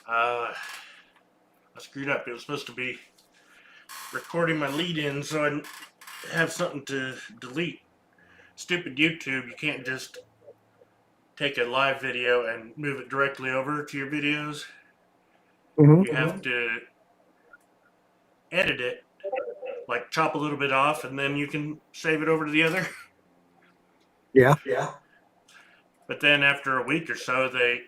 I screwed up. It was supposed to be recording my lead-in so I'd have something to delete. Stupid YouTube, you can't just take a live video and move it directly over to your videos. You have to edit it, like chop a little bit off, and then you can save it over to the other. Yeah. But then after a week or so, they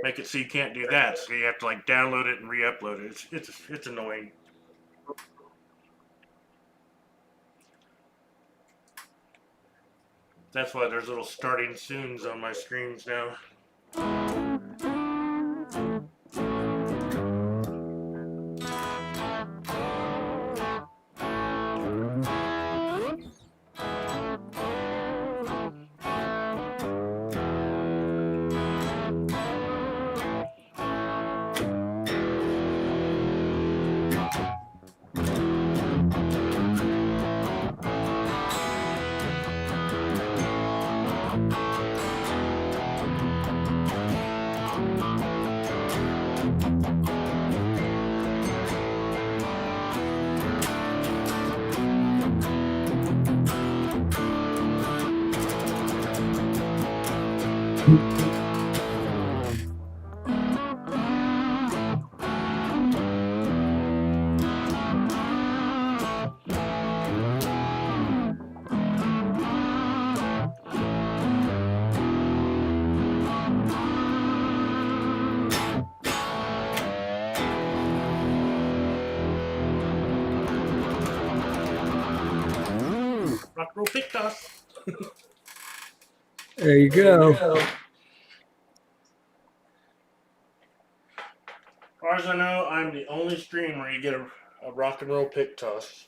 make it so you can't do that. So you have to like download it and re-upload it. It's annoying. That's why there's little starting soons on my screens now. Rock, roll, pick toss. There you go. As far as I know, I'm the only stream where you get a rock and roll pick toss.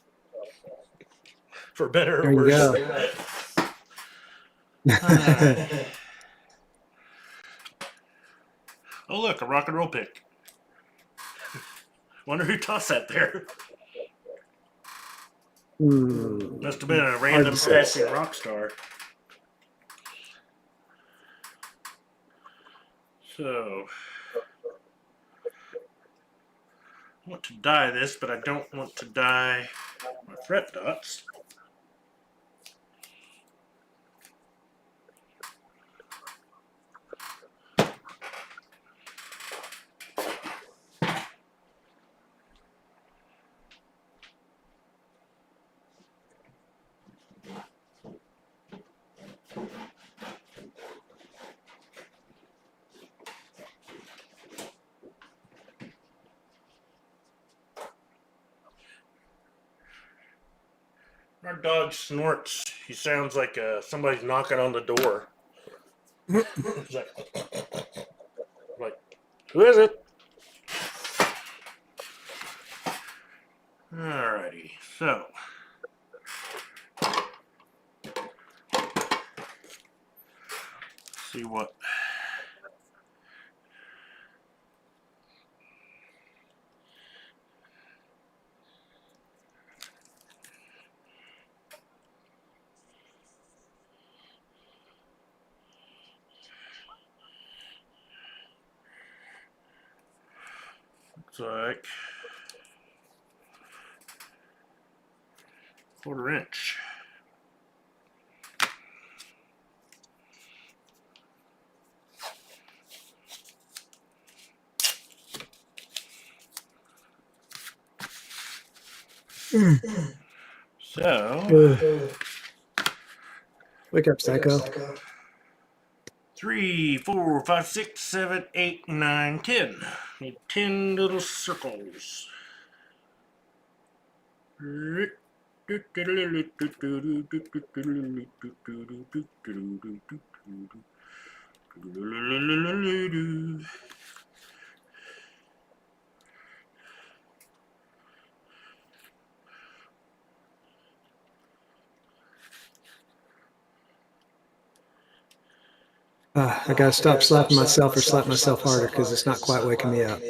For better or worse. Oh look, a rock and roll pick. Wonder who tossed that there. Must have been a random passing rock star. So, I want to dye this, but I don't want to dye my fret dots. Our dog snorts. He sounds like somebody's knocking on the door. He's like, who is it? Alrighty, so. See what. Looks like 1/4 inch. So, wake up, psycho. 3, 4, 5, 6, 7, 8, 9, 10. Need 10 little circles. I gotta stop slapping myself or slap myself harder because it's not quite waking me up.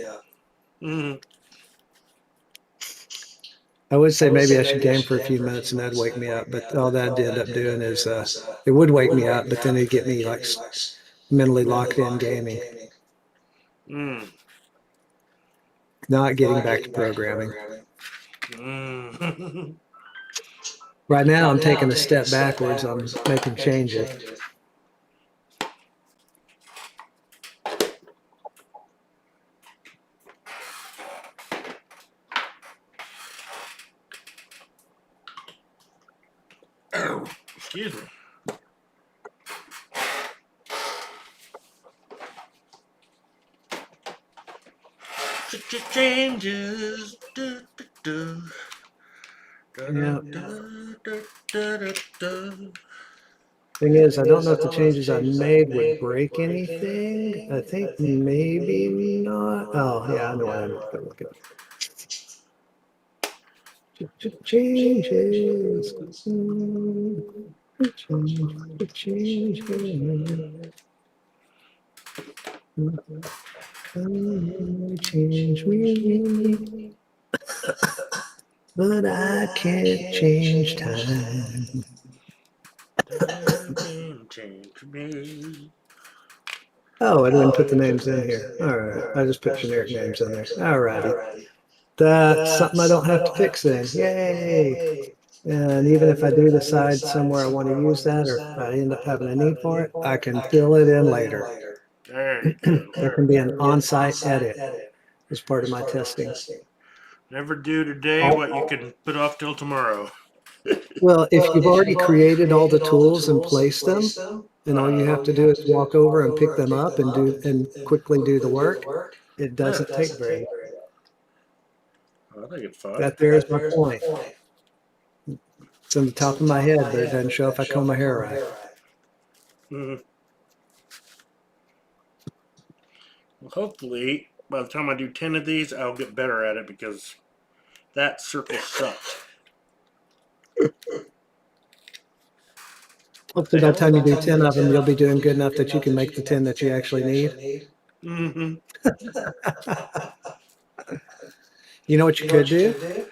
I would say maybe I should game for a few minutes and that'd wake me up, but all that I'd end up doing is it would wake me up, but then it'd get me like mentally locked in gaming. not getting back to programming. Mm. Right now, I'm taking a step backwards on making changes. Excuse me. Changes. Yeah. Thing is, I don't know if the changes I made would break anything. I think maybe not. Oh, yeah, I know what I'm looking at. Changes. Change me, but I can't change time. Change me. Oh, I didn't put the names in here. All right, I just put generic names in there. All righty. That's something I don't have to fix then. Yay! And even if I do decide somewhere I want to use that, or if I end up having a need for it, I can fill it in later. There you go. There can be an on-site edit as part of my testing. Never do today what you can put off till tomorrow. Well, if you've already created all the tools and placed them, and all you have to do is walk over and pick them up and quickly do the work, it doesn't take very long. I think it's fine. That there is my point. It's on the top of my head, but it doesn't show if I comb my hair right. Mm-hmm. Well, hopefully, by the time I do 10 of these, I'll get better at it because that circle sucked. Hopefully, by the time you do 10 of them, you'll be doing good enough that you can make the 10 that you actually need. Mm-hmm. You know what you could do? You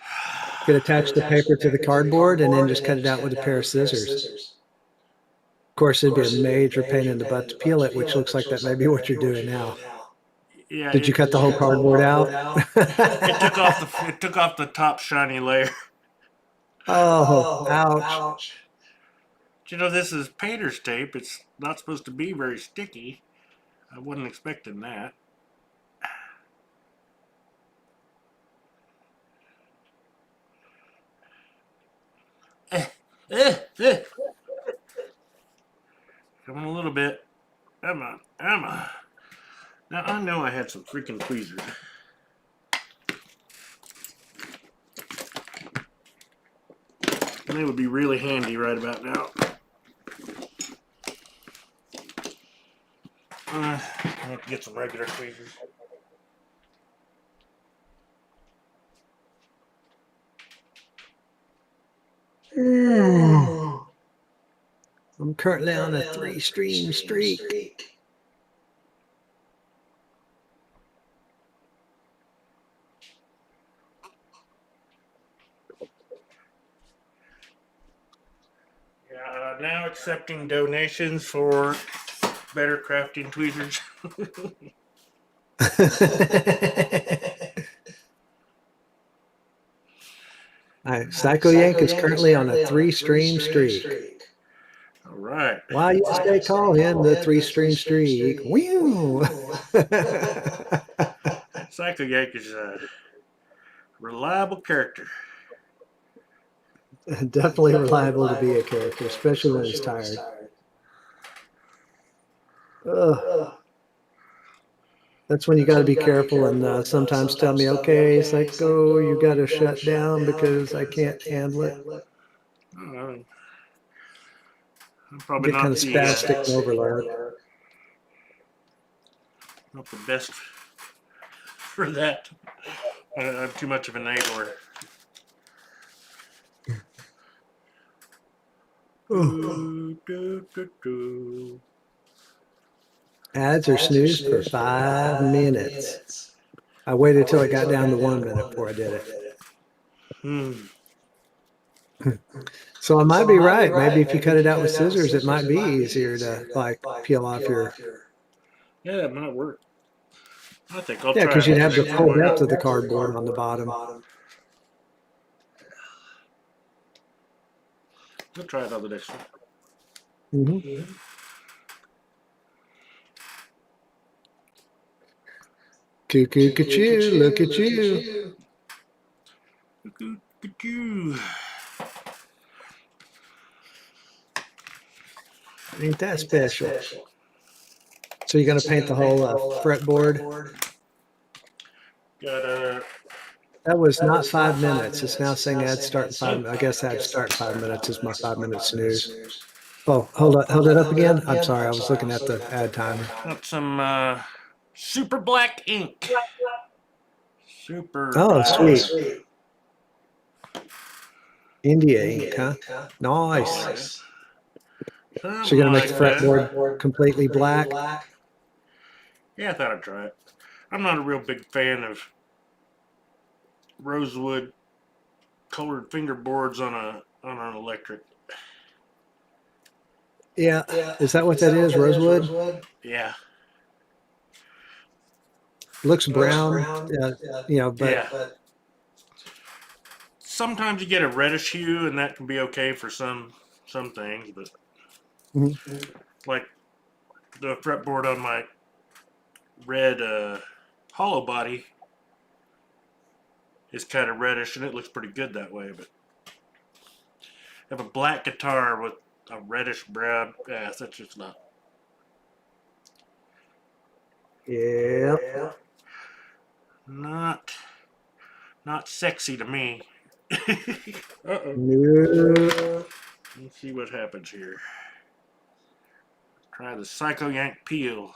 could attach the paper to the cardboard and then just cut it out with a pair of scissors. Of course, it'd be a major pain in the butt to peel it, which looks like that may be what you're doing now. Yeah. Did you cut the whole cardboard out? It took off the top shiny layer. Oh, ouch. You know, this is painter's tape. It's not supposed to be very sticky. I wasn't expecting that. Come on a little bit. Emma. Now, I know I had some freaking tweezers. And they would be really handy right about now. I have to get some regular tweezers. I'm currently on a 3-stream streak. Yeah, now accepting donations for better crafting tweezers. Psycho Yank is currently on a 3-stream streak. All right. Why you say call him the 3-stream streak? Whew. Psycho Yank is a reliable character. Definitely reliable to be a character, especially when he's tired. Ugh. That's when you got to be careful and sometimes tell me, okay, Psycho, you got to shut down because I can't handle it. I'm probably Get not kind of spastic and overload. Not the best for that. I'm too much of an enabler. Ads are snoozed for 5 minutes. I waited till it got down to 1 minute before I did it. So I might be right. Maybe if you cut it out with scissors, it might be easier to like peel off your. Yeah, it might work. I think I'll Yeah, try because it. you'd have the Next full one. depth of the cardboard on the bottom. I'll try it on the next one. Mm-hmm. Cuckoo, cuckoo, look at you. Ain't that special? So you're going to paint the whole fretboard? Got That was not 5 minutes. It's now saying I'd start in 5 minutes. I guess I'd start in 5 minutes is my 5 minute snooze. Oh, hold it up again. I'm sorry. I was looking at the ad timer. got some super black ink. Super Oh, black. sweet. India ink, huh? Nice. So you're going to make the fretboard completely black? Yeah, I thought I'd try it. I'm not a real big fan of rosewood colored fingerboards on an electric. Yeah. Is that what that is? Rosewood? Yeah. Looks brown. But yeah. Sometimes you get a reddish hue, and that can be okay for some things, but like the fretboard on my red hollow body is kind of reddish, and it looks pretty good that way. But I have a black guitar with a reddish brown. Yeah, that's just not. Yeah. Not sexy to me. Uh-oh. No. Let's see what happens here. Try the Psycho Yank peel.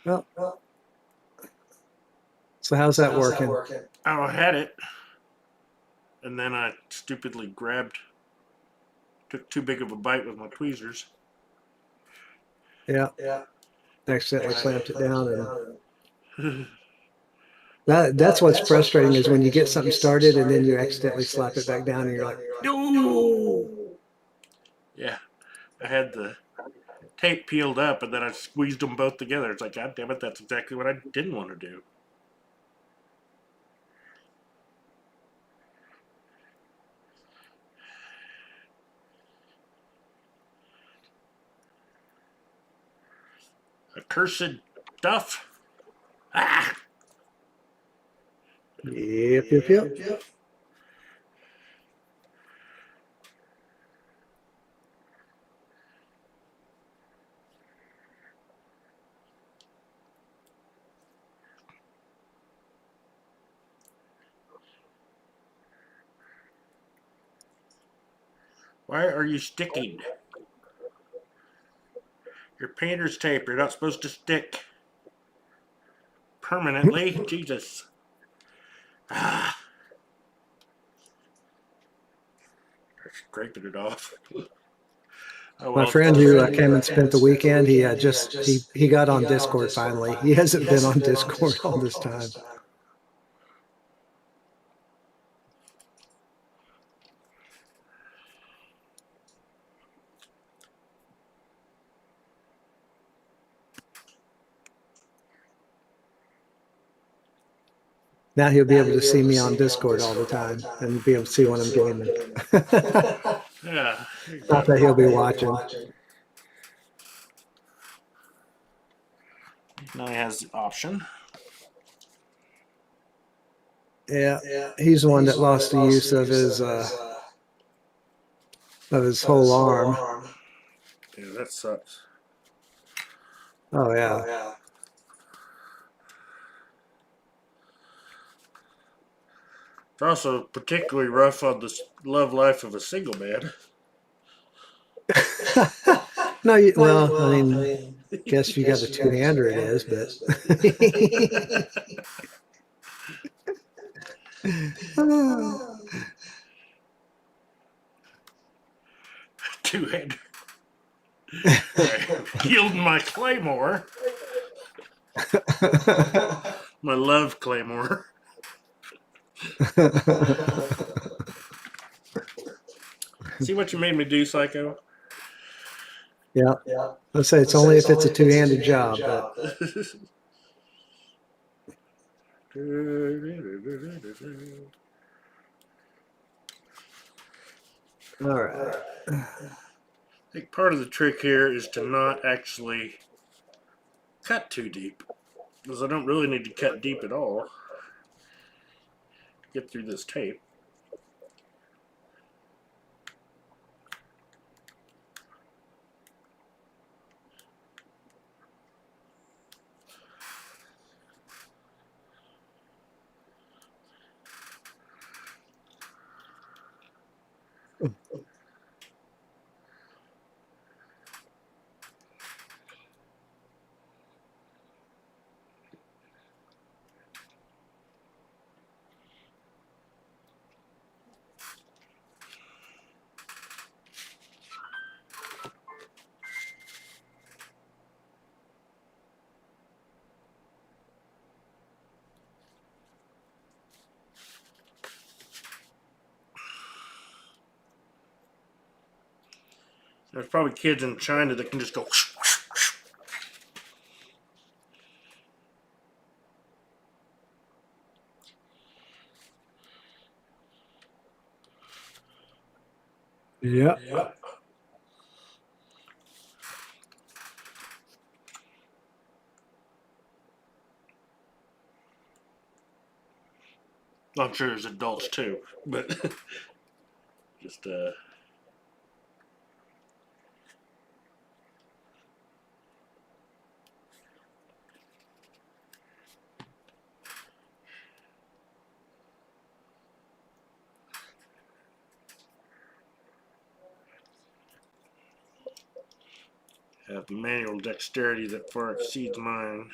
Well, so how's that working? Oh, I had it, and then I stupidly took too big of a bite with my tweezers. Yeah. Accidentally clamped it down, and that's what's frustrating is when you get something started and then you accidentally slap it back down, and you're like, no. Yeah, I had the tape peeled up, and then I squeezed them both together. It's like, God damn it, that's exactly what I didn't want to do. Accursed stuff. Ah! Yep. Why are you sticking? Your painter's tape. You're not supposed to stick permanently. Jesus. Ah. Scraping it off. Oh, well. My friend who came and spent the weekend, he got on Discord finally. He hasn't been on Discord all this time. Now he'll be able to see me on Discord all the time and be able to see when I'm gaming. Yeah. Not that he'll be watching. Now he has the option. Yeah, he's the one that lost the use of his whole arm. Yeah, that sucks. Oh yeah. It's also particularly rough on the love life of a single man. No, well, I mean, guess if you got a two-hander, it is, but. Two-hander. Yielding my claymore. My love claymore. See what you made me do, Psycho? Yeah. I'd say it's only if it's a two-handed job, but all right. I think part of the trick here is to not actually cut too deep, because I don't really need to cut deep at all to get through this tape. There's probably kids in China that can just go. Yeah. I'm sure there's adults too, but just have manual dexterity that far exceeds mine.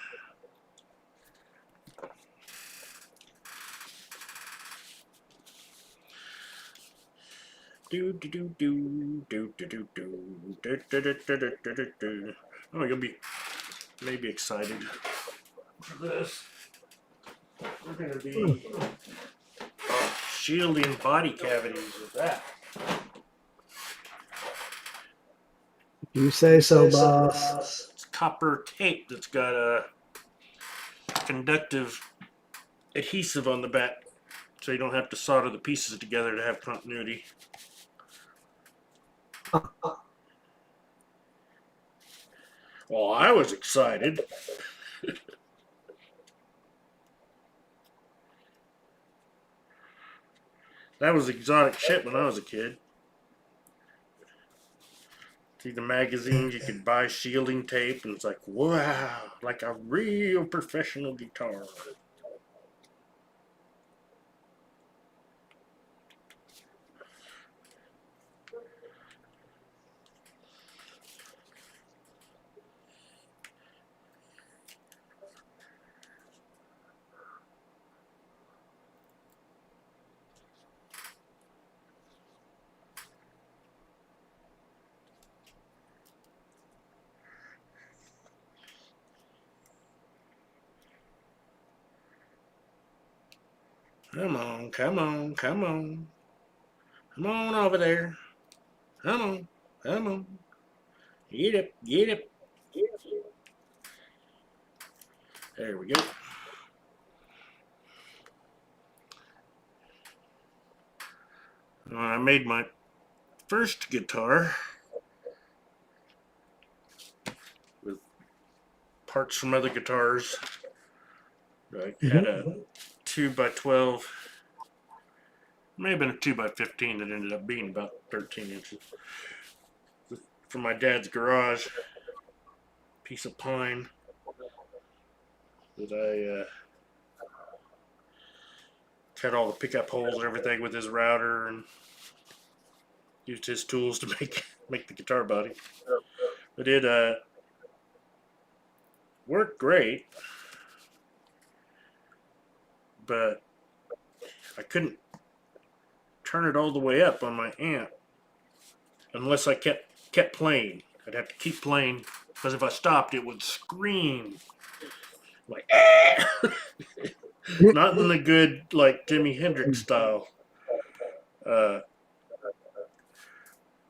Do do do do do do do do do do do do do do do. Oh, you'll be maybe excited for this. We're gonna be shielding body cavities with that. You say so, boss. It's copper tape that's got a conductive adhesive on the back, so you don't have to solder the pieces together to have continuity. Well, I was excited. That was exotic shit when I was a kid. See the magazines, you could buy shielding tape, and it's like, wow, like a real professional guitar. Come on, come on, come on. Come on over there. Come on, come on. Get up, get up. There we go. I made my first guitar with parts from other guitars. I had a 2x12, may have been a 2x15 that ended up being about 13 inches. From my dad's garage, piece of pine that I cut all the pickup holes and everything with his router and used his tools to make the guitar body. But it worked great, but I couldn't turn it all the way up on my amp unless I kept playing. I'd have to keep playing because if I stopped, it would scream like not in the good like Jimi Hendrix style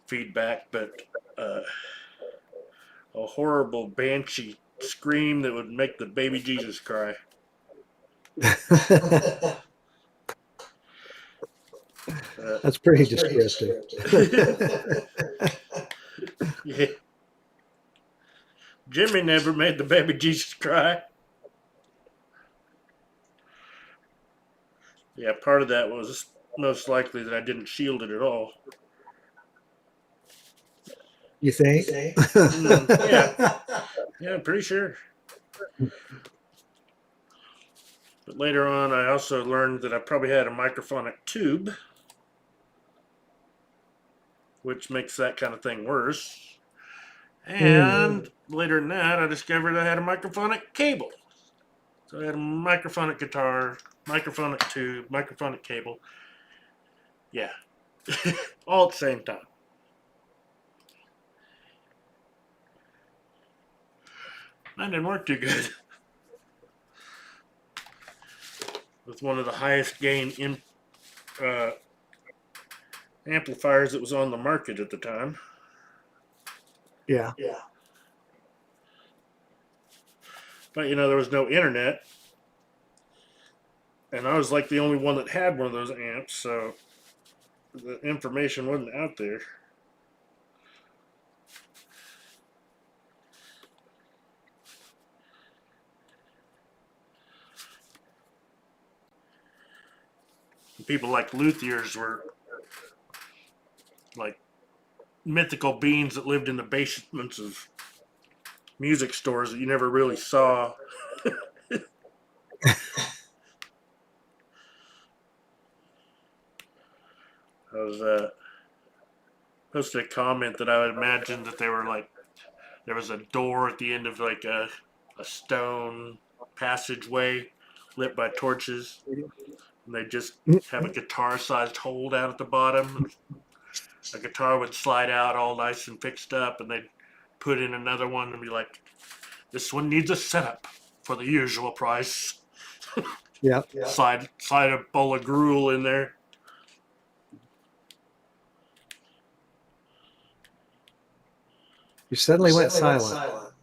feedback, but a horrible banshee scream that would make the baby Jesus cry. That's pretty descriptive. Yeah. Jimmy never made the baby Jesus cry. Yeah, part of that was most likely that I didn't shield it at all. You think? Yeah. Yeah, I'm pretty sure. But later on, I also learned that I probably had a microphonic tube, which makes that kind of thing worse. And later than that, I discovered I had a microphonic cable. So I had a microphonic guitar, microphonic tube, microphonic cable. Yeah. All at the same time. That didn't work too good. With one of the highest gain amplifiers that was on the market at the time. Yeah. But there was no internet. And I was like the only one that had one of those amps, so the information wasn't out there. People like luthiers were like mythical beings that lived in the basements of music stores that you never really saw. I was posted a comment that I would imagine that they were like there was a door at the end of like a stone passageway lit by torches, and they just have a guitar-sized hole down at the bottom. And a guitar would slide out all nice and fixed up, and they'd put in another one and be like, "This one needs a setup for the usual price." Yeah. Slide a bowl of gruel in there. You suddenly went silent.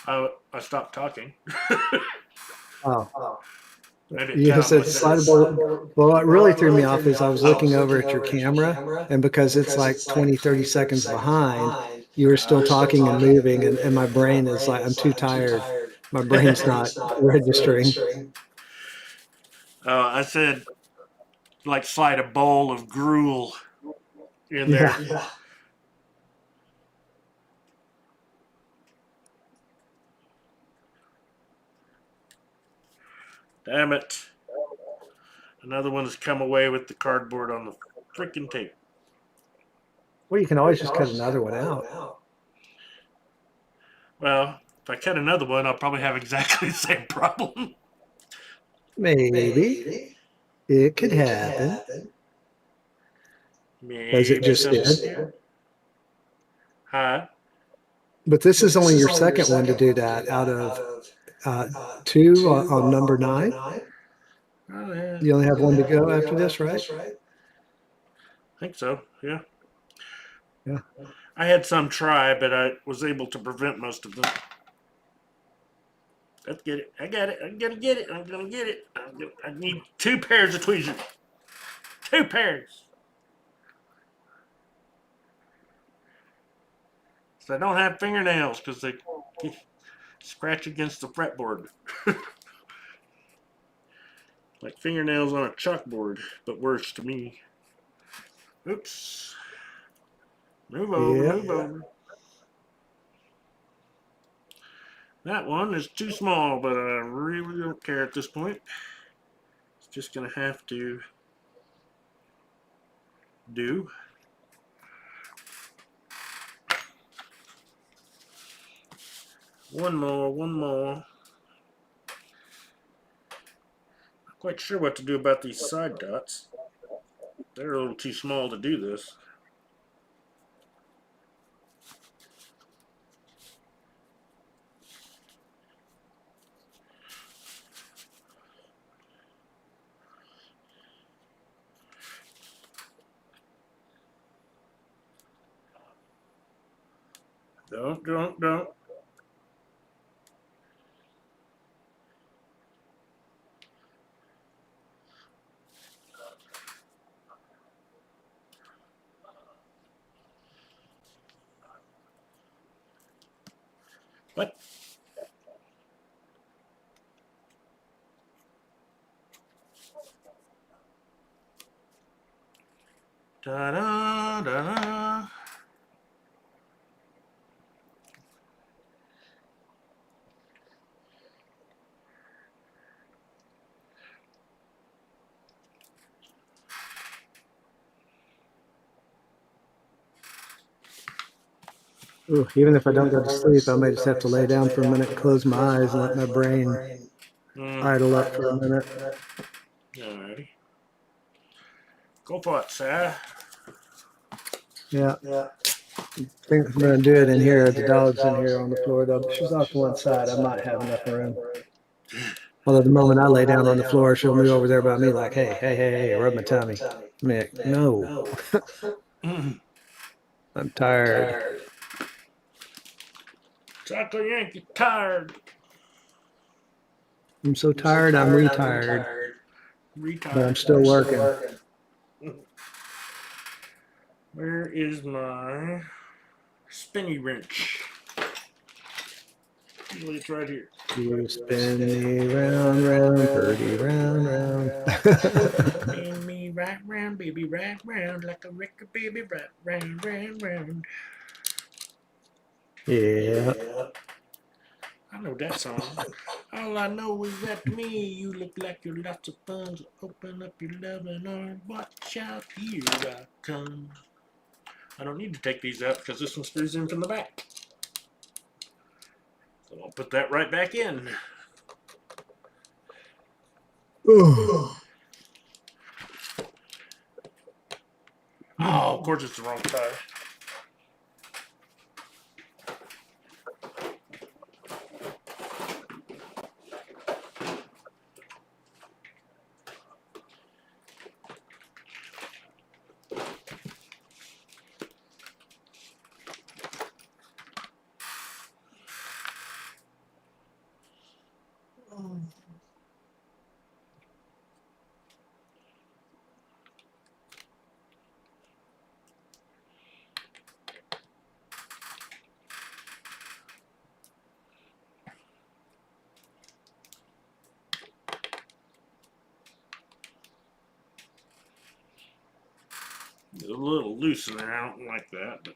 I stopped talking. Oh. Maybe You said slidable. Well, what really threw me off is I was looking over at your camera, and because it's like 20, 30 seconds behind, you were still talking and moving, and my brain is like, I'm too tired. My brain's not registering. I said, like, slide a bowl of gruel in there. Yeah. Damn it. Another one has come away with the cardboard on the freaking tape. Well, you can always just cut another one out. Well, if I cut another one, I'll probably have exactly the same problem. Maybe. It could happen. Maybe. As it just did. Huh? But this is only your second one to do that out of two on number 9. Oh, yeah. You only have one to go after this, right? I think so, yeah. Yeah. I had some try, but I was able to prevent most of them. Let's get it. I got it. I'm gonna get it. I need 2 pairs of tweezers. 2 pairs. So I don't have fingernails because they scratch against the fretboard. Like fingernails on a chalkboard, but worse to me. Oops. Move over. That one is too small, but I really don't care at this point. It's just going to have to do. One more. Not quite sure what to do about these side dots. They're a little too small to do this. Don't. What? Da da da da. Ooh, even if I don't go to sleep, I might just have to lay down for a minute, close my eyes, and let my brain idle up for a minute. Alrighty. Go for it, sir. Yeah. I think I'm going to do it in here. The dog's in here on the floor, though. She's off to one side. I might have enough room. Although the moment I lay down on the floor, she'll move over there by me like, hey, rub my tummy. I'm like, no, I'm tired. Taco Yankee tired. I'm so tired, I'm retired. But I'm still working. Where is my spinny wrench? Usually it's right here. You spin me round, pretty round. Spin me right round, baby, right round, like a record, baby, right round. Yeah. I know that song. All I know is that to me, you look like you're lots of fun. So open up your loving arms, watch out, here I come. I don't need to take these out because this one screws in from the back. So I'll put that right back in. Ooh. Oh, of course it's the wrong tire. It's a little loose in there. I don't like that, but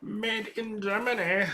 made in Germany.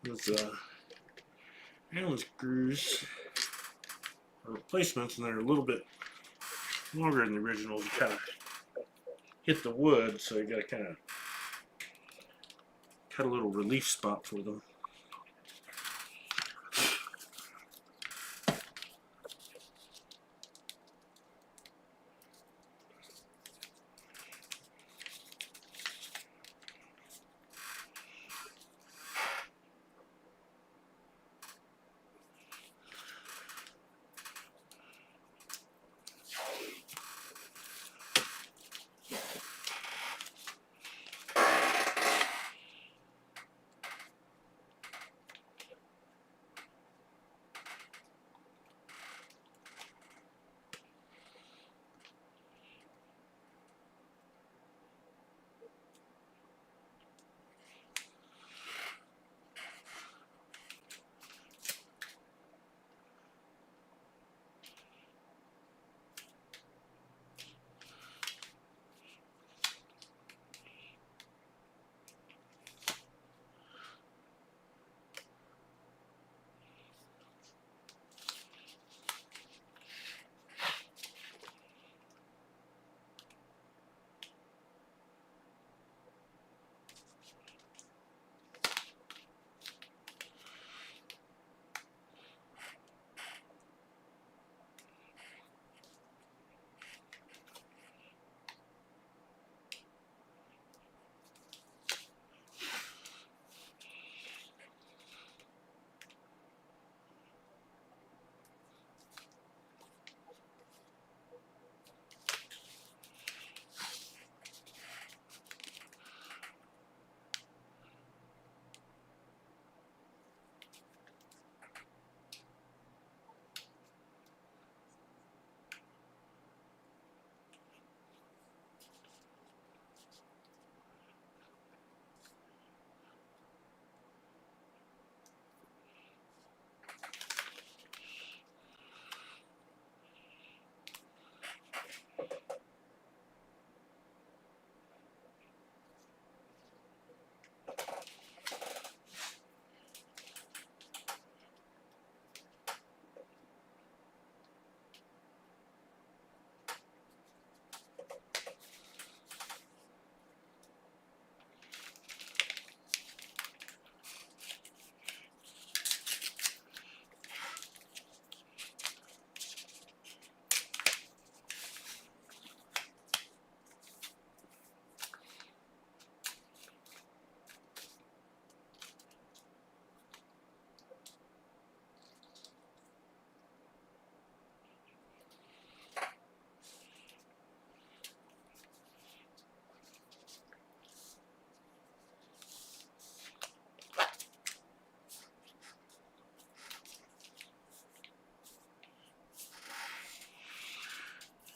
This Allen screws are replacements, and they're a little bit longer than the originals. You kind of hit the wood, so you got to kind of cut a little relief spot for them.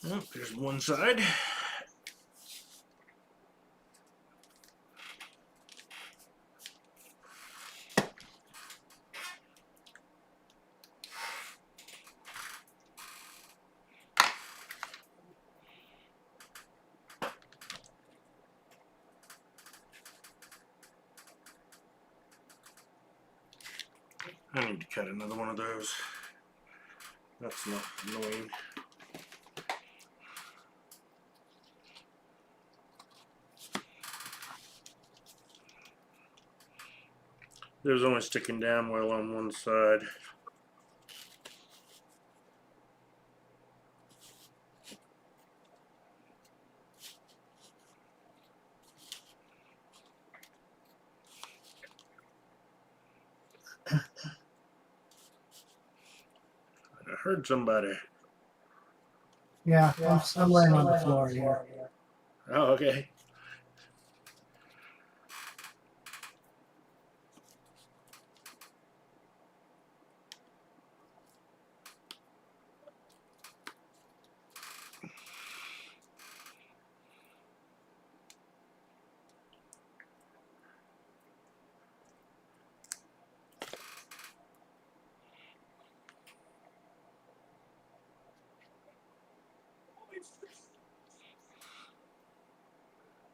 Oh, there's one side. I need to cut another one of those. That's not annoying. There's only sticking down well on one side. I heard somebody. Yeah, I'm laying on the floor here. Oh, okay.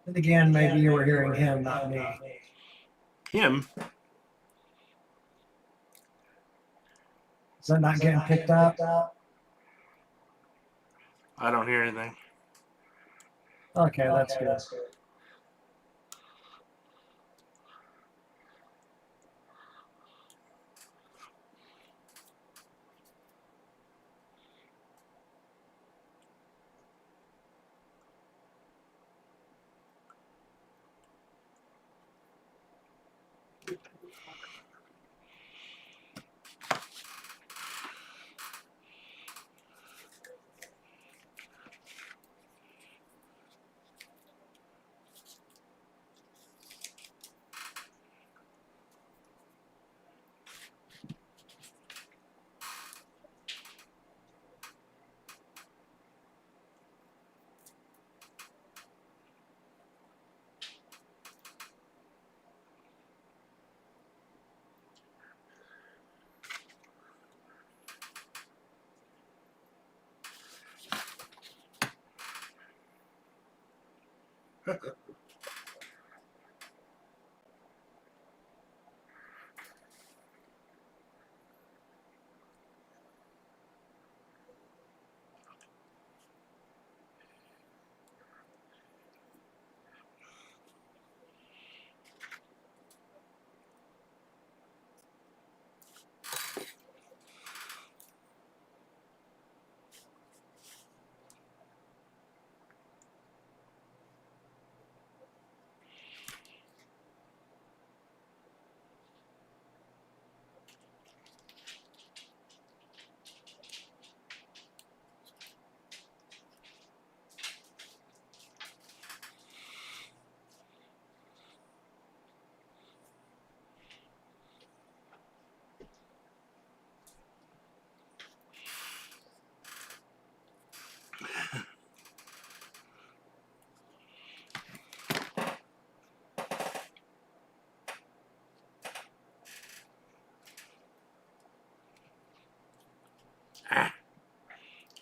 And again, maybe you were hearing him, not me. Him? Is that not getting picked up? I don't hear anything. Okay, that's good.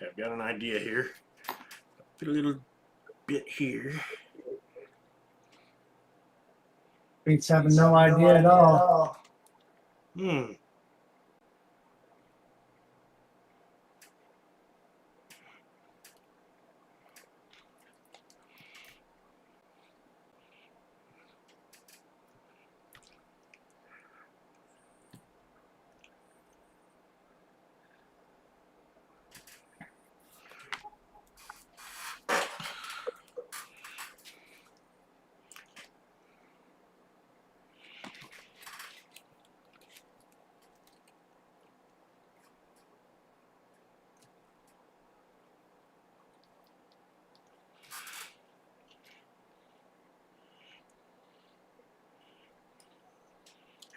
I've got an idea here. Put a little bit here. Beats having no idea at all. Hmm.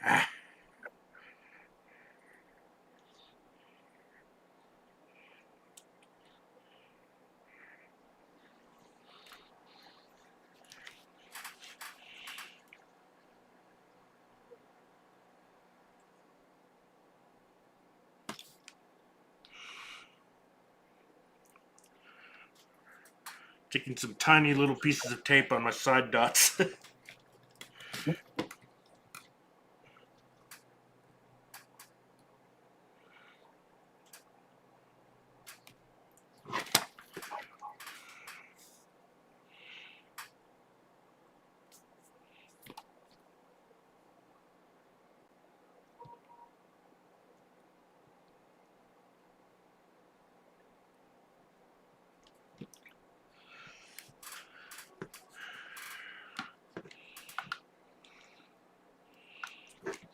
Ah. Taking some tiny little pieces of tape on my side dots.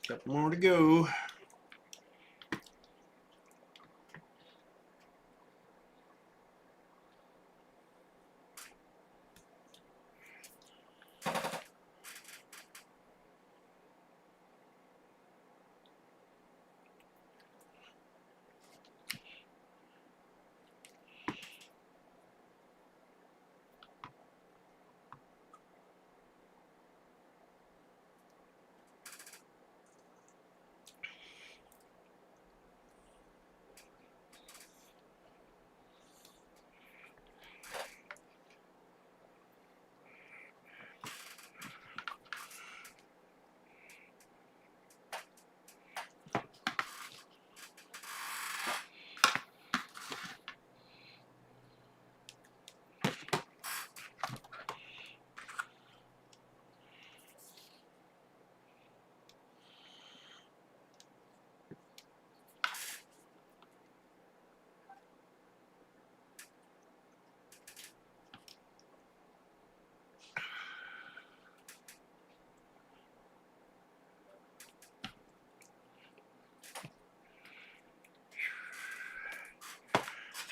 Got more to go.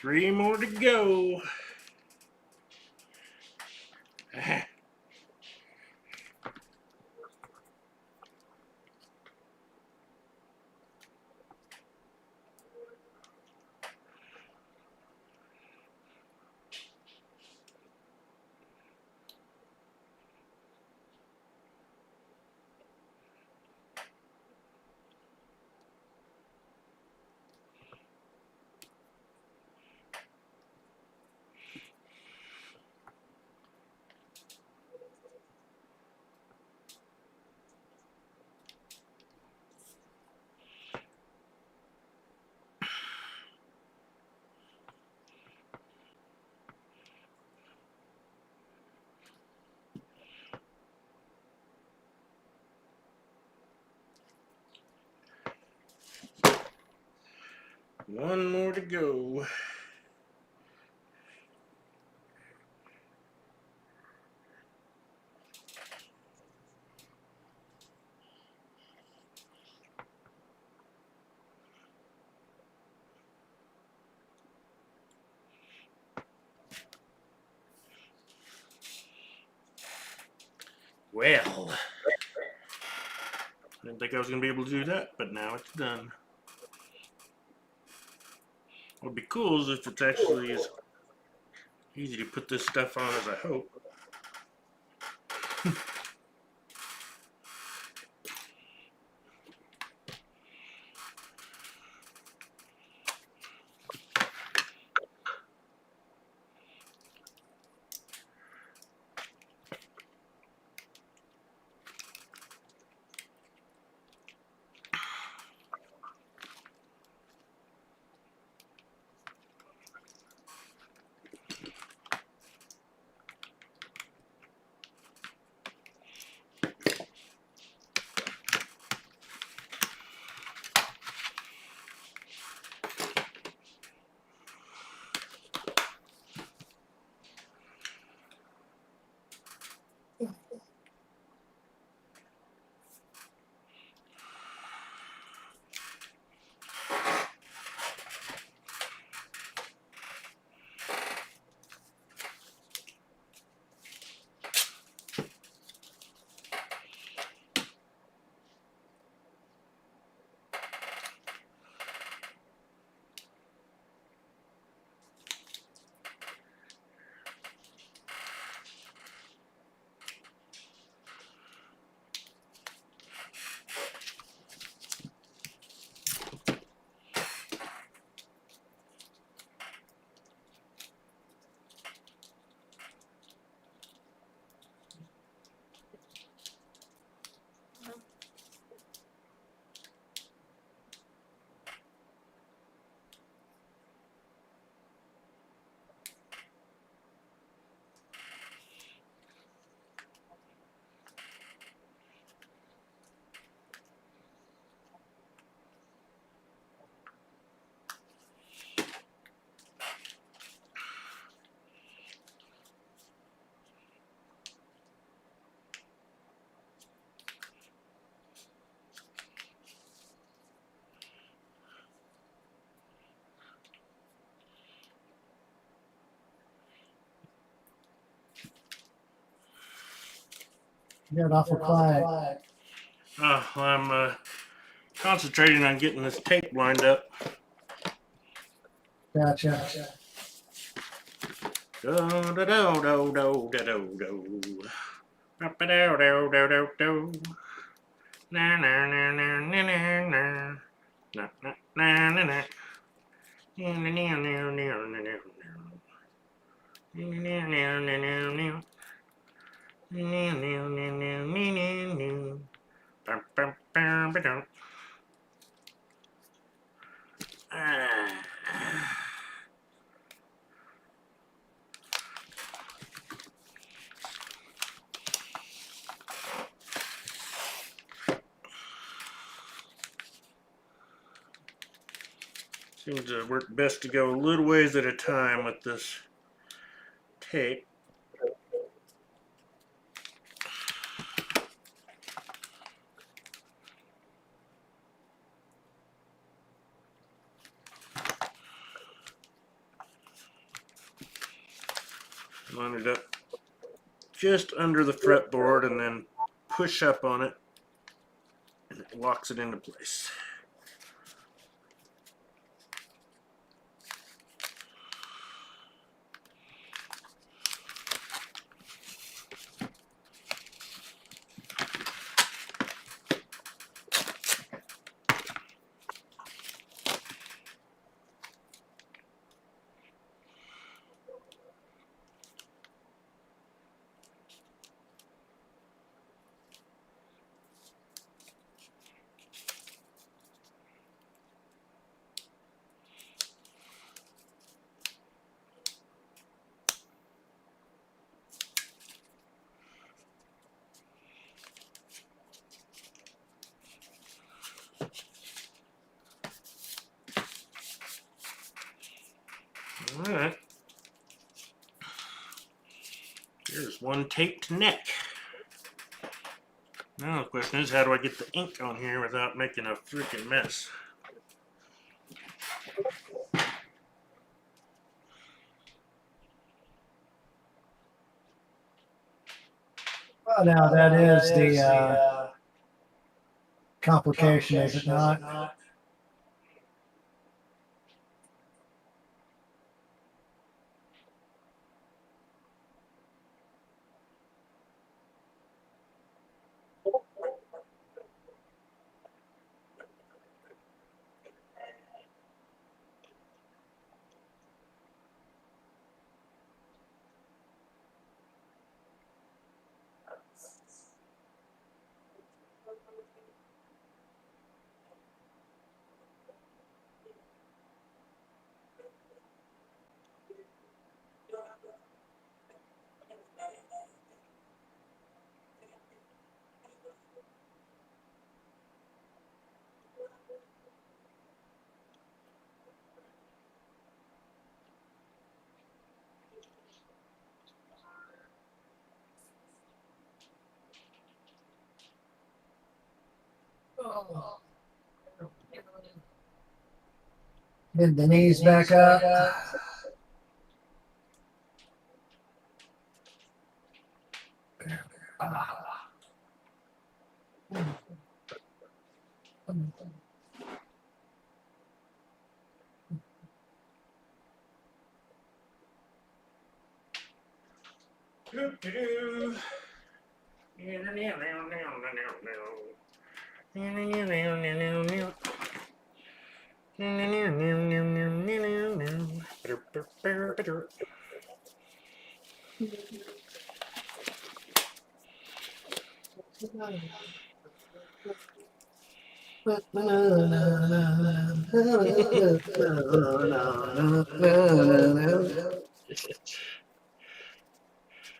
3 more to go. One more to go. Well, I didn't think I was going to be able to do that, but now it's done. What would be cool is if it's actually as easy to put this stuff on as I hope. You're awful quiet. I'm concentrating on getting this tape lined up. Gotcha. Do do do do do do do. Do. Na na na na na na na. Na na na na na. Na na na na na na na. Na na na na na na. Na na na na na na. Bum bum bum ba-dum. Seems to work best to go a little ways at a time with this tape. Line it up just under the fretboard and then push up on it and it locks it into place. Alright. Here's one taped neck. Now the question is, how do I get the ink on here without making a freaking mess? Well, now that is the complication, is it not? Bend the knees back up.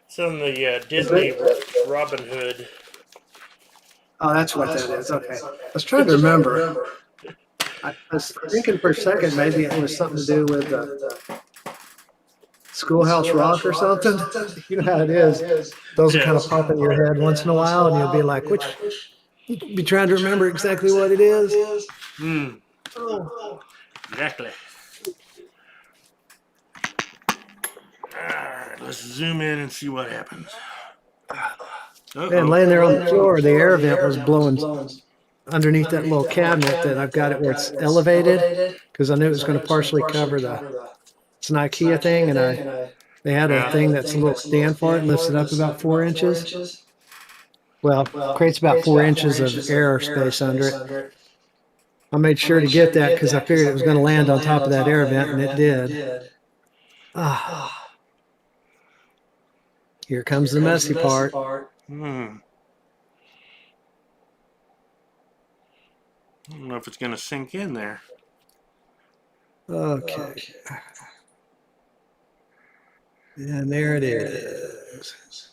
It's on the Disney Robin Hood. Oh, that's what that is. Okay. I was trying to remember. I was thinking for a second maybe it was something to do with Schoolhouse Rock or something. You know how it is. Those will kind of pop in your head once in a while, and you'll be like, which? You'll be trying to remember exactly what it is. Oh. Exactly. Alright, let's zoom in and see what happens. Man, laying there on the floor, the air vent was blowing underneath that little cabinet that I've got it where it's elevated because I knew it was going to partially cover it's an IKEA thing, and they had a thing that's a little stand for it, lifts it up about 4 inches. Well, creates about 4 inches of air space under it. I made sure to get that because I figured it was going to land on top of that air vent, and it did. Here comes the messy part. I don't know if it's going to sink in there. Okay. And there it is.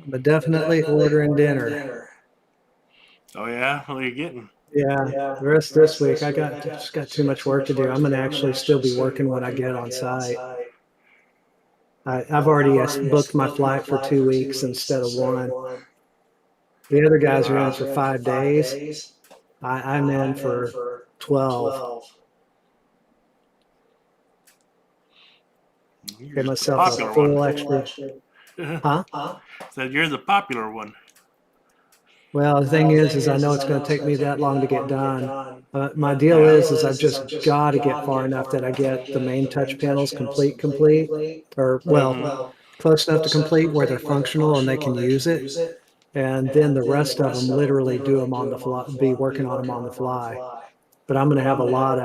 but definitely ordering dinner. Oh yeah, what are you getting? Yeah, the rest of this week I just got too much work to do. I'm gonna actually still be working when I get on site. I've already booked my flight for 2 weeks instead of one. The other guys are in for 5 days. I'm in for 12. You're Get just the myself a popular one. full extra. Huh? Said you're the popular one. Well, the thing is I know it's going to take me that long to get done. My deal is I've just got to get far enough that I get the main touch panels complete, or well, close enough to complete where they're functional and they can use it. And then the rest of them literally do them on the fly, be working on them on the fly. But I'm gonna have a lot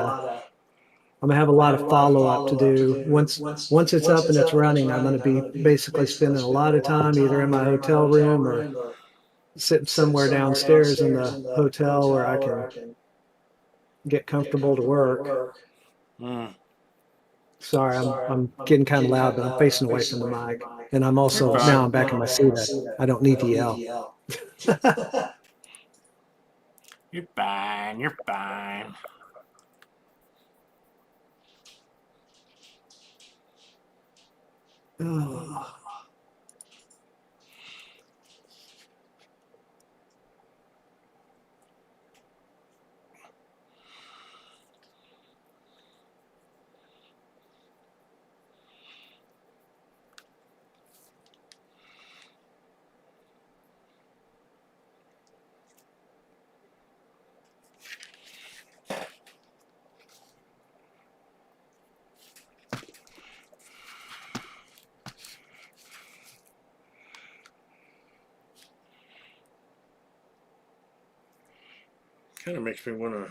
of follow up to do. Once it's up and it's running, I'm gonna be basically spending a lot of time either in my hotel room or sitting somewhere downstairs in the hotel where I can get comfortable to work. Mm. Sorry, I'm getting kind of loud, but I'm facing away from the mic, and I'm You're also fine. now I'm back in my seat. I don't need to yell. You're fine. You're fine. Oh. Kind of makes me want to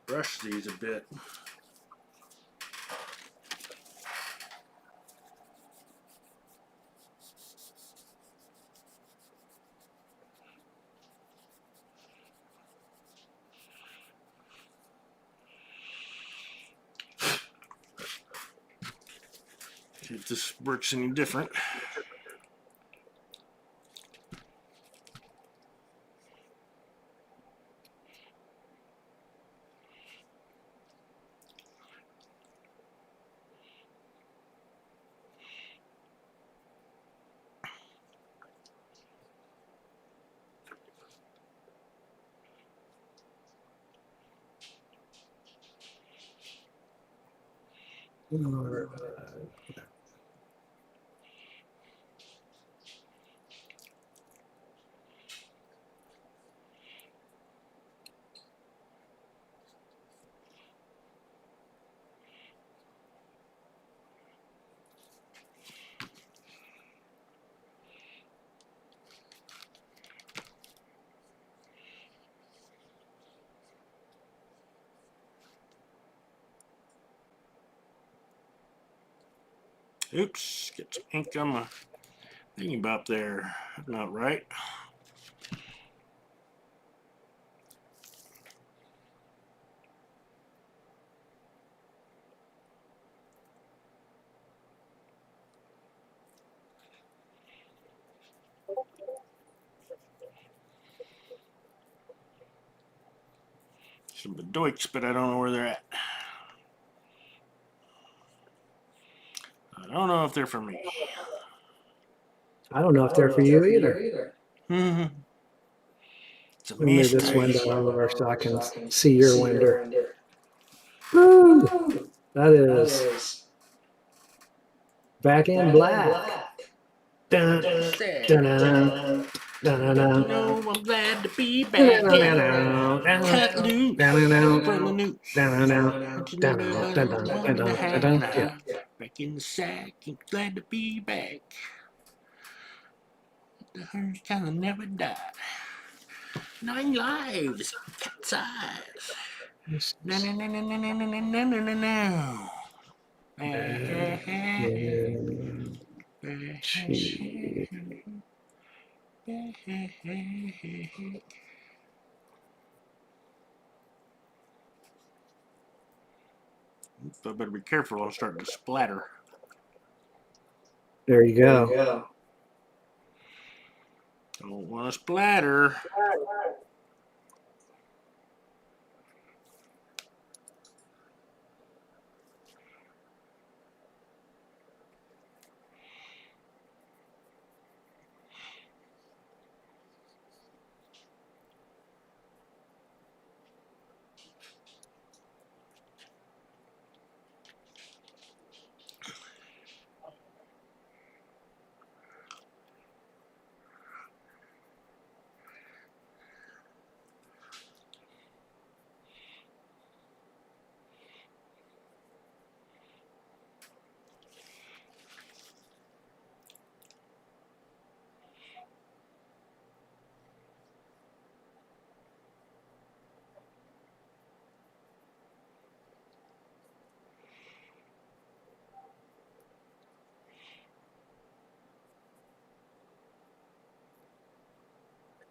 brush these a bit. See if this works any different. Oops, get some ink on my thingy bop there. Not right. Some Bedoiks, but I don't know where they're at. I don't know if they're for me. I don't know if they're for you either. It's a Let me move this mystery. window over so I can see your window. Woo! That is back in black. Dun, dun, dun, dun, dun, You know, I'm glad to be dun, back in. Cut loose dun, from the dun, noose. dun, Don't you know dun, that dun, I'm dun, one and a dun, half dun. Yeah. now? Back in the sack, and glad to be back. The herd's kind of never died. 9 lives, cat's eyes. No, no, no, no, no, no, no, no, no, no, no. Gee. I better be careful, I'll start to splatter. There you go. Don't want to splatter.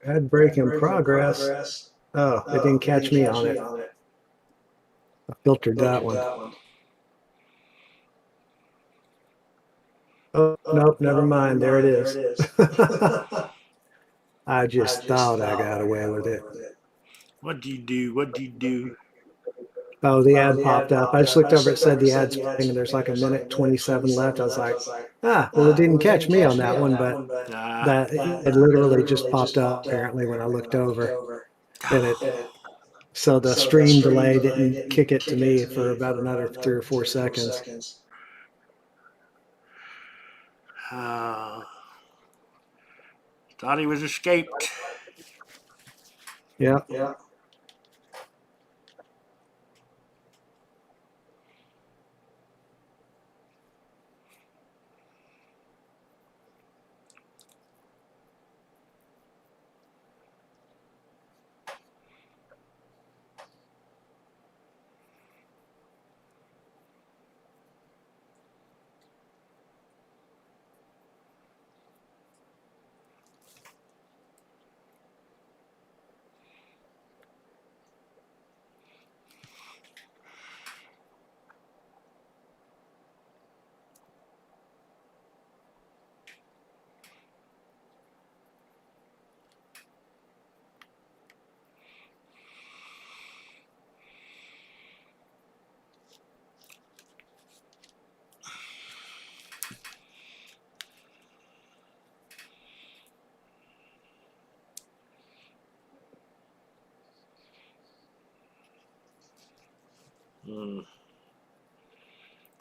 Ad break in progress. Oh, it didn't catch me on it. I filtered that one. Oh, nope, never mind. There it is. I just thought I got away with it. What do you do? What do you do? Oh, the ad popped up. I just looked over, it said the ad's playing, and there's like a minute 27 left. I was like, well, it didn't catch me on that one, but that it literally just popped up apparently when I looked over. And so the stream delay didn't kick it to me for about another 3 or 4 seconds. Thought he was escaped. Yeah.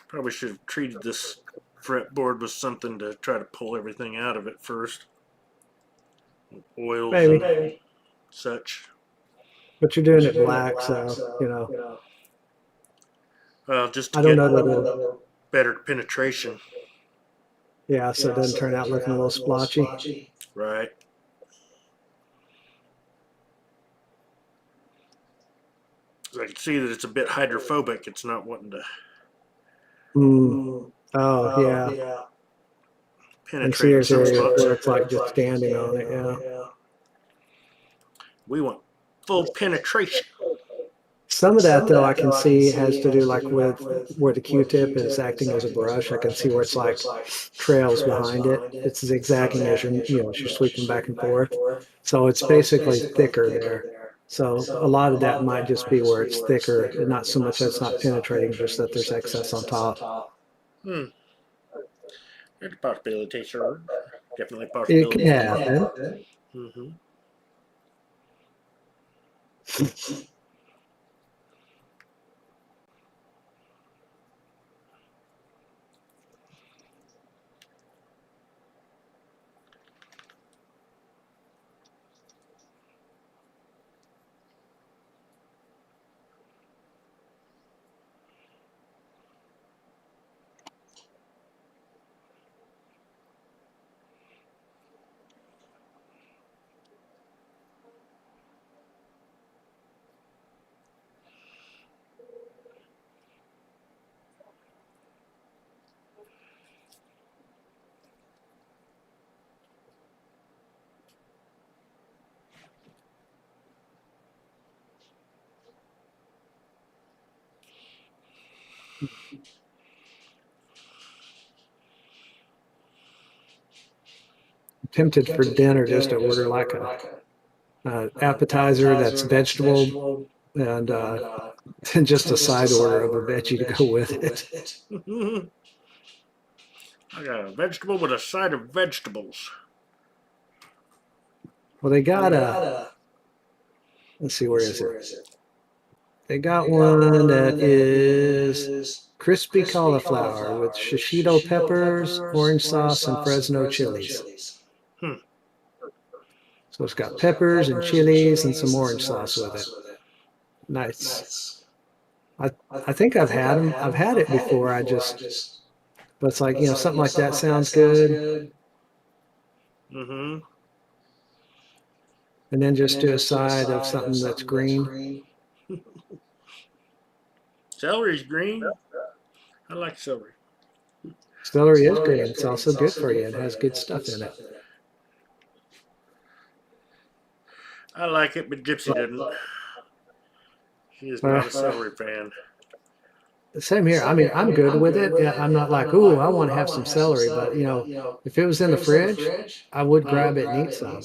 Probably should have treated this fretboard with something to try to pull everything out of it first. Oils and such. But you're doing it black, so, you know. Just to I don't get know that better penetration. yeah, so it doesn't turn out looking a little splotchy. Right. I can see that it's a bit hydrophobic. It's not wanting to Oh, yeah. And see, penetrate in there's some areas spots. where it's like just standing on it, yeah. We want full penetration. Some of that, though, I can see has to do like with where the Q-tip is acting as a brush. I can see where it's like trails behind it. It's zigzagging as you're sweeping back and forth. So it's basically thicker there. So a lot of that might just be where it's thicker, and not so much that it's not penetrating, just that there's excess on top. There's a possibility, sir. Definitely a It can possibility. happen. Mm-hmm. tempted for dinner just to order like a appetizer that's vegetable and just a side order of a veggie to go with it. I got a vegetable with a side of vegetables. Well, they got let's see, where is it? They got one that is crispy cauliflower with shishito peppers, orange sauce, and Fresno chilies. Hmm. So it's got peppers and chilies and some orange sauce with it. Nice. I think I've had them. I've had it before. But it's like, something like that sounds good. Mm-hmm. And then just do a side of something that's green. Celery's green. I like celery. Celery is green. It's also good for you. It has good stuff in it. I like it, but Gypsy didn't. She is not a celery fan. Same here. I mean, I'm good with it. I'm not like, ooh, I want to have some celery. But, if it was in the fridge, I would grab it and eat some.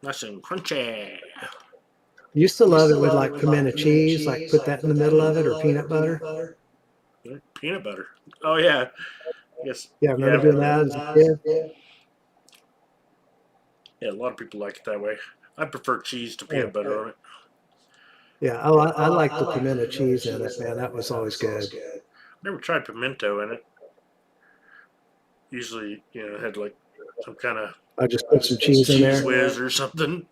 Nice and crunchy. Used to love it with like pimento cheese, like put that in the middle of it, or peanut butter. Peanut butter. Oh, yeah. Yes. Yeah, remember doing that as a kid? Yeah, a lot of people like it that way. I prefer cheese to peanut butter on it. Yeah, I like the pimento cheese in it, man. That was always good. Never tried pimento in it. Usually, it had like some kind of I just put some cheese in there. cheese whiz or something.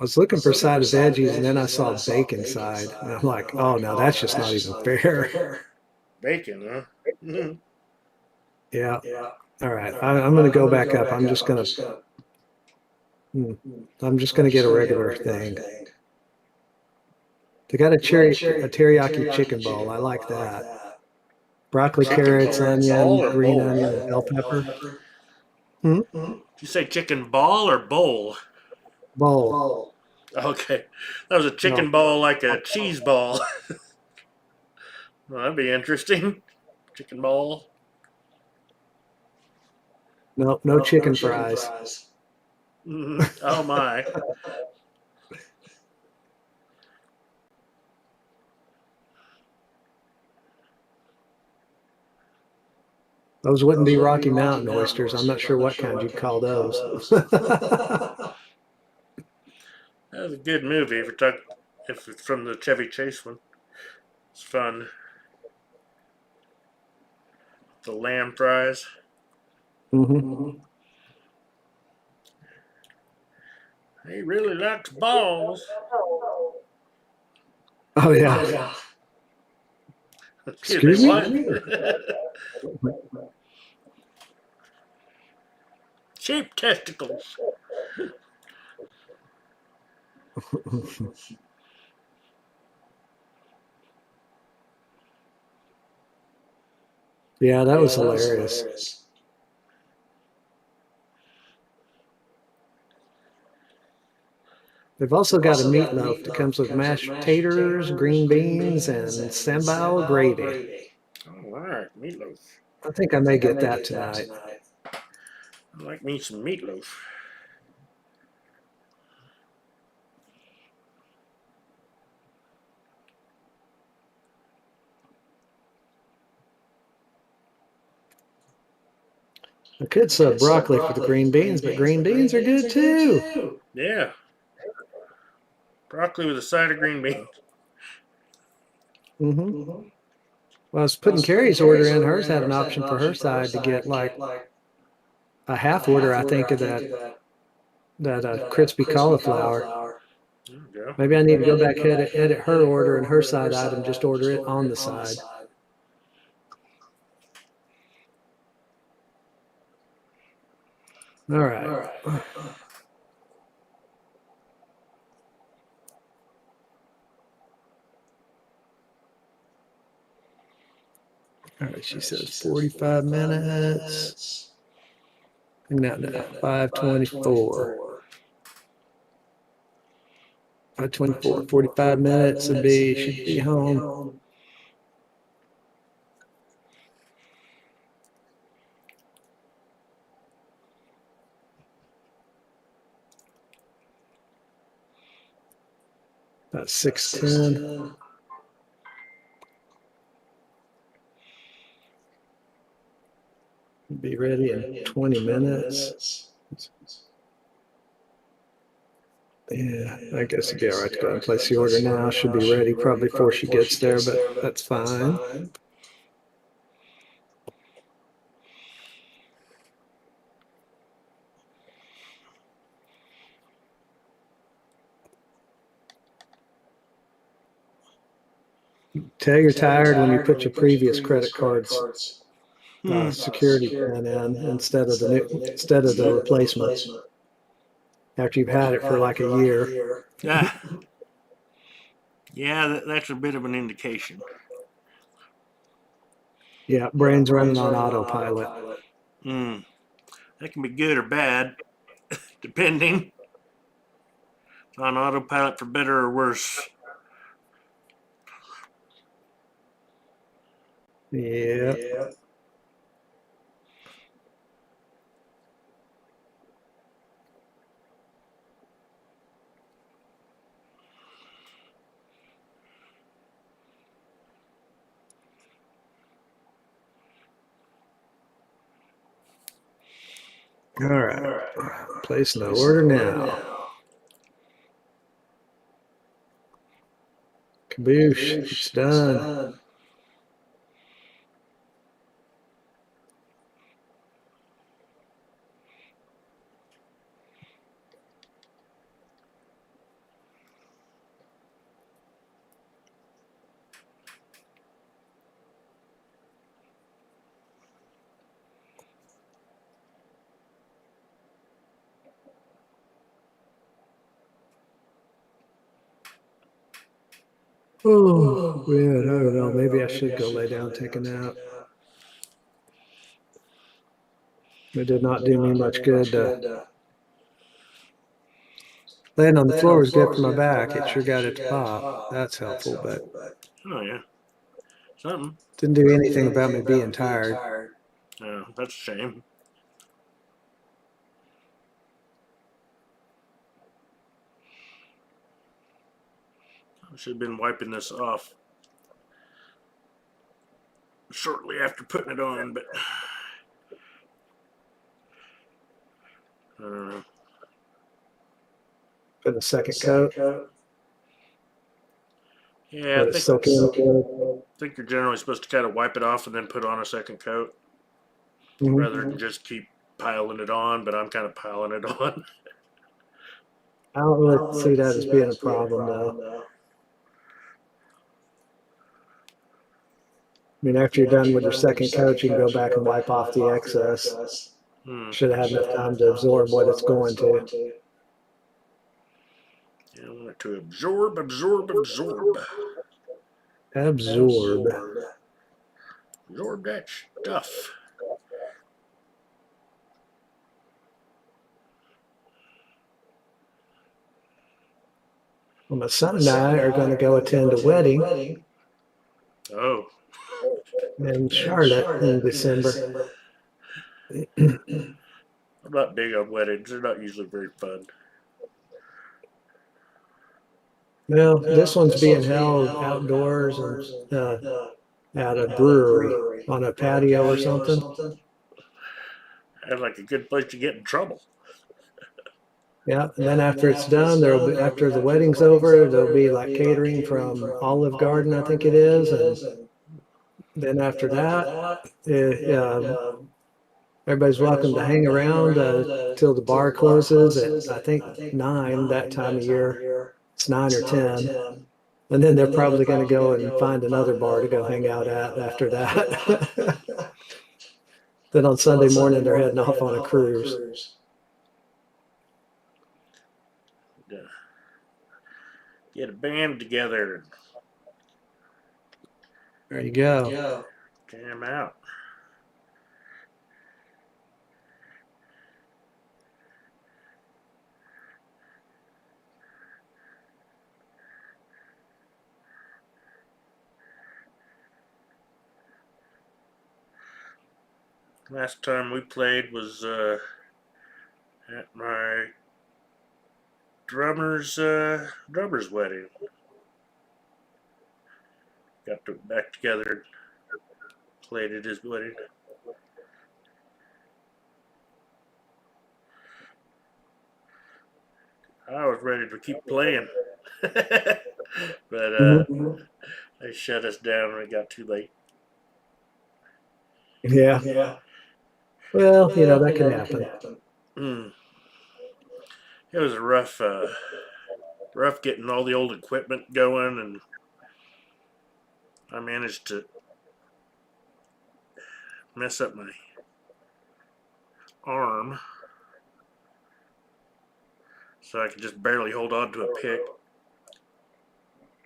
I was looking for side of veggies, and then I saw bacon side, and I'm like, oh no, that's just not even fair. Bacon, huh? Mm-hmm. Yeah. All right, I'm going to go back up. I'm just going to get a regular thing. They got a teriyaki chicken bowl. I like that. Broccoli, carrots, onion, green onion, and bell pepper. Did you say chicken ball or bowl? Bowl. Okay. That was a chicken ball like a cheese ball. Well, that'd be interesting. Chicken ball. Nope, no chicken fries. Mm-hmm. Oh, my. Those wouldn't be Rocky Mountain oysters. I'm not sure what kind you'd call those. That was a good movie if it's from the Chevy Chase one. It's fun. The lamb fries. Mm-hmm. He really likes balls. Oh, yeah. Excuse me, what? Sheep testicles. Yeah, that was hilarious. They've also got a meatloaf that comes with mashed taters, green beans, and sambal gravy. Oh, all right, meatloaf. I think I may get that tonight. I like me some meatloaf. I could sub broccoli for the green beans, but green beans are good too. Yeah. Broccoli with a side of green beans. Mm-hmm. Well, I was putting Carrie's order in. Hers had an option for her side to get like a half order, I think, of that crispy cauliflower. There you go. Maybe I need to go back, edit her order, and her side item, just order it on the side. All right. All right, she says 45 minutes. No, 5:24. 5:24. 45 minutes should be home. About 6:10. Be ready in 20 minutes. Yeah, I guess it'd be all right to go and place the order now. Should be ready probably before she gets there, but that's fine. Tell you're tired when you put your previous credit card's security pin in instead of the replacement. After you've had it for like a year. Yeah, yeah, that's a bit of an indication. Yeah, brain's running on autopilot. That can be good or bad, depending. On autopilot for better or worse. Yeah. All right. Place the order now. Kaboosh. It's done. Oh, man, I don't know. Maybe I should go lay down and take a nap. It did not do me much good. Laying on the floor was good for my back. It sure got it to pop. That's helpful, but Oh, yeah. Something. didn't do anything about me being tired. Oh, that's a shame. I should have been wiping this off shortly after putting it on, but I don't know. Put a second coat. Yeah, Let it soak in. I think you're generally supposed to kind of wipe it off and then put on a second coat rather than just keep piling it on, but I'm kind of piling it on. I don't really see that as being a problem, though. I mean, after you're done with your second coat, you can go back and wipe off the excess. Should have had enough time to absorb what it's going to. Yeah, I want it to absorb. Absorb. Absorb that stuff. Well, my son and I are going to go attend a wedding Oh. in Charlotte in December. I'm not big on weddings. They're not usually very fun. Well, this one's being held outdoors and at a brewery on a patio or something. That's like a good place to get in trouble. Yeah, and then after it's done, after the wedding's over, there'll be like catering from Olive Garden, I think it is, and then after that, everybody's welcome to hang around till the bar closes at I think 9 that time of year. It's 9 or 10. And then they're probably going to go and find another bar to go hang out at after that. Then on Sunday morning, they're heading off on a cruise. get a band together There you and go. jam out. Last time we played was at my drummer's wedding. Got back together and played at his wedding. I was ready to keep playing, but they shut us down when it got too late. Yeah. Well, that can happen. Mm. It was rough getting all the old equipment going, and I managed to mess up my arm, so I could just barely hold on to a pick.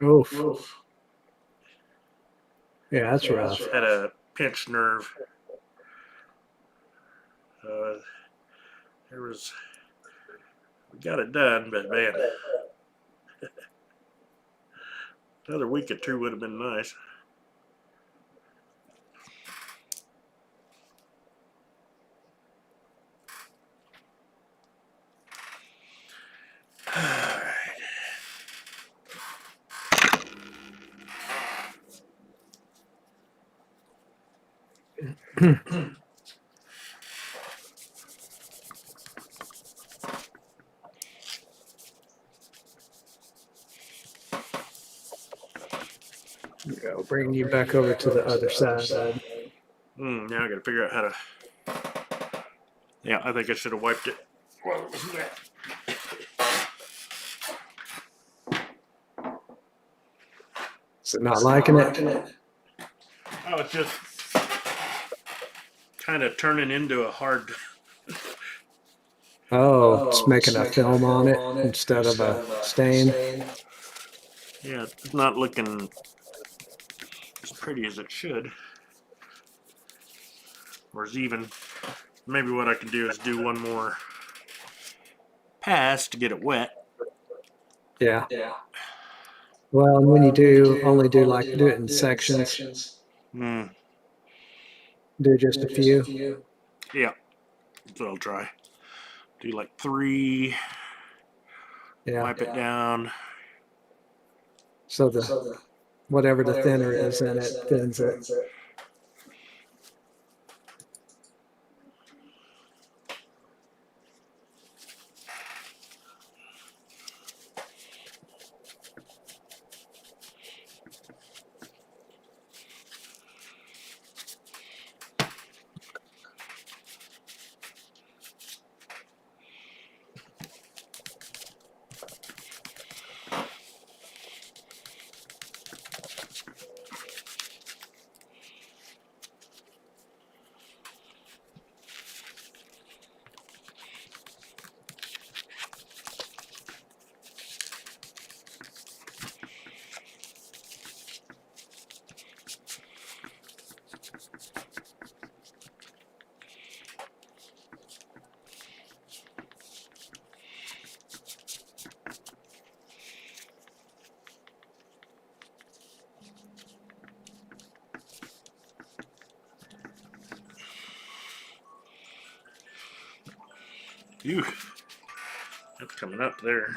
Oof. Yeah, that's rough. Had a pinched nerve. We got it done, but man, another week or two would have been nice. Go, bring you back over to the other side. Now I got to figure out how to. Yeah, I think I should have wiped it while it was wet. Is it not liking it? Oh, it's just kind of turning into a hard. Oh, it's making a film on it instead of a stain. Yeah, it's not looking as pretty as it should. Or as even. Maybe what I can do is do one more pass to get it wet. Yeah. Well, and when you do, only do it in sections. Hmm. Do just a few. Yeah, that's what I'll try. Do like 3. Yeah. Wipe it down. So whatever the thinner is in it thins it. Phew. That's coming up there.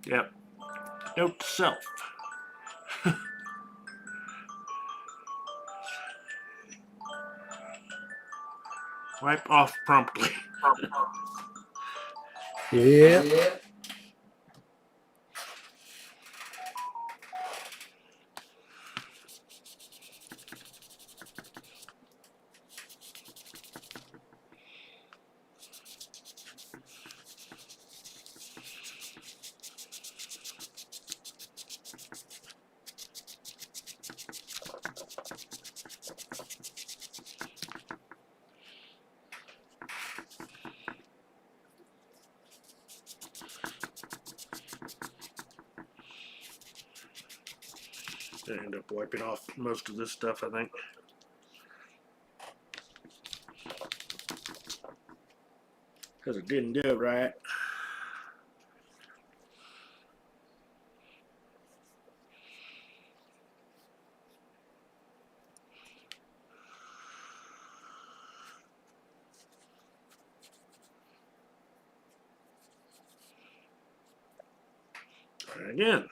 Yep. Note to self. Wipe off promptly. Yeah. Gonna end up wiping off most of this stuff, I think. Because it didn't do it right. Try again.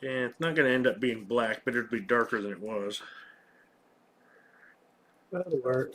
Yeah, it's not going to end up being black, but it'll be darker than it was. That'll work.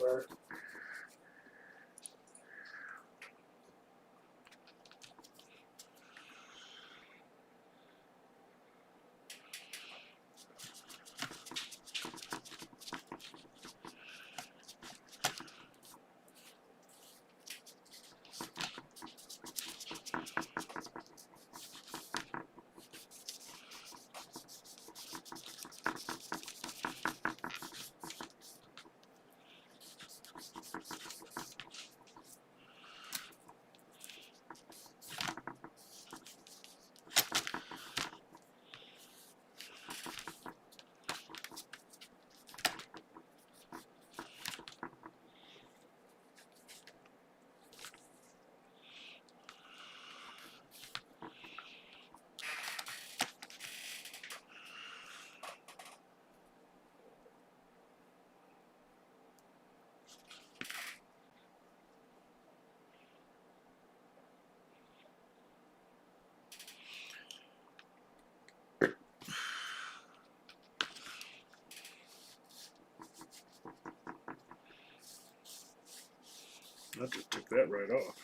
I just took that right off.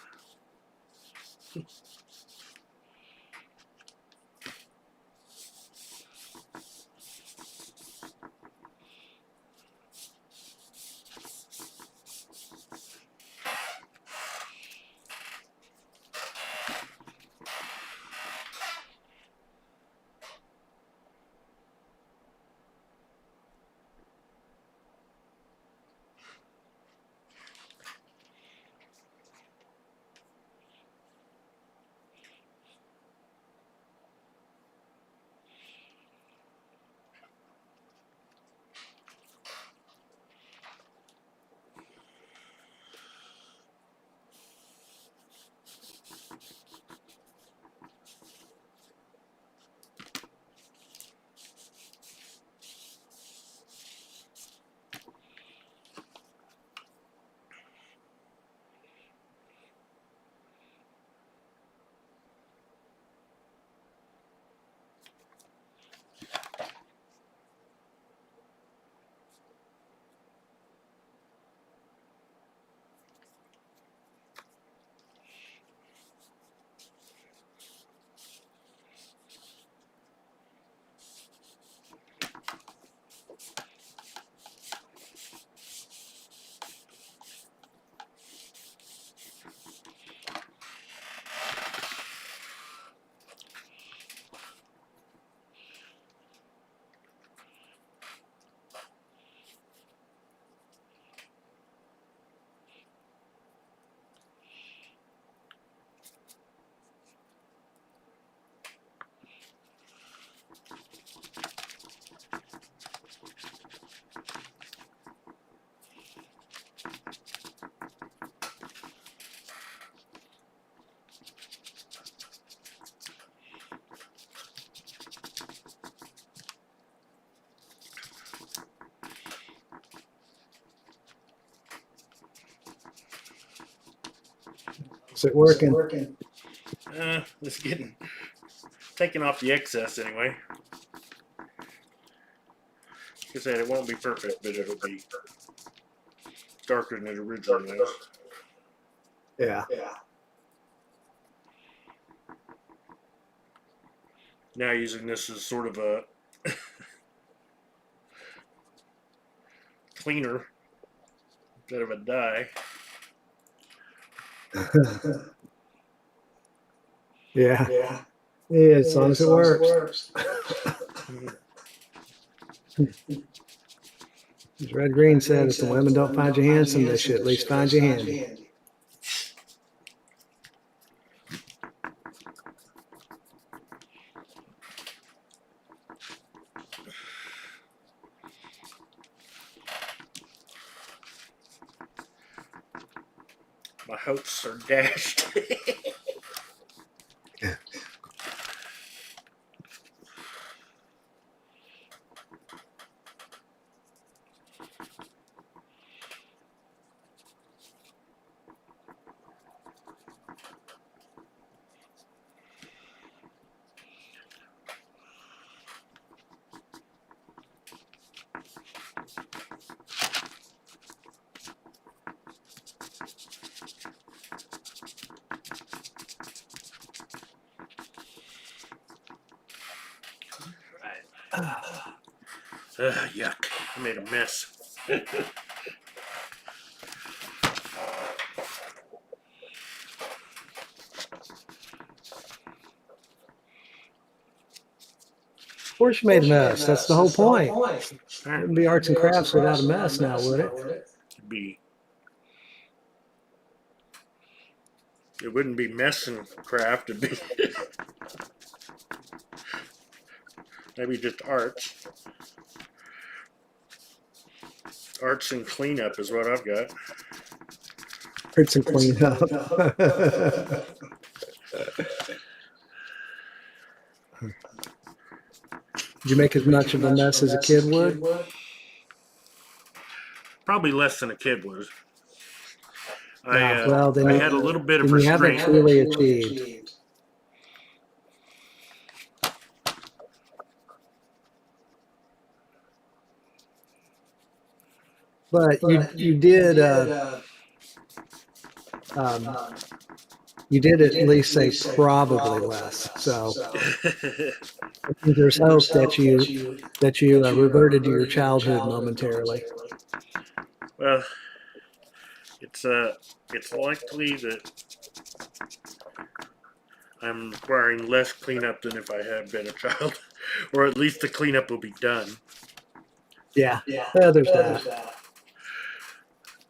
Is it working? It's getting taking off the excess anyway. Like I said, it won't be perfect, but it'll be darker than it originally was. Yeah. Now using this as sort of a cleaner instead of a dye. Yeah. Yeah, as long as it works. As Red Green said, if the women don't find you handsome, they should at least find you handy. My hopes are dashed. Yuck. I made a mess. Of course you made a mess. That's the whole point. It wouldn't be arts and crafts without a mess now, would it? It wouldn't be mess and craft. It'd be maybe just arts. Arts and cleanup is what I've got. Arts and cleanup. Did you make as much of a mess as a kid would? Probably less than a kid would. Well, then I had a little bit of you haven't restraint. truly achieved. But you did at least say probably less. So there's hope that you reverted to your childhood momentarily. Well, it's likely that I'm requiring less cleanup than if I had been a child, or at least the cleanup will be done. Yeah, there's that.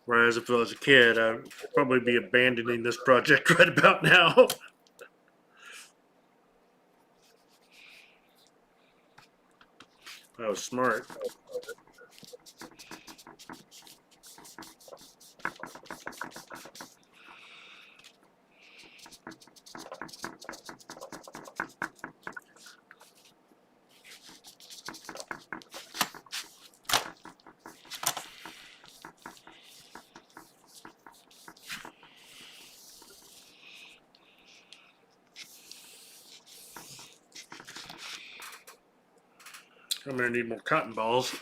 Whereas if I was a kid, I'd probably be abandoning this project right about now. I was smart. I'm gonna need more cotton balls.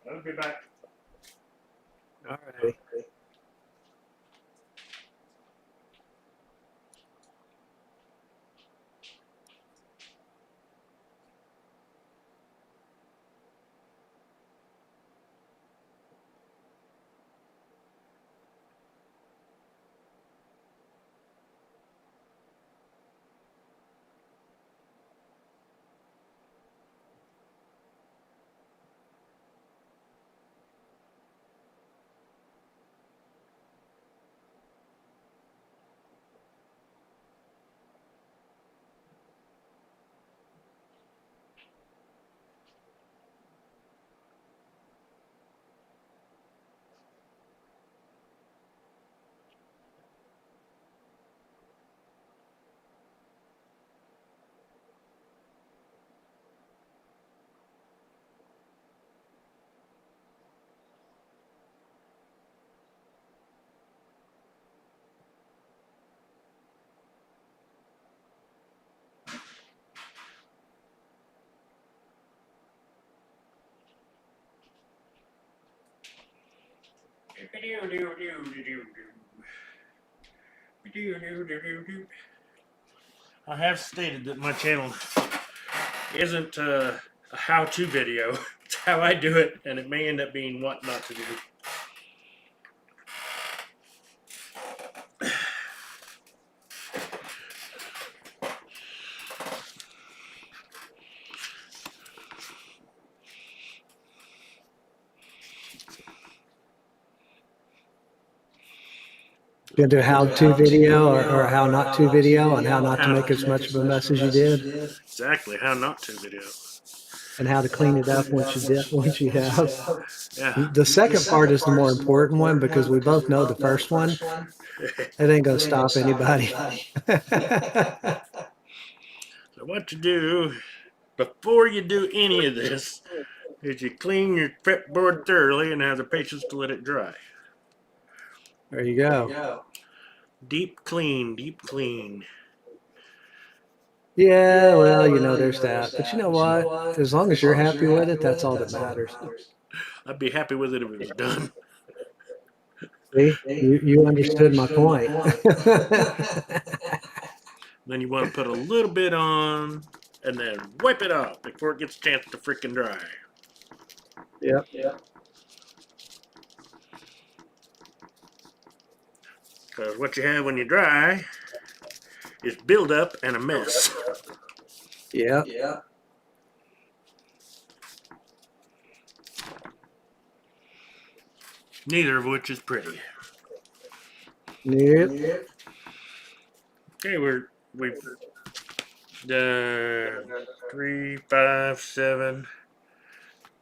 I'll be back. All right. I have stated that my channel isn't a how-to video. It's how I do it, and it may end up being what not to do. You gonna do a how-to video or a how not to video on how not to make as much of a mess as you did, Exactly, how not to video. and how to clean it up once you have. Yeah. The second part is the more important one because we both know the first one, it ain't gonna stop anybody. So what you do before you do any of this is you clean your fretboard thoroughly and have the patience to let it dry. There you go. Deep clean, deep clean. Yeah, well, you know, there's that. But you know what? As long as you're happy with it, that's all that matters. I'd be happy with it if it was done. See, you understood my point. Then you want to put a little bit on and then wipe it off before it gets a chance to freaking dry. Yep. Because what you have when you dry is buildup and a mess. Yep. Neither of which is pretty. Yep. Okay, we've done 3, 5, 7,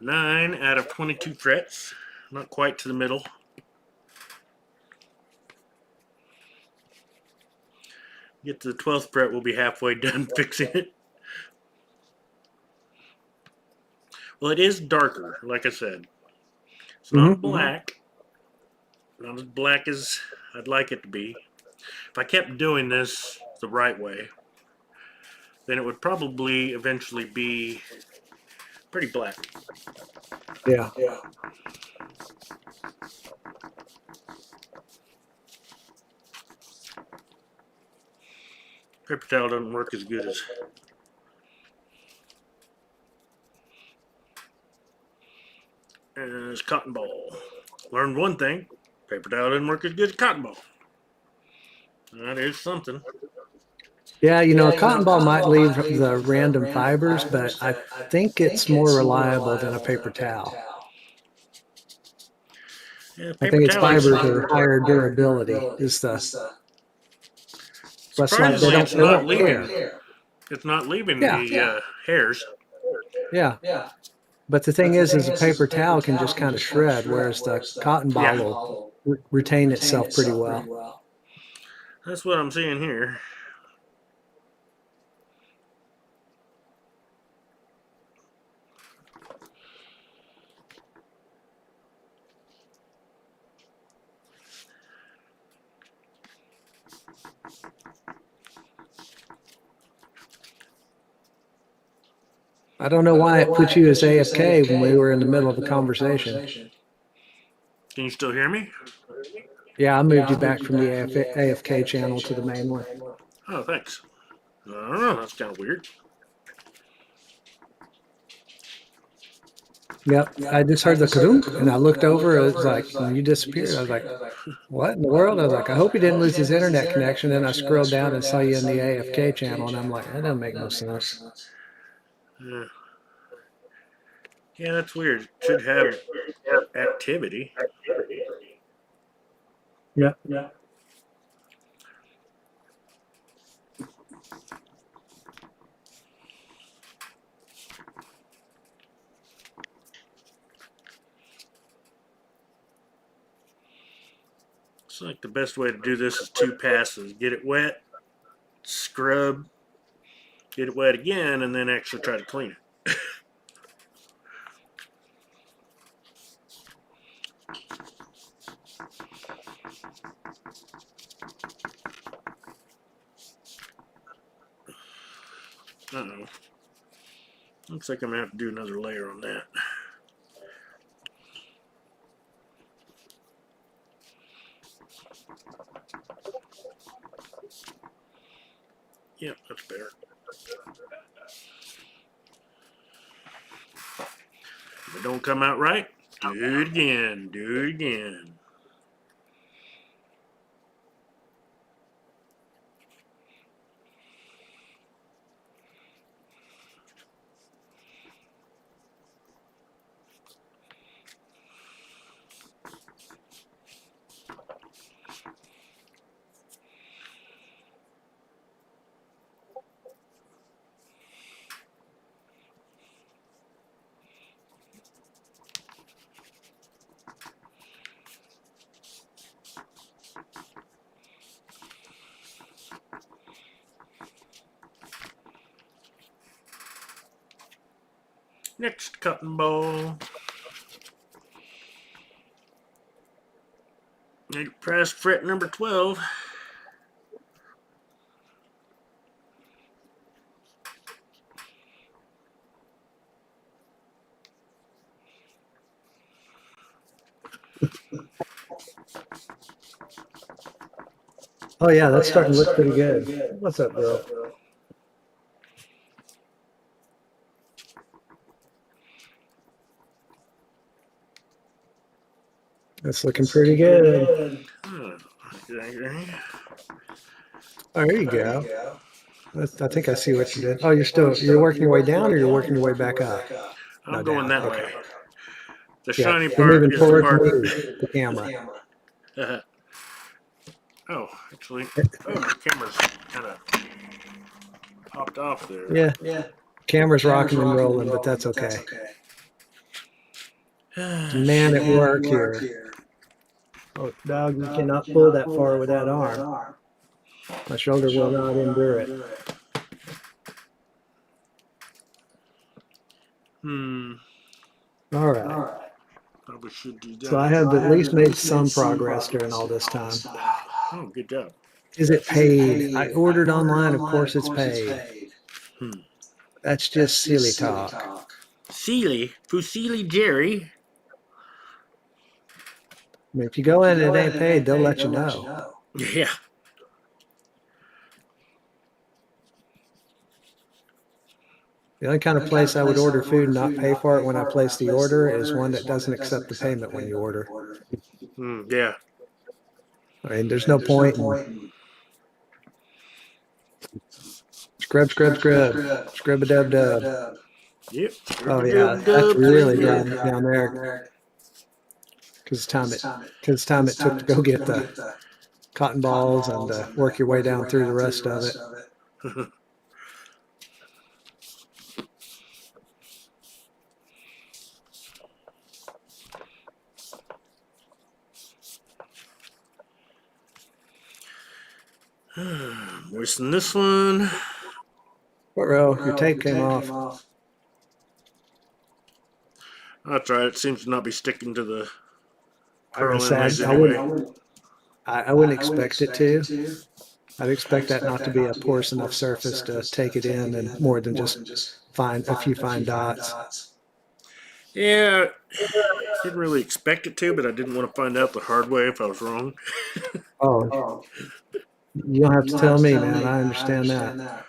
9 out of 22 frets. Not quite to the middle. Get to the 12th fret, we'll be halfway done fixing it. Well, it is darker, like I said. It's not black. Not as black as I'd like it to be. If I kept doing this the right way, then it would probably eventually be pretty black. Yeah. Paper towel doesn't work as good as cotton ball. Learned one thing: paper towel doesn't work as good as cotton ball. That is something. Yeah, you know, a cotton ball might leave the random fibers, but I think it's more reliable than a paper towel. Yeah, I paper think its towel is fibers are higher durability. Is the Plus, like, surprisingly it's they not won't leaving. tear. It's not leaving Yeah. the hairs. Yeah. But the thing is a paper towel can just kind of shred, whereas the cotton ball will retain itself pretty well. That's what I'm seeing here. I don't know why it put you as AFK when we were in the middle of a conversation. Can you still hear me? Yeah, I moved you back from the AFK channel to the main one. Oh, thanks. I don't know. That's kind of weird. Yep, I just heard the kadoom, and I looked over. It was like, you disappeared. I was like, what in the world? I was like, I hope he didn't lose his internet connection. And I scrolled down and saw you in the AFK channel, and I'm like, that doesn't make no sense. Yeah, that's weird. It should have activity. Yeah. Looks like the best way to do this is 2 passes. Get it wet, scrub, get it wet again, and then actually try to clean it. Uh-oh. Looks like I'm going to have to do another layer on that. Yep, that's better. If it don't come out right, do it again. Do it again. Next cutting ball. You press fret number 12. Oh yeah, that's starting to look pretty good. What's up, girl? That's looking pretty good. Okay. Oh, there you go. I think I see what you did. Oh, you're working your way down, or you're working your way back up? I'm going that way. The Yeah, shiny you're part moving is the towards part. the camera. Oh, actually, the camera's kind of popped off there. Yeah. Camera's rocking and rolling, but that's okay. Man at work here. Oh, dog, you cannot pull that far with that arm. My shoulder will not endure it. All right. Probably should do that. So I have at least made some progress during all this time. Oh, good job. Is it paid? I ordered online. Of course it's paid. That's just silly talk. Sealy? Fusili Jerry? I mean, if you go in and it ain't paid, they'll let you know. Yeah. The only kind of place I would order food and not pay for it when I place the order is one that doesn't accept the payment when you order. Yeah. I mean, there's no point in scrub-a-dub-dub. Yep. Oh yeah, that's really down there. Because time it took to go get the cotton balls and work your way down through the rest of it. Moisten this one. What row? Your tape came off. That's right. It seems to not be sticking to the I was purl sad. inlays anyway. I wouldn't expect it to. I'd expect that not to be a porous enough surface to take it in and more than just a few fine dots. Yeah, didn't really expect it to, but I didn't want to find out the hard way if I was wrong. Oh, you don't have to tell me, man. I understand that.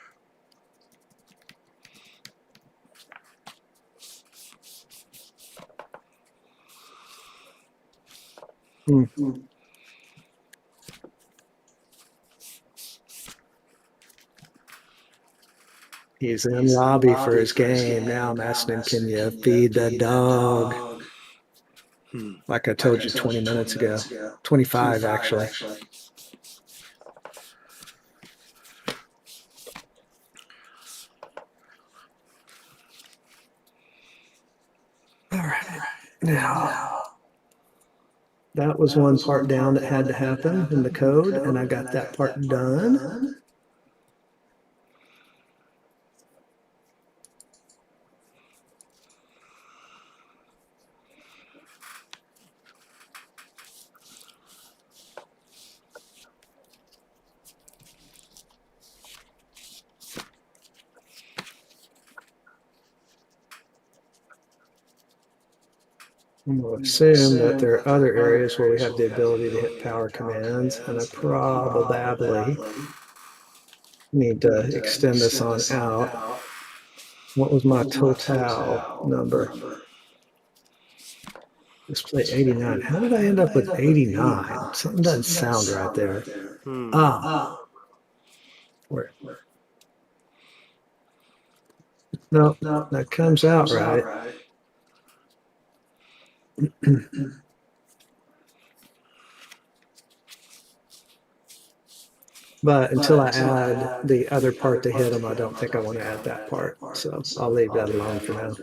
He's in lobby for his game. Now I'm asking him, can you feed the dog? Like I told you 20 minutes ago. 25, actually. All right. Now, that was one part down that had to happen in the code, and I got that part done. I'm going to assume that there are other areas where we have the ability to hit power commands, and I probably Need to extend this on out. What was my total number? Display 89. How did I end up with 89? Something doesn't sound right there. Where? No, that comes out right. But until I add the other part to hit them, I don't think I want to add that part. So I'll leave that alone for now.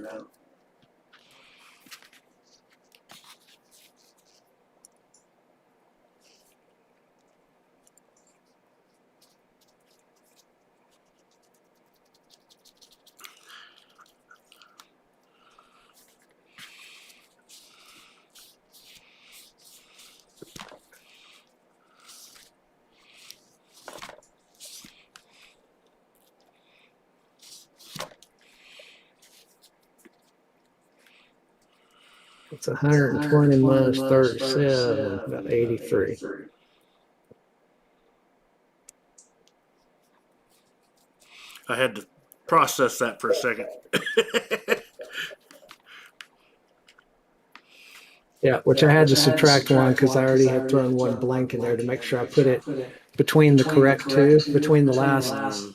It's 120 minus 37, about 83. I had to process that for a second. Yeah, which I had to subtract one because I already had thrown one blank in there to make sure I put it between the correct two, between the last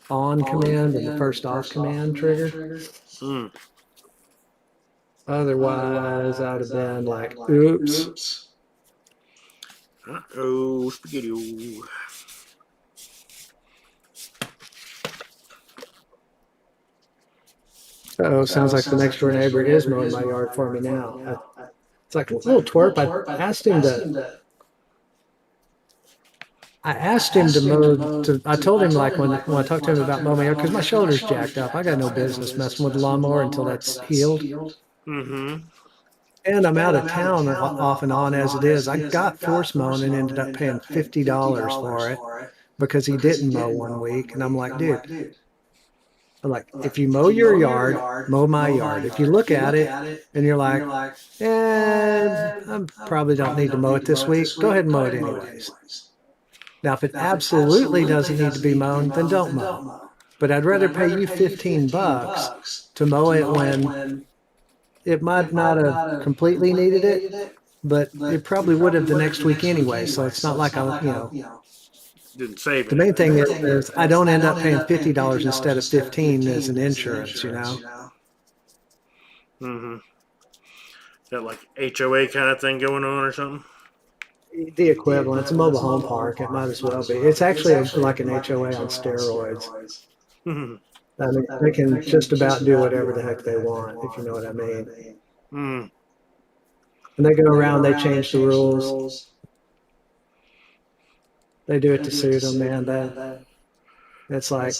on command and the first off command trigger. Otherwise, I'd have been like, oops. Uh-oh, spaghetti. Oh, sounds like the next door neighbor is mowing my yard for me now. It's like a little twerp. I asked him to mow. I told him like when I talked to him about mowing my yard because my shoulder's jacked up. I got no business messing with the lawnmower until that's healed. And I'm out of town off and on as it is. I got force mowing and ended up paying $50 for it because he didn't mow one week. And I'm like, dude. If you mow your yard, mow my yard. If you look at it and you're like, I probably don't need to mow it this week, go ahead and mow it anyways. Now, if it absolutely doesn't need to be mown, then don't mow. But I'd rather pay you $15 to mow it when it might not have completely needed it, but it probably would have the next week anyway. So it's not like didn't save it. The main thing is I don't end up paying $50 instead of 15 as an insurance, you know. That like HOA kind of thing going on or something? The equivalent. It's a mobile home park. It might as well be. It's actually like an HOA on steroids. I mean, they can just about do whatever the heck they want, if you know what I mean. And they go around, they change the rules. They do it to suit them, man. It's like,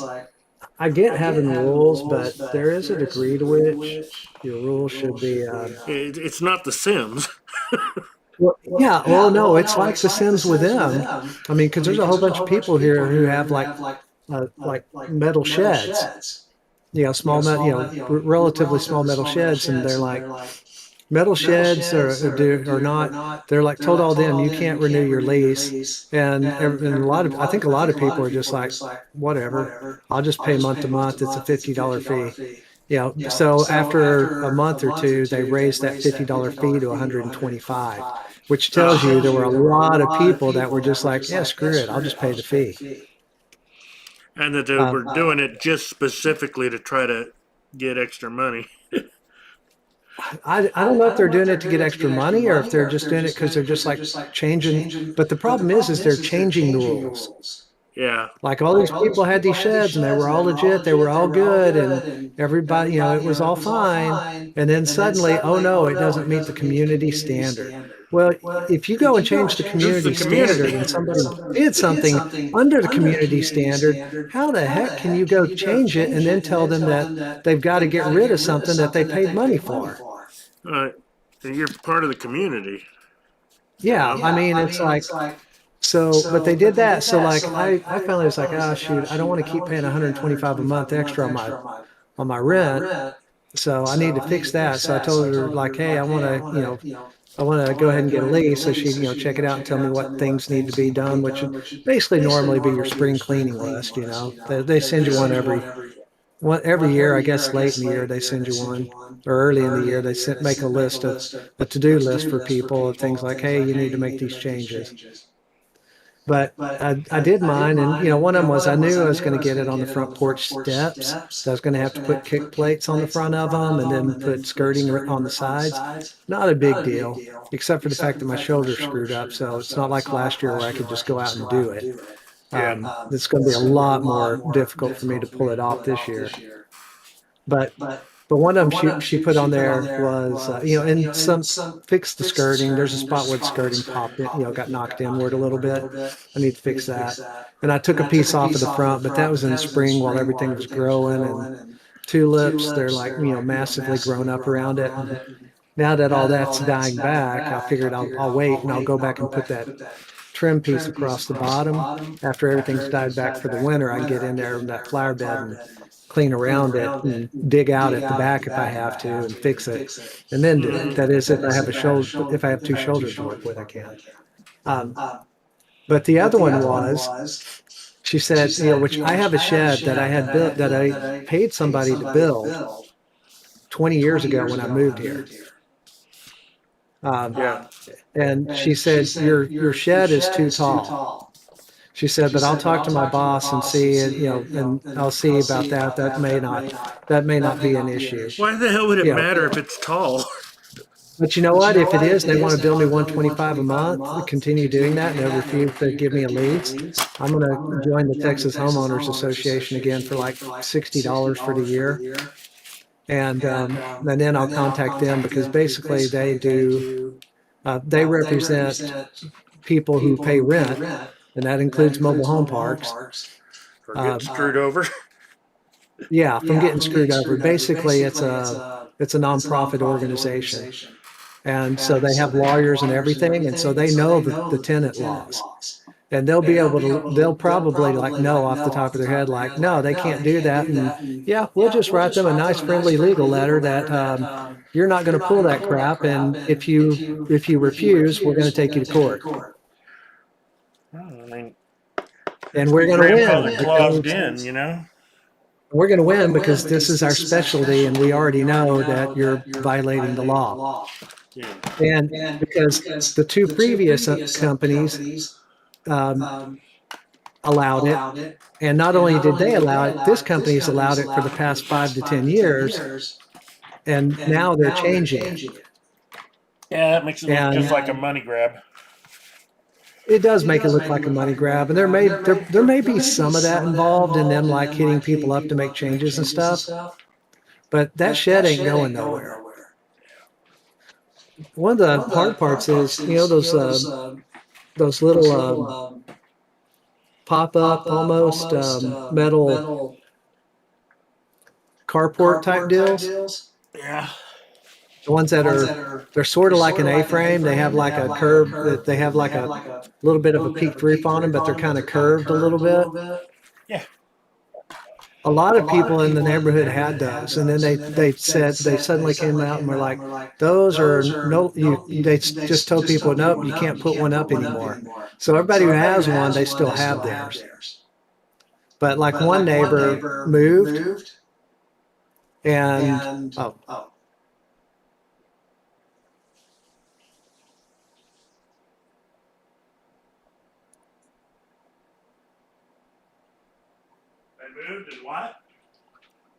I get having rules, but there is a degree to which your rules should be. It's not The Sims. Well, yeah, well, no, it's like The Sims with them. I mean, because there's a whole bunch of people here who have like metal sheds. Small metal, relatively small metal sheds, and they're like, metal sheds are not. They're like told all them you can't renew your lease, and I think a lot of people are just like, whatever, I'll just pay month to month. It's a $50 fee. So after a month or two, they raised that $50 fee to $125, which tells you there were a lot of people that were just like, yeah, screw it, I'll just pay the fee. And that they were doing it just specifically to try to get extra money. I don't know if they're doing it to get extra money or if they're just doing it because they're just like changing. But the problem is they're changing the rules. Yeah. Like all these people had these sheds and they were all legit. They were all good. And everybody, it was all fine. And then suddenly, oh no, it doesn't meet the community standard. Well, if you go and change the community standard and somebody did something under the community standard, how the heck can you go change it and then tell them that they've got to get rid of something that they paid money for? You're part of the community. Yeah, I mean, it's like, so, but they did that. So like, I finally was like, oh shoot, I don't want to keep paying $125 a month extra on my rent. So I need to fix that. So I told her like, hey, I want to, I want to go ahead and get a lease so she, check it out and tell me what things need to be done, which would basically normally be your spring cleaning list. They send you one every year. I guess late in the year they send you one, or early in the year they make a list of a to-do list for people of things like, hey, you need to make these changes. But I did mine, and one of them was I knew I was going to get it on the front porch steps. So I was going to have to put kick plates on the front of them, and then put skirting on the sides. Not a big deal, except for the fact that my shoulder screwed up. So it's not like last year where I could just go out and do it. Yeah. It's going to be a lot more difficult for me to pull it off this year. But one of them she put on there was, and some fix the skirting. There's a spot where the skirting popped in, got knocked inward a little bit. I need to fix that. And I took a piece off of the front, but that was in the spring while everything was growing, and tulips, they're like, massively grown up around it. And now that all that's dying back, I figured I'll wait and I'll go back and put that trim piece across the bottom. After everything's died back for the winter, I can get in there in that flower bed and clean around it and dig out at the back if I have to and fix it, and then do it. That is, if I have two shoulders to work with, I can. But the other one was, she said, which I have a shed that I had built, that I paid somebody to build 20 years ago when I moved here. And she said, your shed is too tall. She said, but I'll talk to my boss and see it, and I'll see about that. That may not be an issue. Why the hell would it matter if it's tall? But you know what? If it is, they want to bill me $125 a month, continue doing that, and they'll refuse to give me a lease. I'm going to join the Texas Homeowners Association again for like $60 for the year. And then I'll contact them, because basically they represent people who pay rent, and that includes mobile home parks. For getting screwed over? Yeah, from getting screwed over. Basically, it's a nonprofit organization. And so they have lawyers and everything, and so they know the tenant laws. And they'll probably know off the top of their head, no, they can't do that. And yeah, we'll just write them a nice friendly legal letter that you're not going to pull that crap, and if you refuse, we're going to take you to court. And we're going to win. We're going to win because this is our specialty, and we already know that you're violating the law. Yeah. And because the two previous companies allowed it, and not only did they allow it, this company's allowed it for the past 5 to 10 years, and now they're changing it. Yeah, that makes it look just like a money grab. It does make it look like a money grab, and there may be some of that involved in them hitting people up to make changes and stuff. But that shed ain't going nowhere. One of the hard parts is, those little pop-up, almost metal carport type deals. Yeah. The ones that they're sort of like an A-frame. They have like a curve. They have like a little bit of a peaked roof on them, but they're kind of curved a little bit. Yeah. A lot of people in the neighborhood had those, and then they suddenly came out and were like, those are they just told people, nope, you can't put one up anymore. So everybody who has one, they still have theirs. But one neighbor moved, and Moved and what?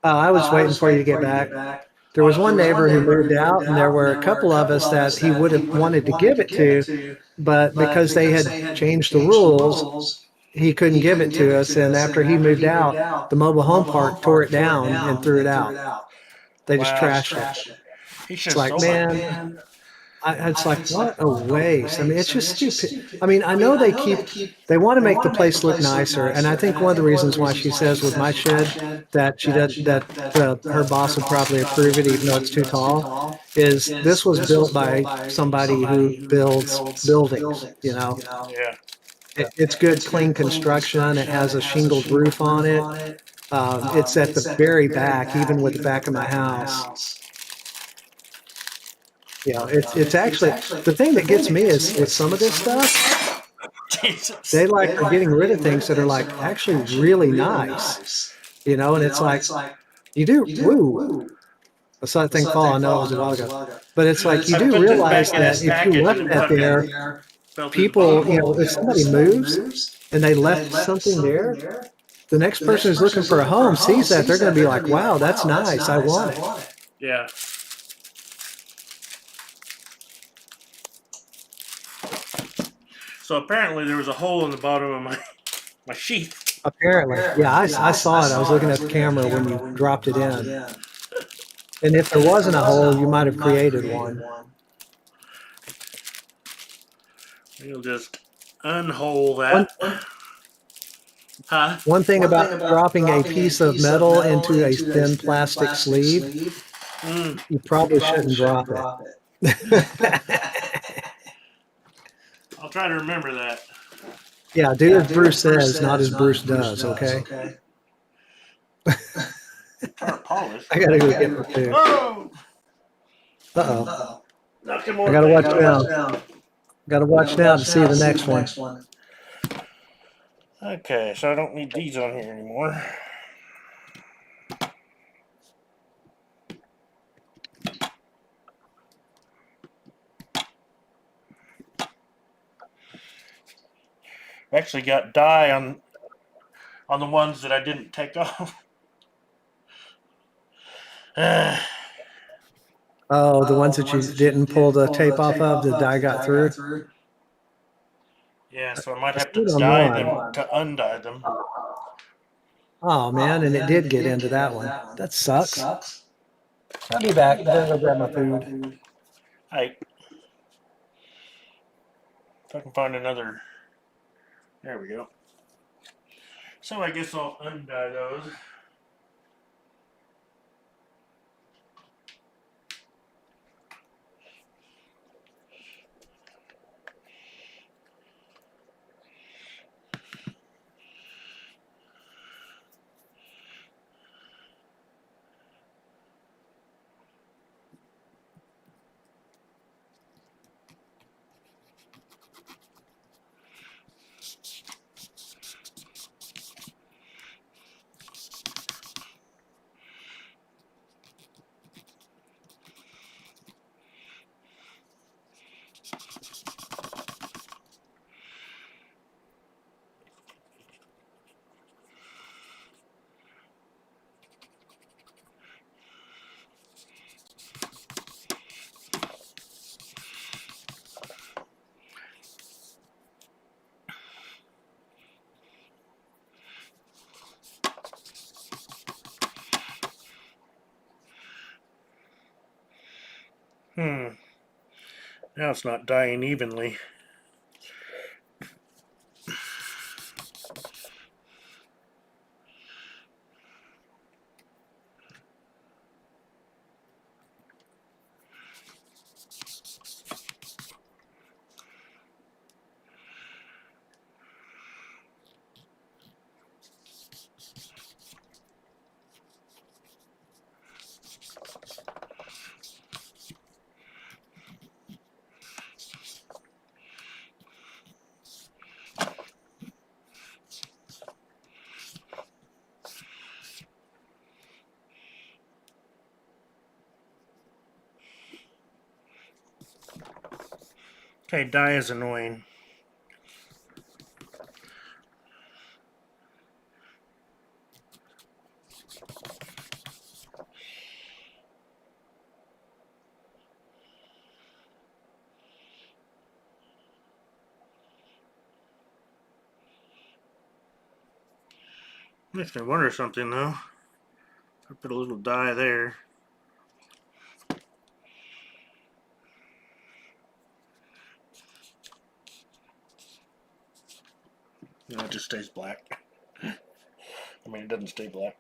I was waiting for you to get back. There was one neighbor who moved out, and there were a couple of us that he would have wanted to give it to, but because they had changed the rules, he couldn't give it to us. And after he moved out, the mobile home park tore it down and threw it out. They just trashed it. It's like, man, it's like, what a waste. I mean, it's just stupid. I mean, I know they want to make the place look nicer. And I think one of the reasons why she says with my shed that her boss will probably approve it, even though it's too tall, is this was built by somebody who builds buildings, Yeah. It's good, clean construction. It has a shingled roof on it. It's at the very back, even with the back of my house. It's actually the thing that gets me is with some of this stuff, Jesus. they like are getting rid of things that are like actually really nice, you know, and it's like you do woo. I saw that thing fall. I know it was a while ago, but it's like you I do put this realize back in that its if you package left and it that fucking there, fell through the people, bottom. you know, if somebody moves and they left something there, the next person who's looking for a home sees that, they're going to be like, wow, that's nice. I want it. Yeah. So apparently there was a hole in the bottom of my sheath. Apparently. Yeah, I saw it. I was looking at the camera when you dropped it in. And if there wasn't a hole, you might have created one. We'll just unhole One, that. Huh? one thing about dropping a piece of metal into a thin plastic sleeve, Mm. you probably shouldn't drop it. I'll try to remember that. Yeah, do as Bruce says, not as Bruce does, okay? Tar polish. I gotta go get my food. Oh! Uh-oh. Knocking I more gotta things watch over. now. Gotta watch now to see the next one. Okay, so I don't need these on here anymore. I actually got dye on the ones that I didn't take off. Oh, the ones that you didn't pull the tape off of, the dye got through? Yeah, so I might I have see to it on dye one. them to undye them. Oh, man, and it did get into that one. That sucks. I'll be back. I'm gonna go grab my food. Hey, if I can find another. There we go. So I guess I'll undye those. Now it's not dyeing evenly. Okay, dye is annoying. Makes me wonder something though. I put a little dye there. No, it just stays black. I mean, it doesn't stay black.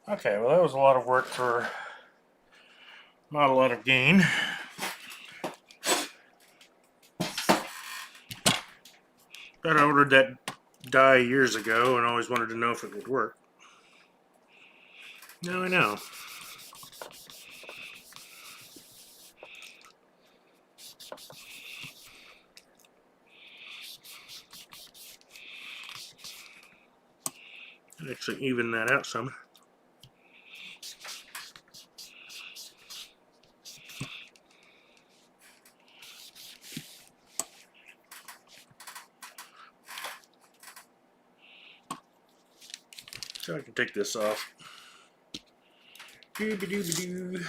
Okay, well that was a lot of work for Not a lot of gain. But I ordered that die years ago and always wanted to know if it would work. Now I know. Actually even that out some. So I can take this off. Doo-ba-doo-ba-doo.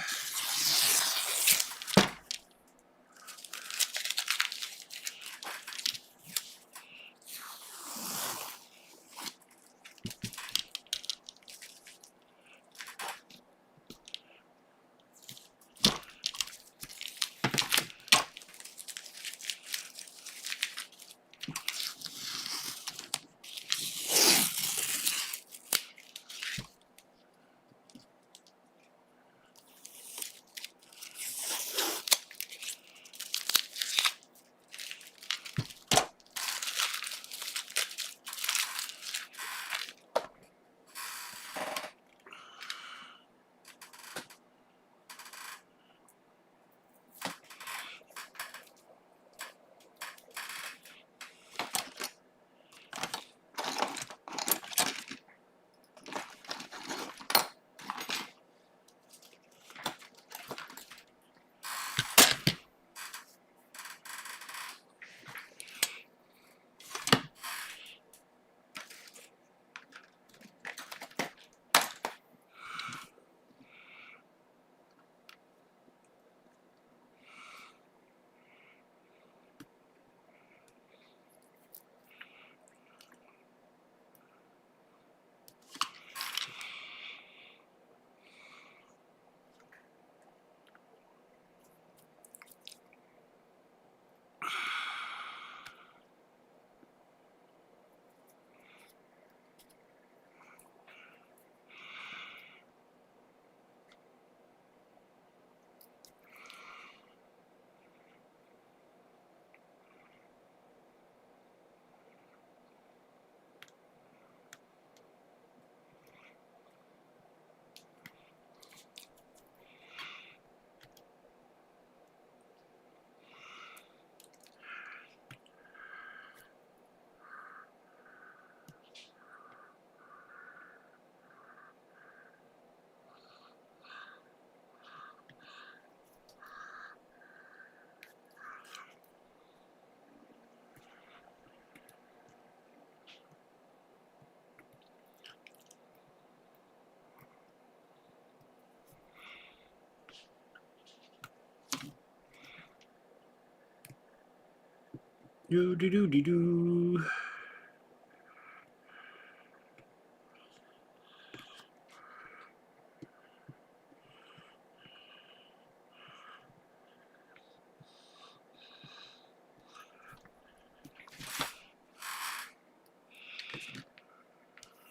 Doo-doo-doo-doo-doo.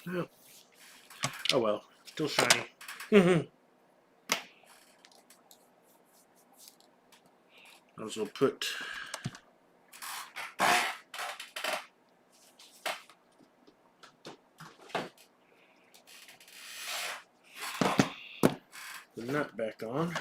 Oh. Oh well, still shiny. Might as well put the nut back on.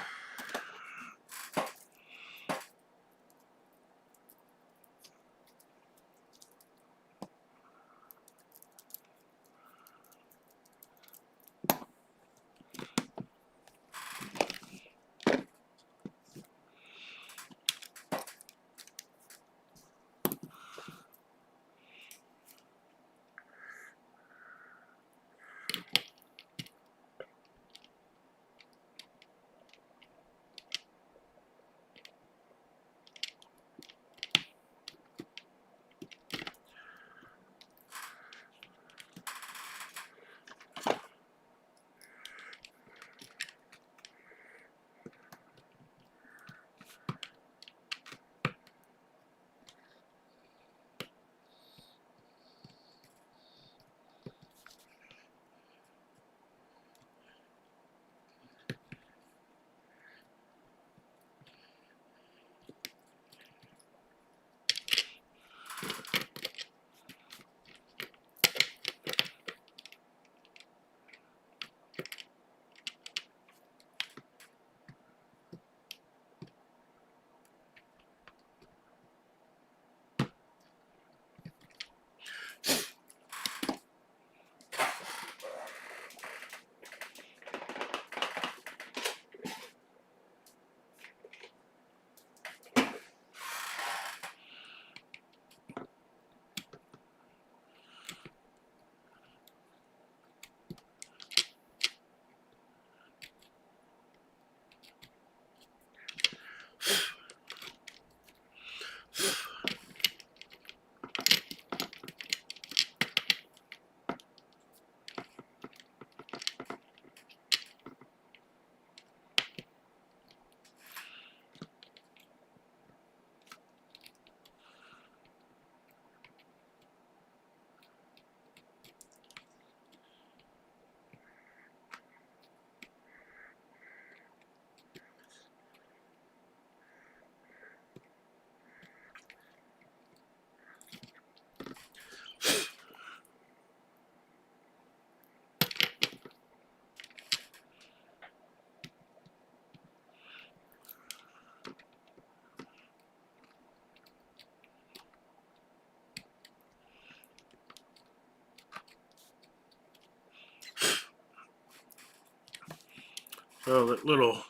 Well, that little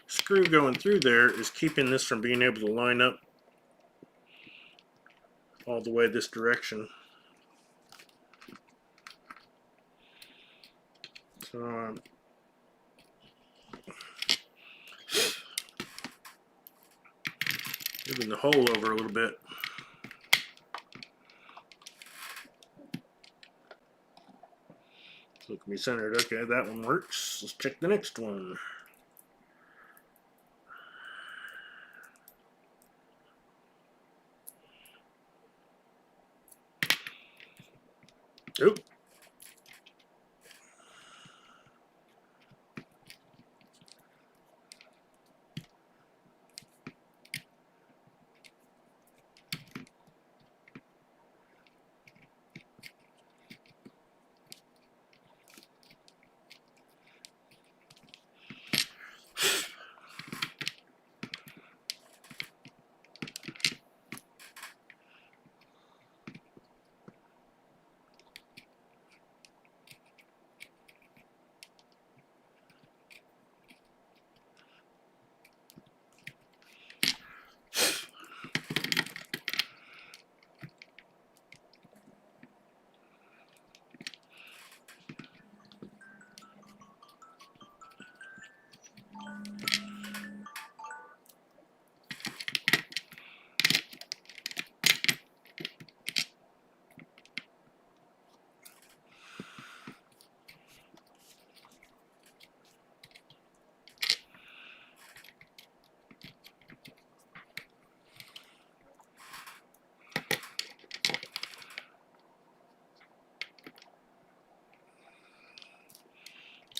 screw going through there is keeping this from being able to line up all the way this direction. So I'm moving the hole over a little bit. So it can be centered. Okay, that one works. Let's check the next one. Oop.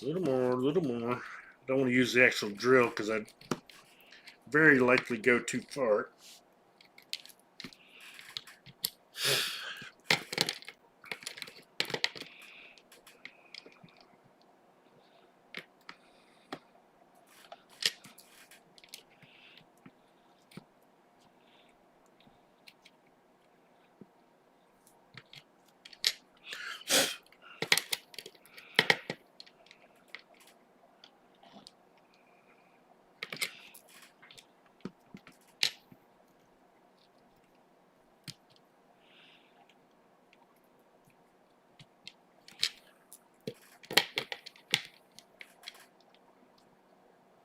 A little more, a little more. Don't want to use the actual drill because I'd very likely go too far.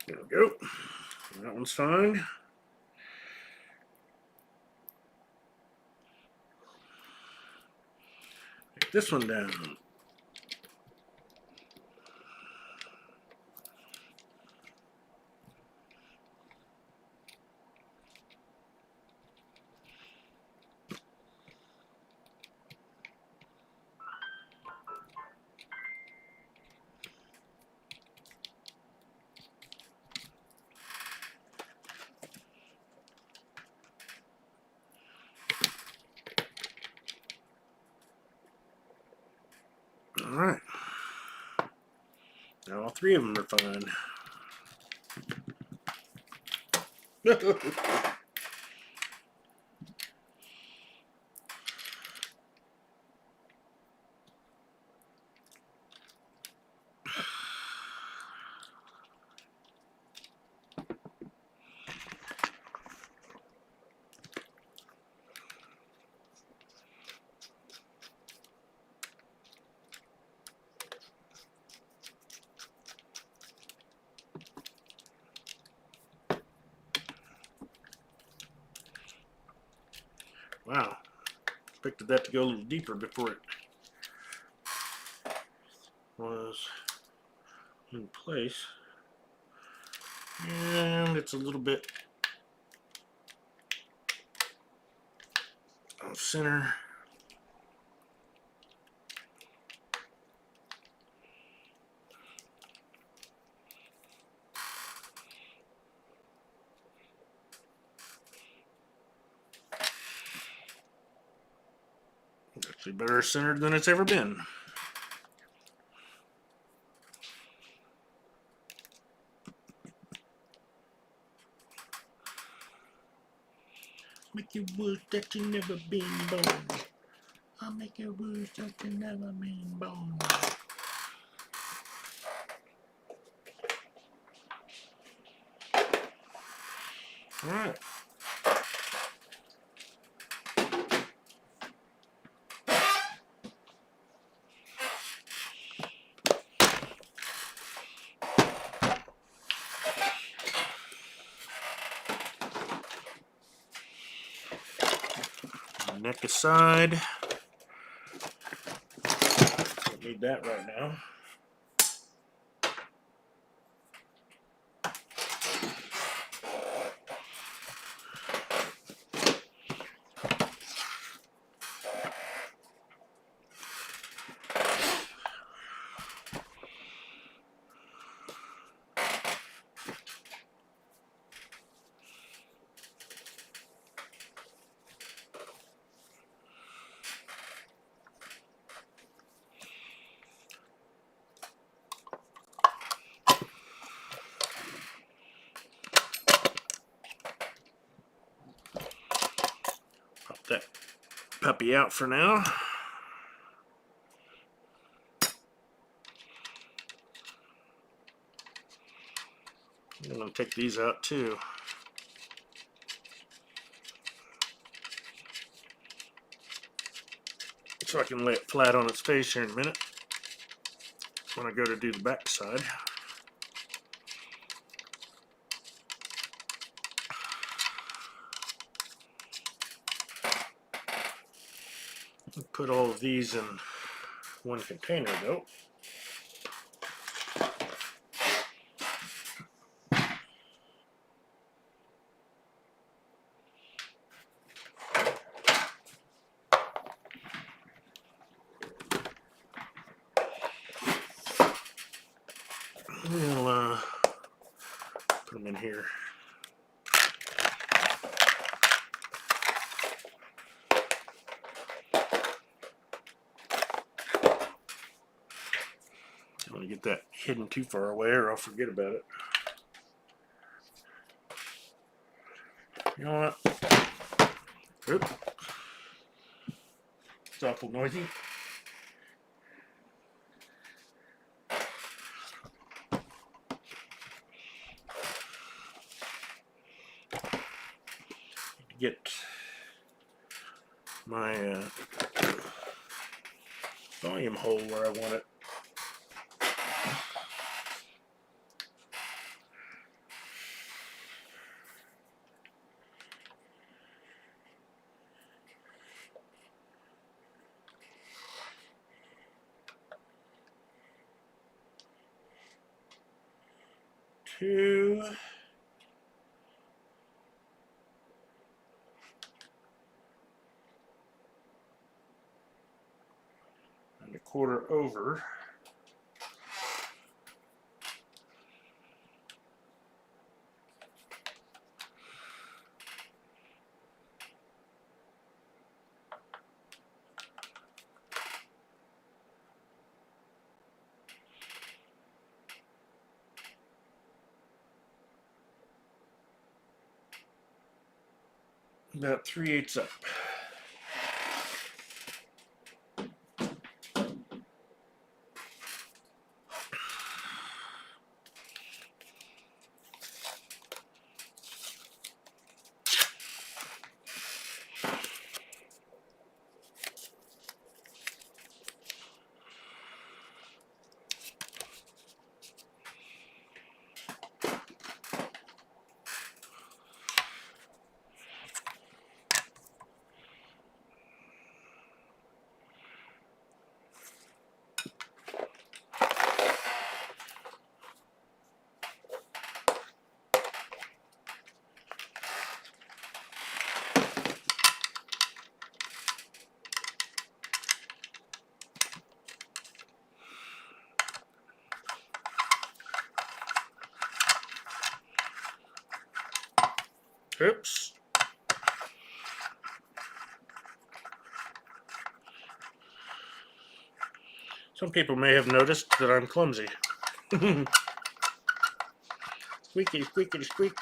There we go. That one's fine. Take this one down. All right. Now all three of them are fine. Wow. Expected that to go a little deeper before it was in place. And it's a little bit off center. Actually better centered than it's ever been. Make you wish that you never been born. I'll make you wish that you never been born. All right. Neck aside. Don't need that right now. Pop that puppy out for now. I'm going to take these out too. So I can lay it flat on its face here in a minute when I go to do the back side. Put all of these in one container though. We'll put them in here. Don't want to get that hidden too far away or I'll forget about it. You know what? Oop. It's awful noisy. Get my volume hole where I want it. Two. And a quarter over. About 3/8 up. Oops. Some people may have noticed that I'm clumsy. Squeaky, squeaky, squeak.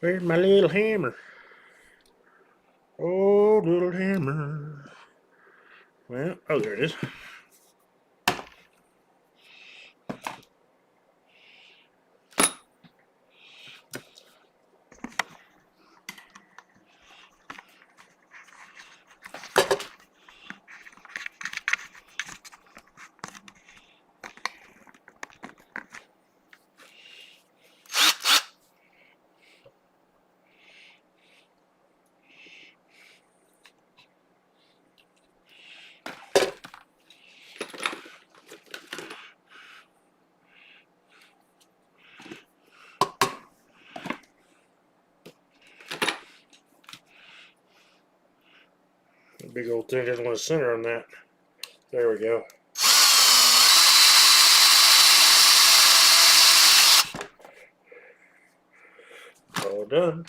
Where's my little hammer? Oh, little hammer. Well, oh, there it is. The big old thing doesn't want to center on that. There we go. All done.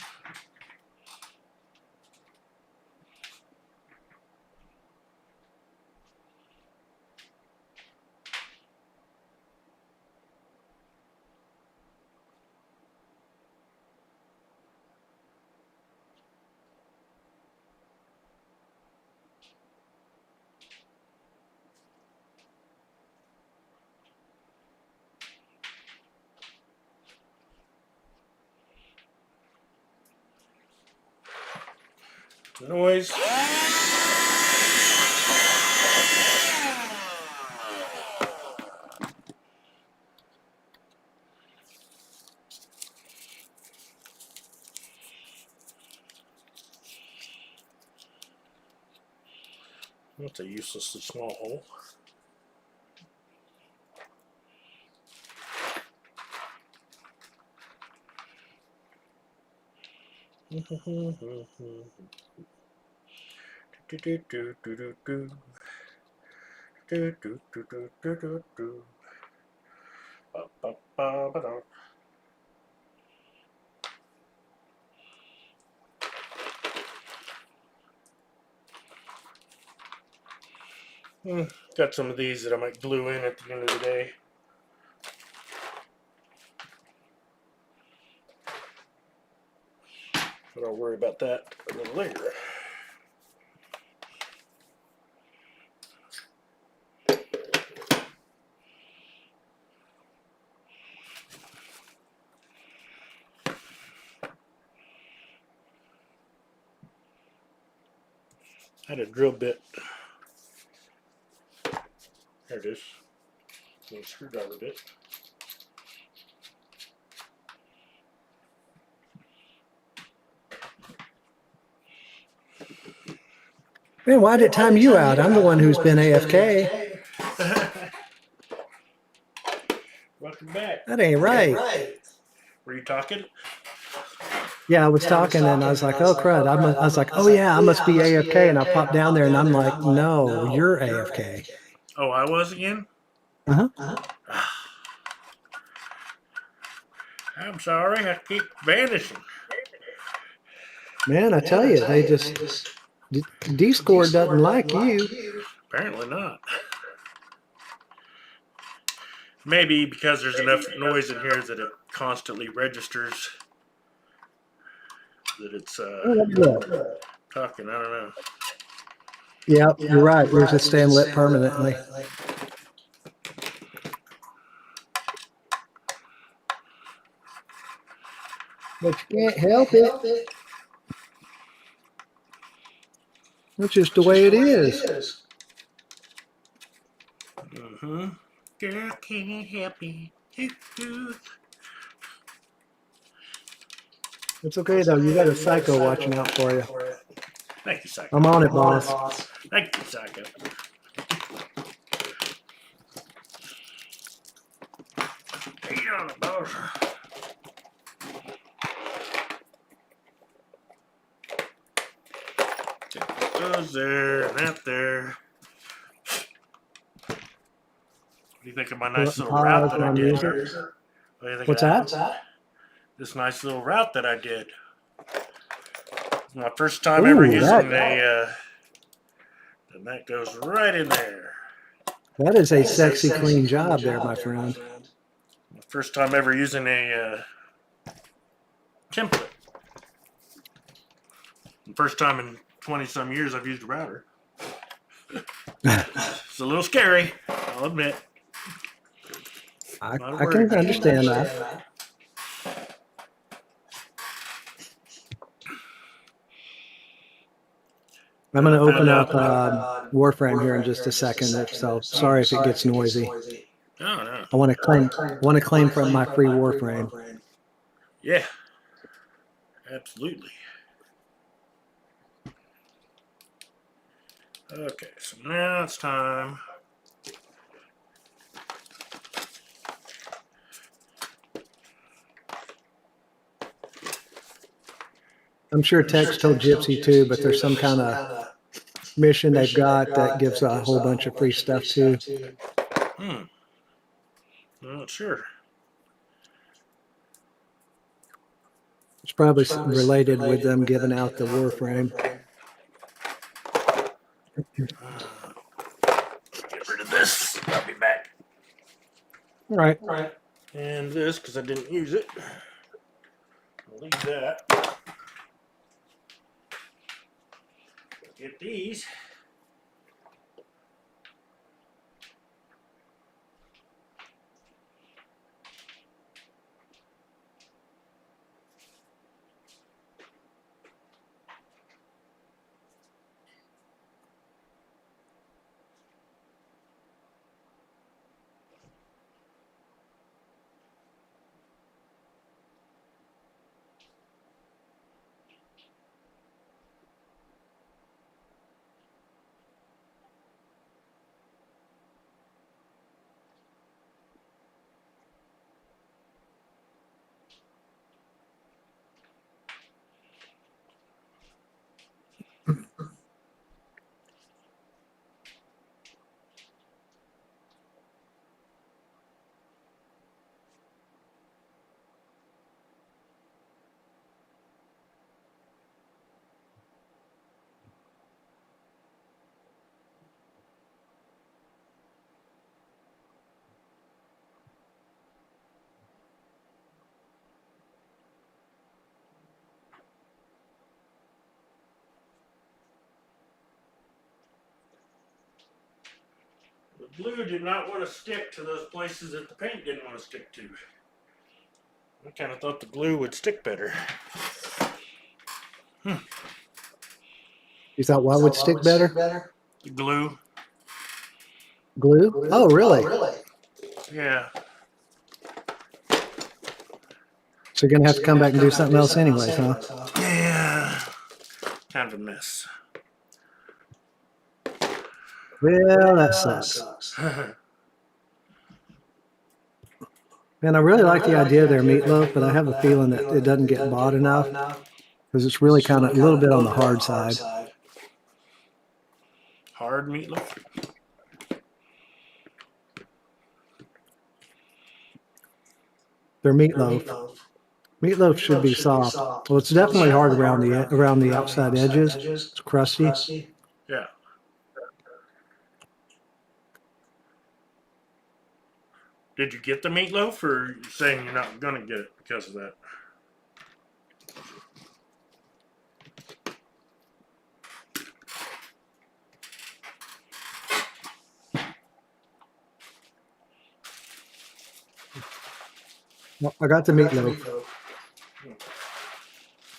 Noise. That's a uselessly small hole. Got some of these that I might glue in at the end of the day. But I'll worry about that a little later. I had a drill bit. There it is. A screwdriver bit. Man, why did it time you out? I'm the one who's been AFK. Welcome back. That ain't right. Were you talking? Yeah, I was talking and I was like, oh, crud. I was like, oh, yeah, I must be AFK. And I popped down there and I'm like, no, you're AFK. Oh, I was again? Uh-huh. I'm sorry, I keep vanishing. Man, I tell you, they just, D-Score doesn't like you. Apparently not. Maybe because there's enough noise in here that it constantly registers that it's talking. I don't know. Yep, you're right. Yours is staying lit permanently. But you can't help it. That's just the way it is. Mm-hmm. Girl, can't help it. It's okay, though. You got a psycho watching out for you. Thank you, Psycho. I'm on it, boss. Thank you, Psycho. Get on it, boss. Goes there and that there. What do you think of my nice little route that I did? What do you think What's of that? This nice little route that I did. My first time ever using and that goes right in there. That is a sexy, clean job there, my friend. My first time ever using a template. The first time in 20-some years I've used a router. It's a little scary, I'll admit. I can understand that. I'm going to open up Warframe here in just a second, so sorry if it gets noisy. No. I want to claim from my free Warframe. Yeah, absolutely. Okay, so now it's time. I'm sure Tex told Gypsy too, but there's some kind of mission they've got that gives a whole bunch of free stuff too. I'm not sure. It's probably related with them giving out the Warframe. Get rid of this. I'll be back. All right. And this, because I didn't use it. I'll leave that. Get these. The glue did not want to stick to those places that the paint didn't want to stick to. I kind of thought the glue would stick better. You thought what would stick better? The glue. Glue? Oh, really? Yeah. So you're going to have to come back and do something else anyways, huh? Yeah. Kind of a mess. Well, that sucks. Man, I really like the idea of their meatloaf, but I have a feeling that it doesn't get bought enough because it's really kind of a little bit on the hard side. Hard meatloaf? Their meatloaf. Meatloaf should be soft. Well, it's definitely hard around the outside edges. It's crusty. Yeah. Did you get the meatloaf, or are you saying you're not going to get it because of that? Well, I got the meatloaf.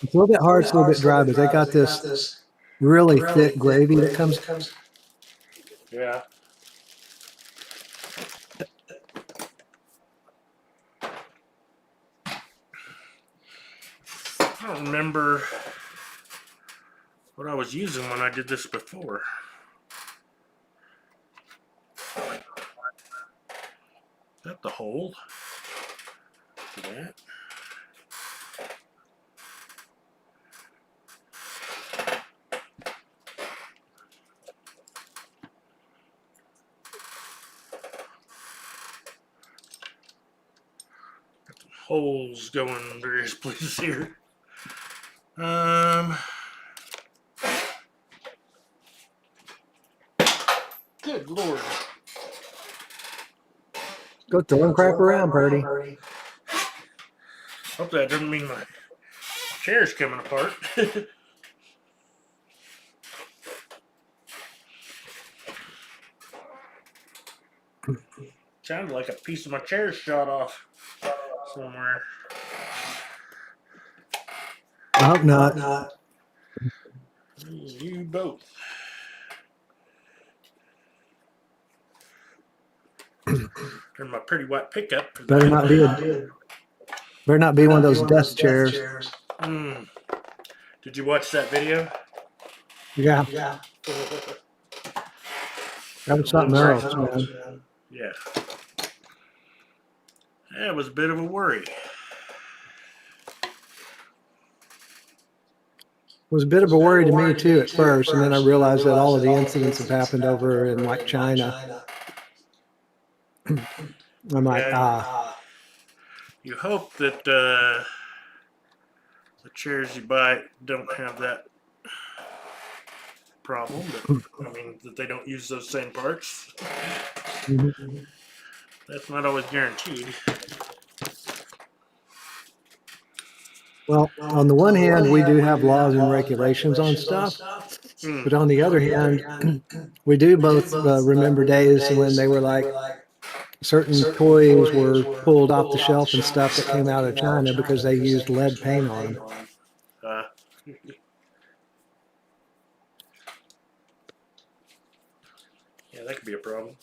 It's a little bit hard, it's a little bit dry, but they got this really thick gravy that comes. Yeah. I don't remember what I was using when I did this before. Is that the hole for that? Got some holes going in various places here. Good Lord. Go throwing crap around, Purdy. Hope that doesn't mean my chair's coming apart. Sounded like a piece of my chair shot off somewhere. I hope not. You both. Turn my pretty white pickup. Better not be one of those desk chairs. Did you watch that video? Yeah. That was something else, man. Yeah. That was a bit of a worry. It was a bit of a worry to me too at first, and then I realized that all of the incidents have happened over in like China. I'm like, You hope that the chairs you buy don't have that problem. But, I mean, that they don't use those same parts. That's not always guaranteed. Well, on the one hand, we do have laws and regulations on stuff, but on the other hand, we do both remember days when they were like certain toys were pulled off the shelf and stuff that came out of China because they used lead paint on them. Yeah, that could be a problem.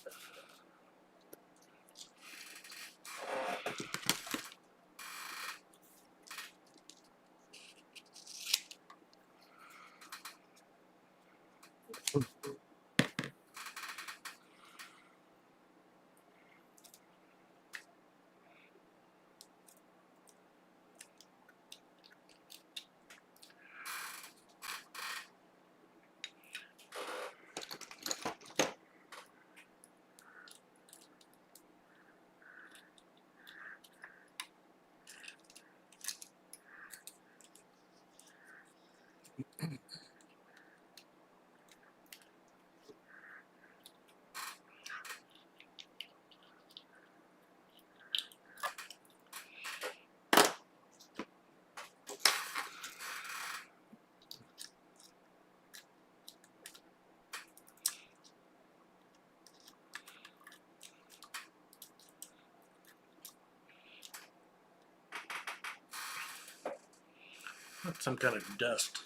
That's some kind of dust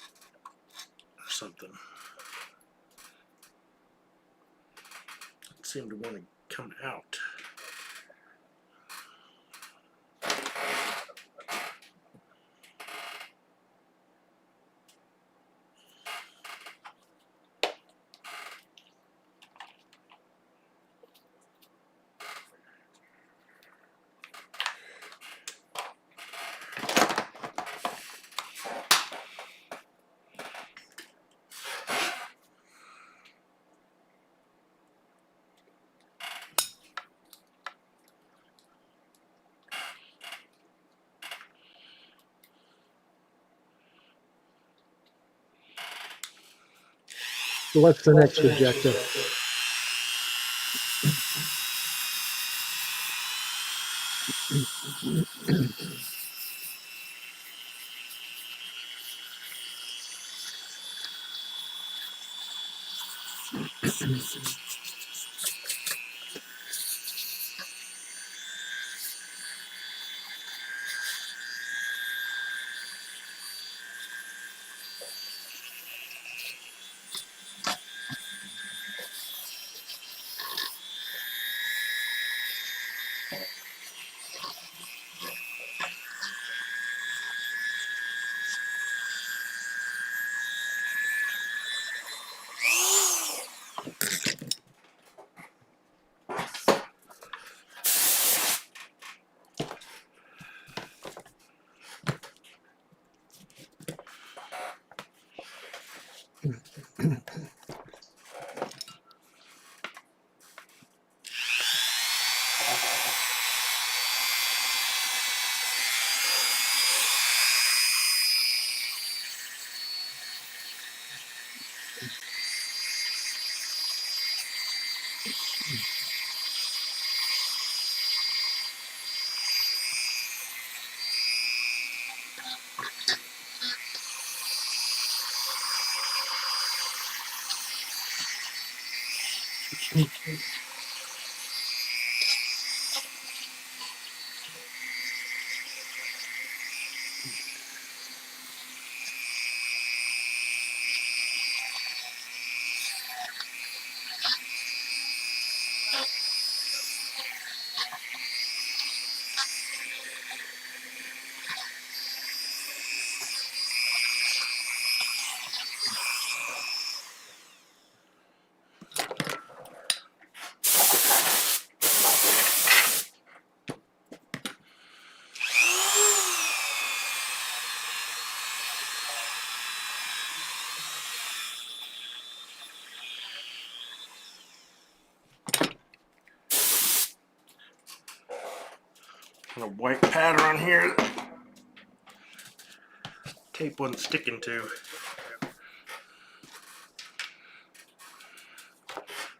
or something. It seemed to want to come out. So what's the next objective? a white pattern on here that tape wasn't sticking to.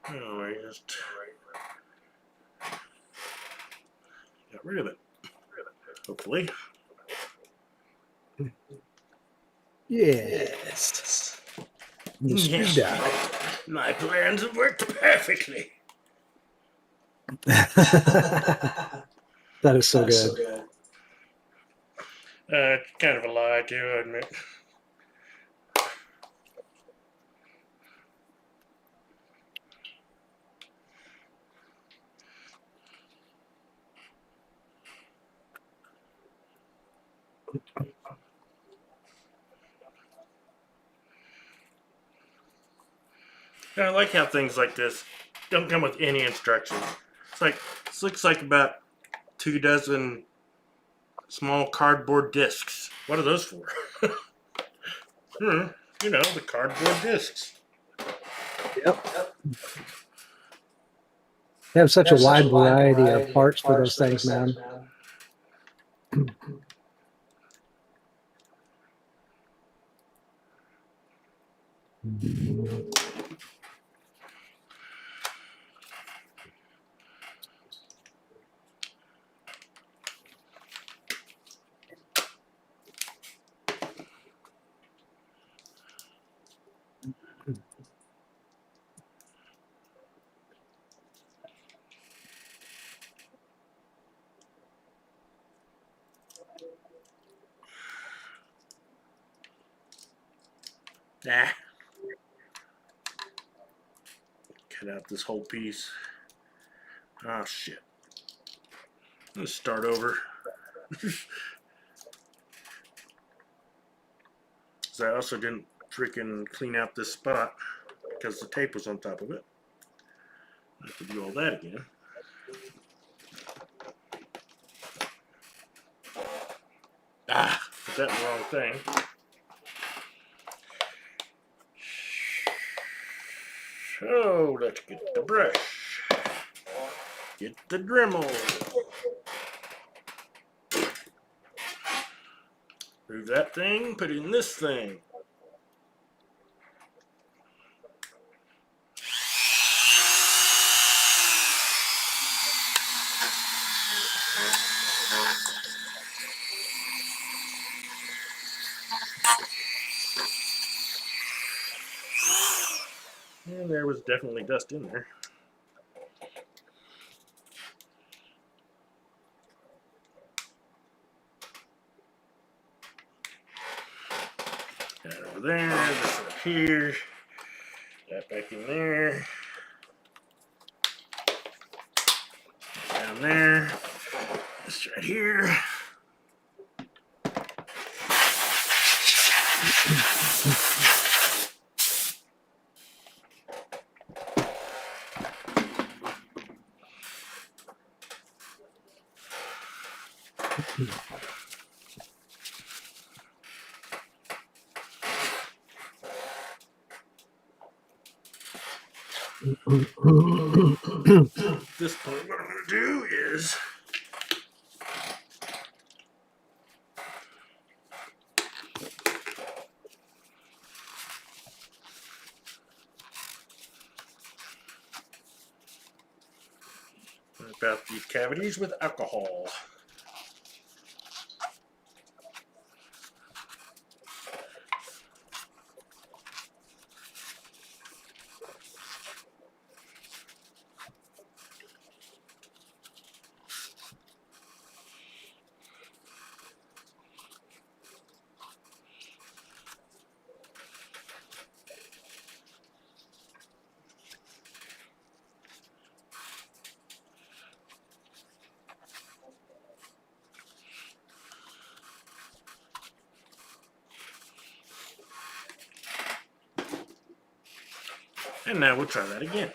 Anyway, just got rid of it. Hopefully. Yes. Yes. My plans have worked perfectly. That is so good. Kind of a lie too, I admit. I like how things like this don't come with any instructions. It's like, this looks like about 24 small cardboard discs. What are those for? You know, the cardboard discs. Yep. They have such a wide variety of parts for those things, man. Nah. Cut out this whole piece. Oh shit. Let's start over. So I also didn't freaking clean out this spot because the tape was on top of it. I have to do all that again. Ah, put that in the wrong thing. So let's get the brush. Get the Dremel. Move that thing, put in this thing. And there was definitely dust in there. That over there, this up here, that back in there, down there, this right here. At this point, what I'm going to do is wipe out these cavities with alcohol. And now we'll try that again.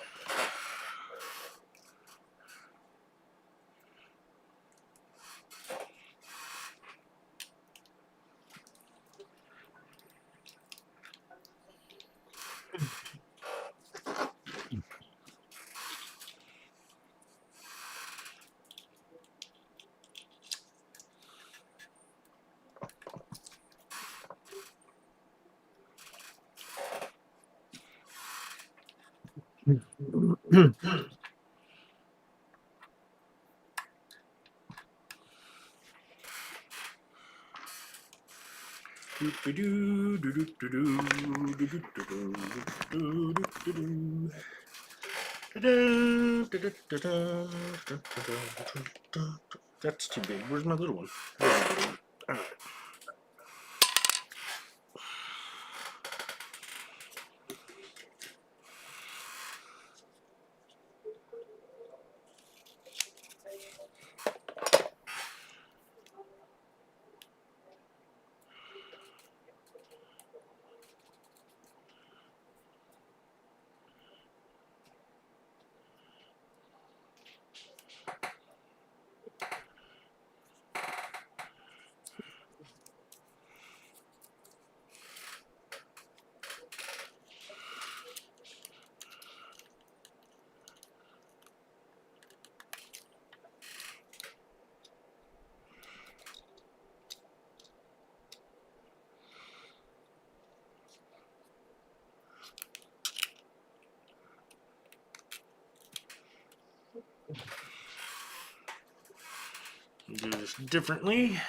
That's too big. Where's my little one? All right. Do this differently.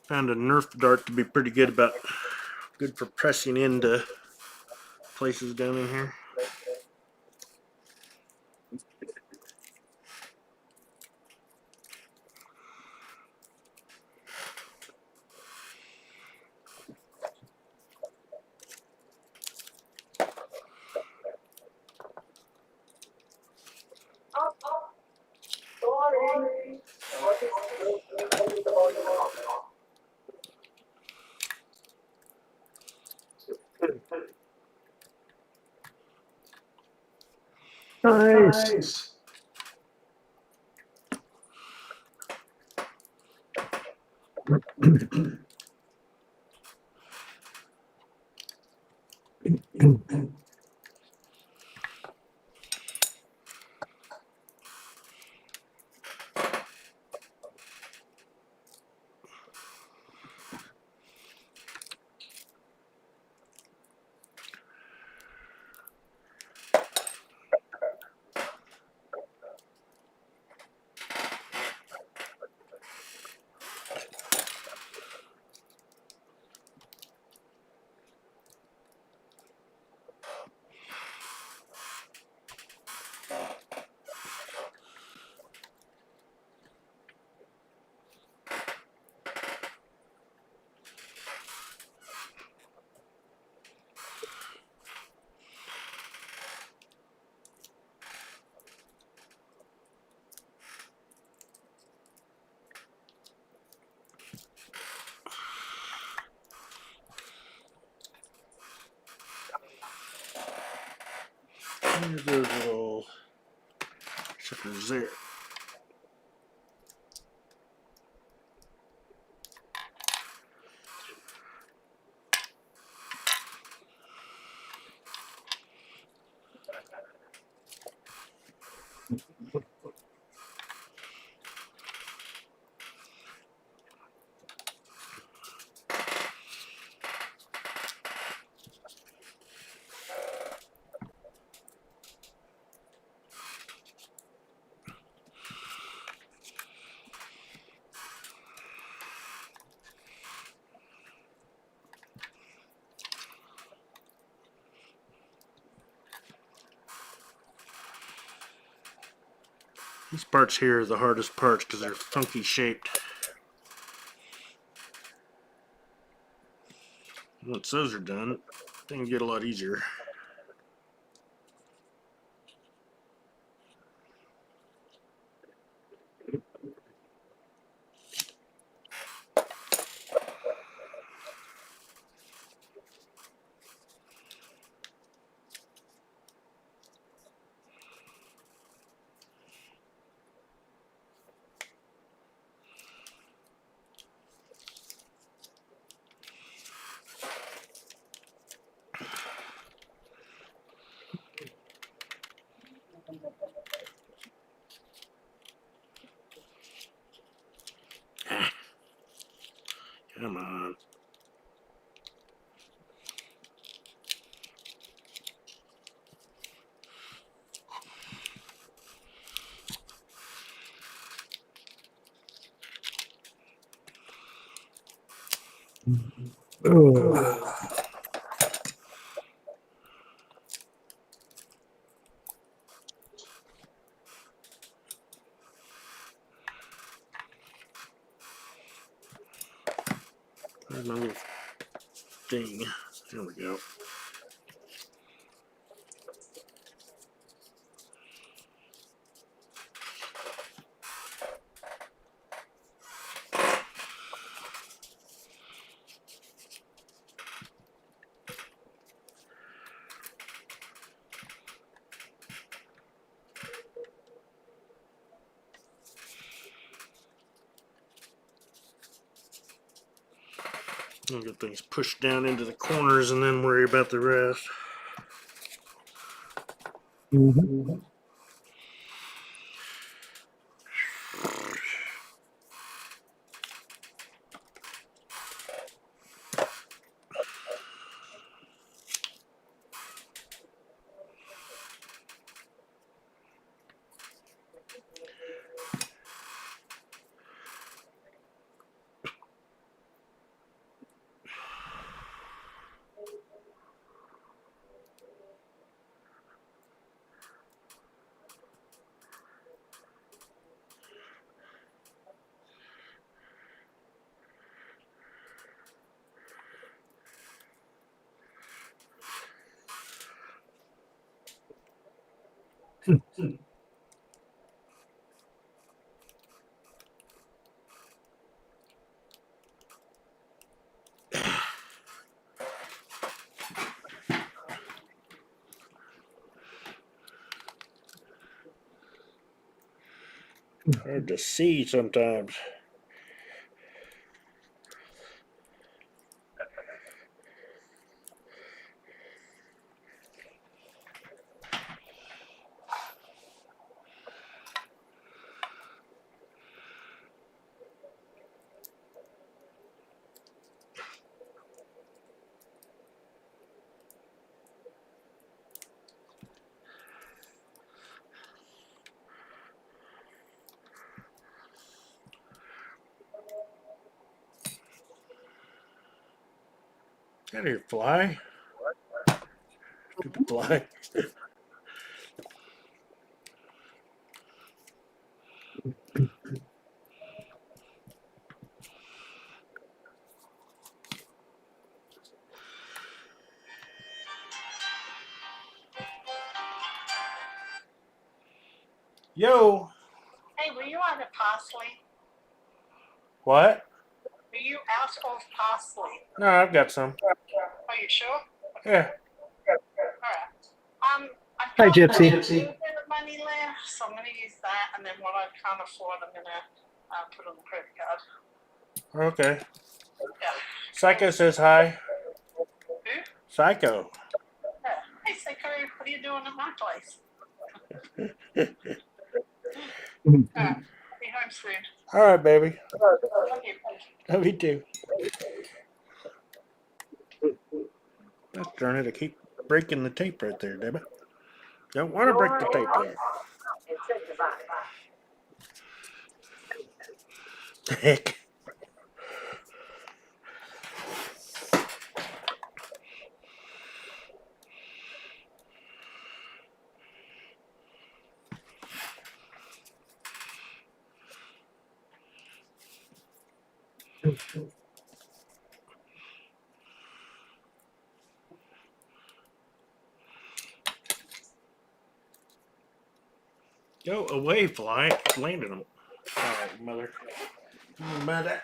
Found a Nerf dart to be pretty good for pressing into places down in here. Nice. Here's those little suckers there. These parts here are the hardest parts because they're funky shaped. Once those are done, things get a lot easier. Come on. Oh. Where's my little thing? There we go. I'll get things pushed down into the corners and then worry about the rest. Mm-hmm. Hard to see sometimes. Get out of here, fly. Stupid fly. Yo. Hey, were you out of parsley? What? Were you out of parsley? No, I've got some. Are you sure? Yeah. Alright. I've Hi, got Gypsy. a little bit of money left, so I'm going to use that, and then what I can't afford, I'm going to put on the credit card. Okay. Yeah. Psycho says hi. Who? Psycho. Yeah. Hey, Seiko, what are you doing at my place? Alright. Be home soon. All right, baby. Love you. Love you too. That's darn it. I keep breaking the tape right there, Debbie. Don't want to break the tape there. Heck. Go away, fly. Landed them. Alright, mother. By that.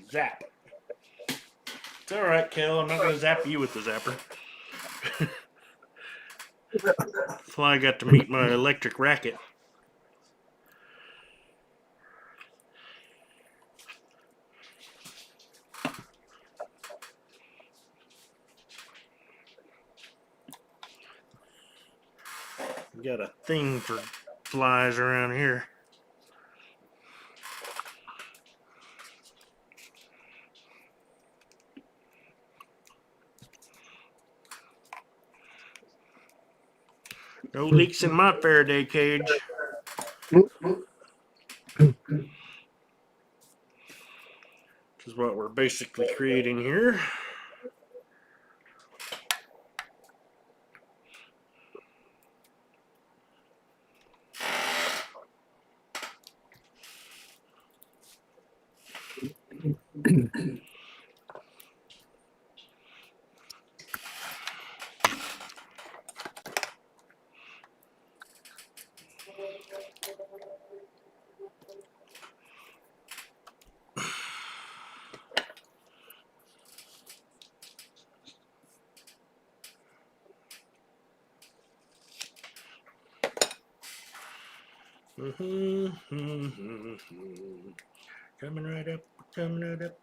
Zap. It's alright, Kel. I'm not going to zap you with the zapper. Fly got to meet my electric racket. Got a thing for flies around here. No leaks in my Faraday cage. Which is what we're basically creating here. Coming right up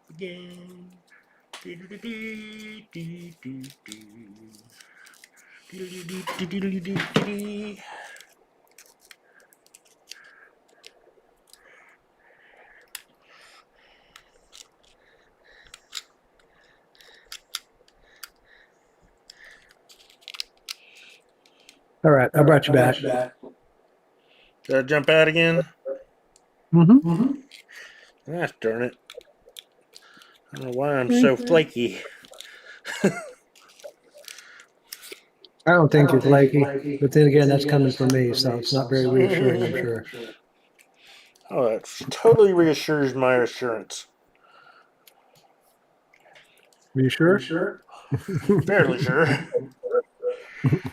again. All right, I brought you back. Did I jump out again? Mm-hmm. Gosh darn it. I don't know why I'm so flaky. I don't think you're flaky, but then again, that's coming from me, so it's not very reassuring, I'm sure. Oh, that totally reassures my assurance. Are you sure? Fairly sure.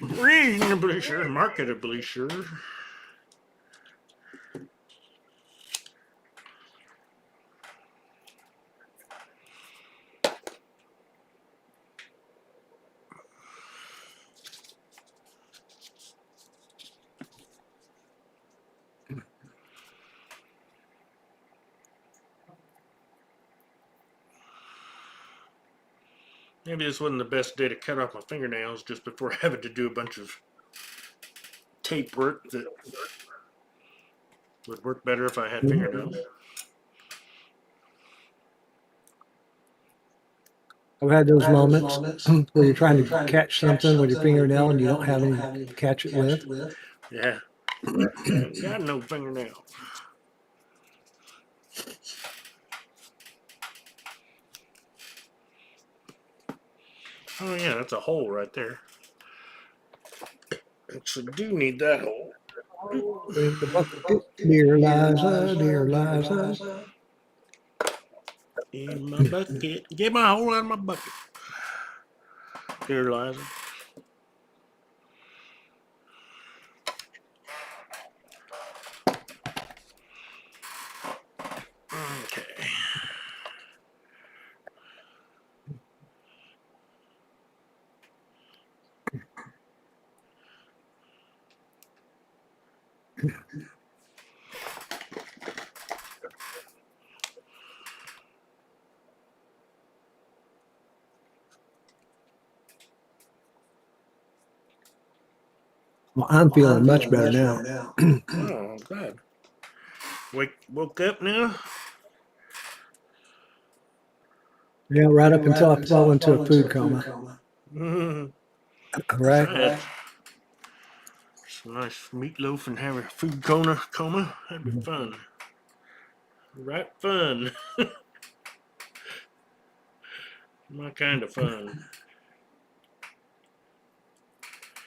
Reasonably sure. Marketably sure. Maybe this wasn't the best day to cut off my fingernails just before having to do a bunch of tape work that would work better if I had fingernails. I've had those moments where you're trying to catch something with your fingernail and you don't have any to catch it with. Yeah. I ain't got no fingernail. Oh yeah, that's a hole right there. Actually do need that hole. In the bucket, dear Liza, dear Liza. In my bucket. Get my hole out of my bucket. Dear Liza. Okay. Well, I'm feeling much better now. Oh, I'm glad. Woke up now? Yeah, right up until I fell into a food coma. Right? Some nice meatloaf and have a food coma. That'd be fun. Right fun. My kind of fun.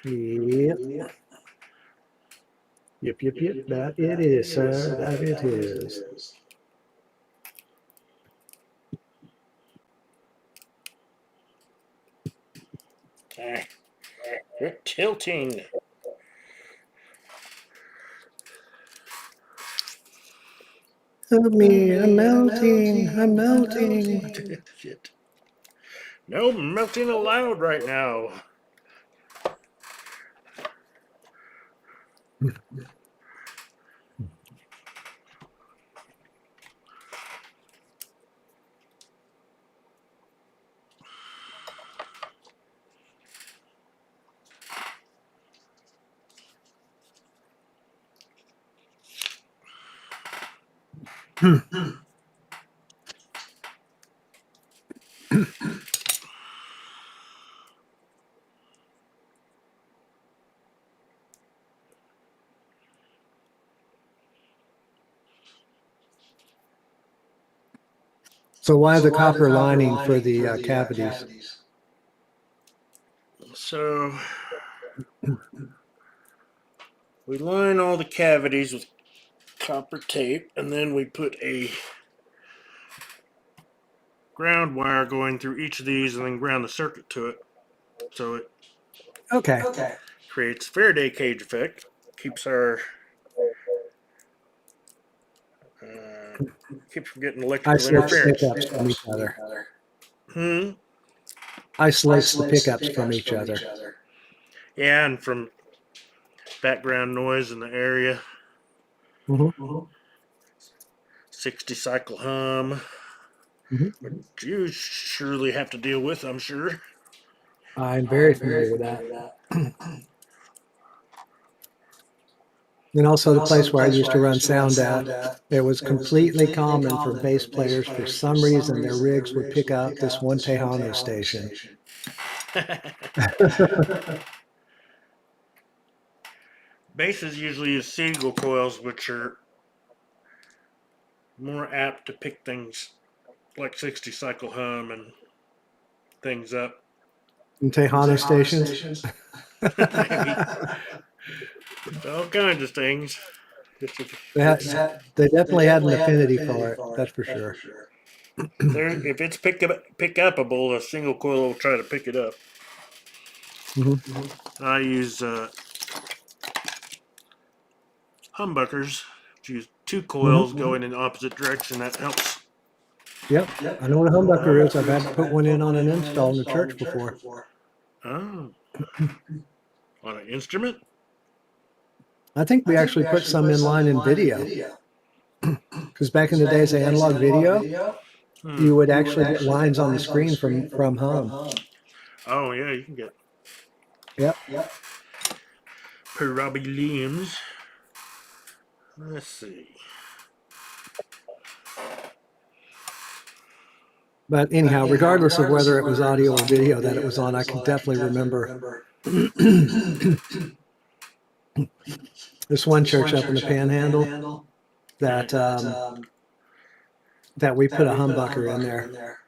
Yep. Yep, yep, yep. That it is, sir. That it is. You're tilting. Help me, I'm melting. I'm melting. Shit. No melting allowed right now. So why the copper lining for the cavities? So we line all the cavities with copper tape, and then we put a ground wire going through each of these, and then ground the circuit to it. So it Okay. creates Faraday cage effect, keeps our keeps from getting electrical Isolates interference. pickups from each other. Hmm. Isolates the pickups from each other. Yeah, and from background noise in the area. Mm-hmm. 60 cycle hum. Mm-hmm. Which you surely have to deal with, I'm sure. I'm very familiar with that. And also the place where I used to run sound at, it was completely common for bass players, for some reason, their rigs would pick up this one Tejano station. Basses usually use single coils, which are more apt to pick things like 60 cycle hum and things up. And Tejano stations. Maybe. All kinds of things. They definitely had an affinity for it, that's for sure. If it's pick upable, a single coil will try to pick it up. Mm-hmm. I use humbuckers, which use two coils going in the opposite direction. That helps. Yep, I know what a humbucker is. I've had to put one in on an install in the church before. Oh. On an instrument? I think we actually put some in line in video. Because back in the days of analog video, you would actually get lines on the screen from hum. Oh, yeah, you can get Yep. problems. Let's see. But anyhow, regardless of whether it was audio or video that it was on, I can definitely remember this one church up in the Panhandle that that we put a humbucker in there.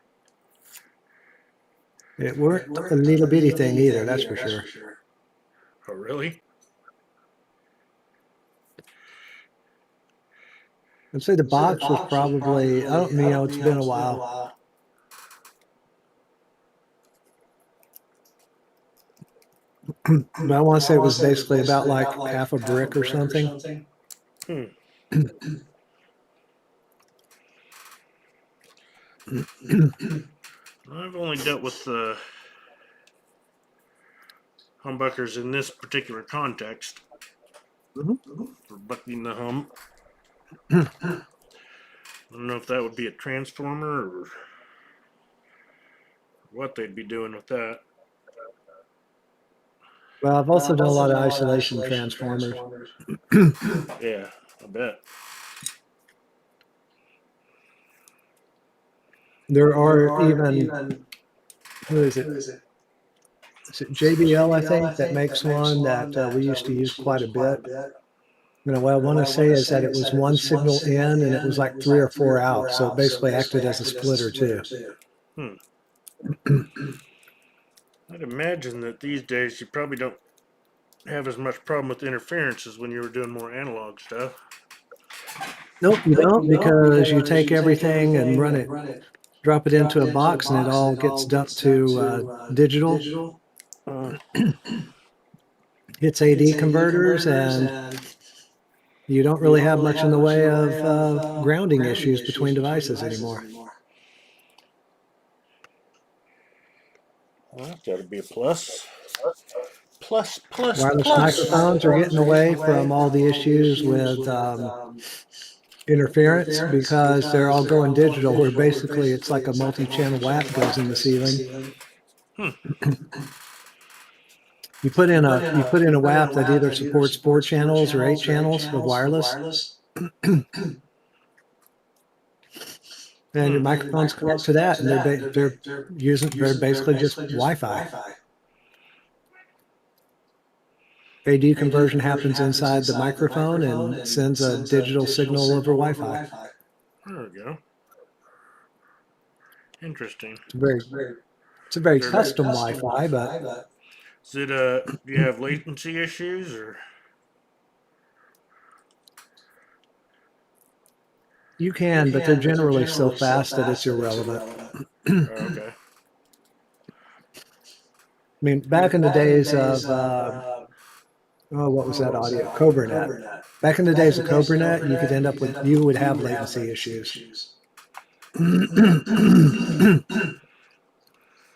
It weren't a little bitty thing either, that's for sure. Oh, really? I'd say the box was probably, I don't know, it's been a while. But I want to say it was basically about like half a brick or something. I've only dealt with humbuckers in this particular context for bucking the hum. I don't know if that would be a transformer or what they'd be doing with that. Well, I've also done a lot of isolation transformers. Yeah, I bet. There are even, who is it? Is it JBL, I think, that makes one that we used to use quite a bit. You know, what I want to say is that it was one signal in and it was like 3 or 4 out. So it basically acted as a splitter too. I'd imagine that these days you probably don't have as much problem with interference as when you were doing more analog stuff. Nope, you don't, because you take everything and run it, drop it into a box, and it all gets dumped to digital. It's AD converters, and you don't really have much in the way of grounding issues between devices anymore. Well, that's got to be a plus. Plus. Wireless microphones are getting away from all the issues with interference because they're all going digital, where basically it's like a multi-channel WAP goes in the ceiling. You put in a WAP that either supports 4 channels or 8 channels of wireless, and your microphones connect to that, and they're basically just Wi-Fi. AD conversion happens inside the microphone and sends a digital signal over Wi-Fi. There we go. Interesting. It's a very custom Wi-Fi, but Is it do you have latency issues or? you can, but they're generally so fast that it's irrelevant. Okay. I mean, back in the days of what was that audio? CobraNet. Back in the days of CobraNet, you would have latency issues.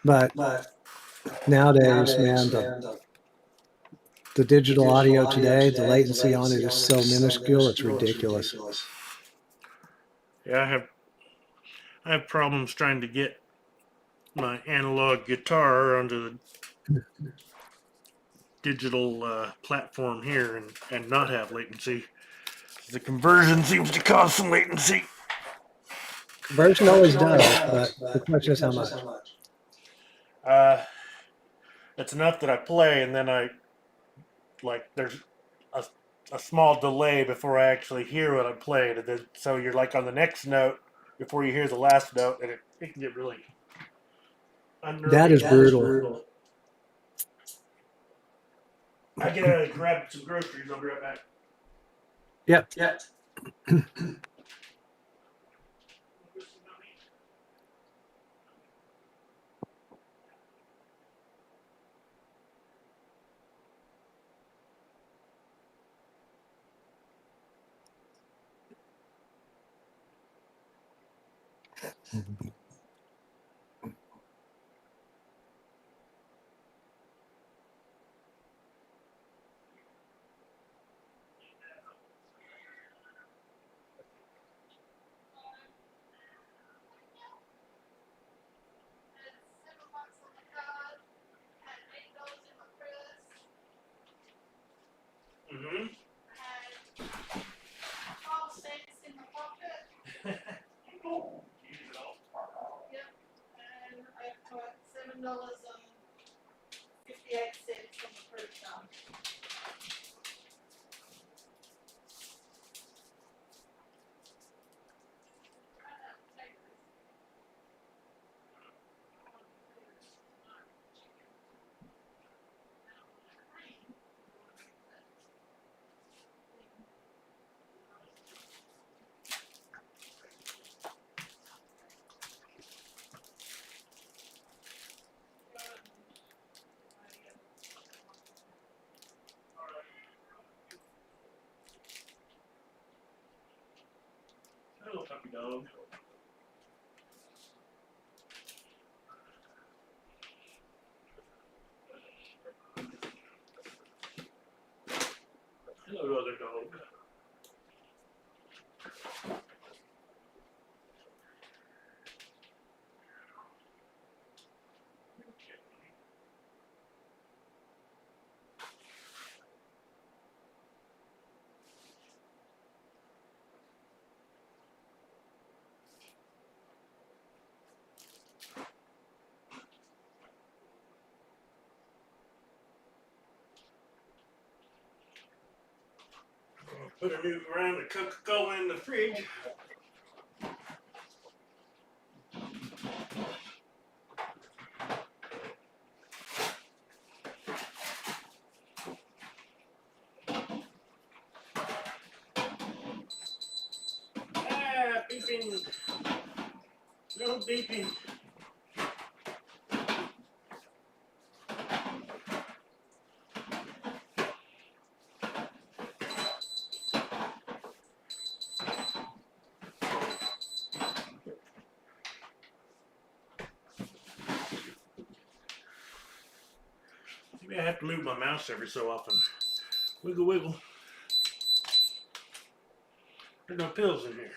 But nowadays, man, the digital audio today, the latency on it is so minuscule, it's ridiculous. Yeah, I have problems trying to get my analog guitar onto the digital platform here and not have latency. The conversion seems to cause some latency. Conversion always does, but the question is how much. It's enough that I play, and then there's a small delay before I actually hear what I played, and then so you're like on the next note before you hear the last note, and it can get really unnerving. That is brutal. I gotta grab some groceries. I'll be right back. Yep. Mm-hmm. $7.58 from the credit card. Hello, puppy dog. Hello, other dog. Put a new round of Coca-Cola in the fridge. beeping. No beeping. Maybe I have to move my mouse every so often. Wiggle, wiggle. There's no pills in here.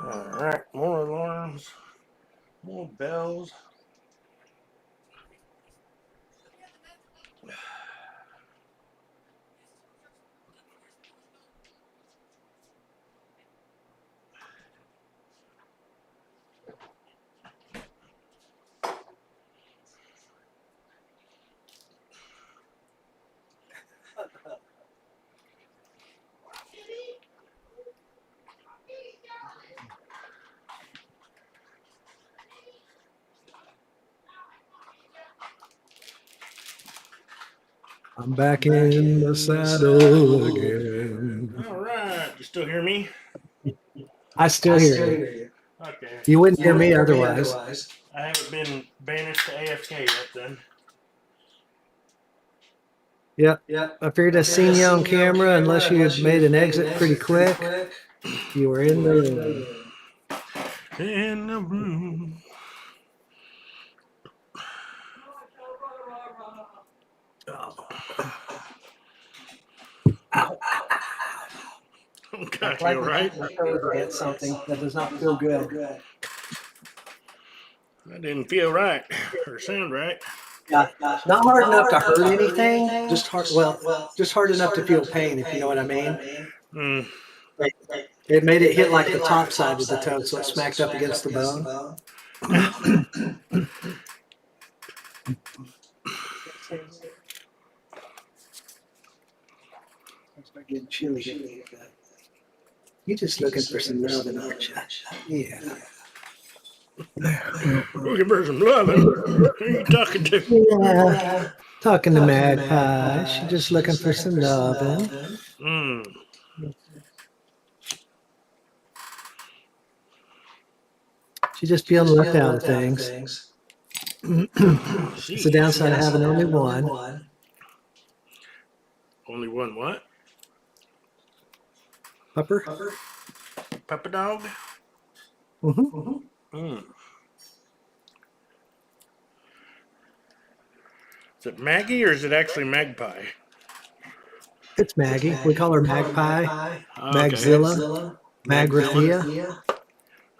Alright, more alarms, more bells. I'm back in the saddle again. Alright, you still hear me? I still hear you. Okay. You wouldn't hear me otherwise. I haven't been banished to AFK yet then. Yep. I figured I seen you on camera unless you had made an exit pretty quick. You were in the room. In the room. Ow. Oh gosh, you alright? Against something that does not feel good. That didn't feel right or sound right. Yeah, not hard enough to hurt anything. Just hard enough to feel pain, if you know what I mean. Mm. It made it hit like the top side of the toe, so it smacked up against the bone. It's getting chilly. You're just looking for some loving, aren't you? Yeah. Looking for some loving. Who are you talking to? Yeah. Talking to Magpie. She's just looking for some loving. Mm. She's just feeling left out of things. It's the downside of having only one. Only one what? Pupper? Papa dog? Mm-hmm. Mm. Is it Maggie or is it actually Magpie? It's Maggie. We call her Magpie, Okay. Magzilla, Magrathea.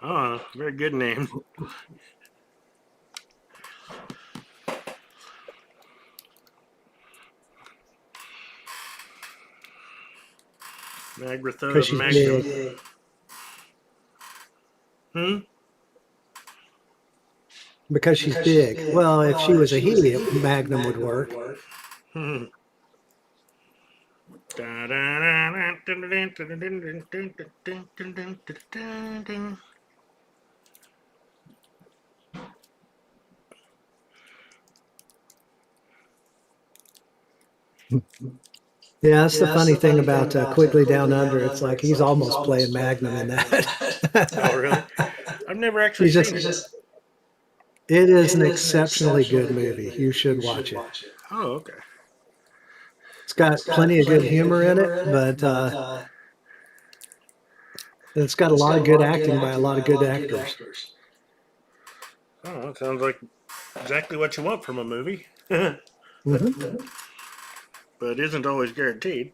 Oh, very good name. Magratha Because she's Magnum. big. Because she's big. Well, if she was a he, Magnum would work. Hmm. Yeah, that's the funny thing about Quigley Down Under. It's like he's almost playing Magnum in that. Oh, really? I've never actually seen it. It is an exceptionally good movie. You should watch it. Oh, okay. It's got plenty of good humor in it, but And it's got a lot of good acting by a lot of good actors. Oh, that sounds like exactly what you want from a movie. But Hmm. it isn't always guaranteed.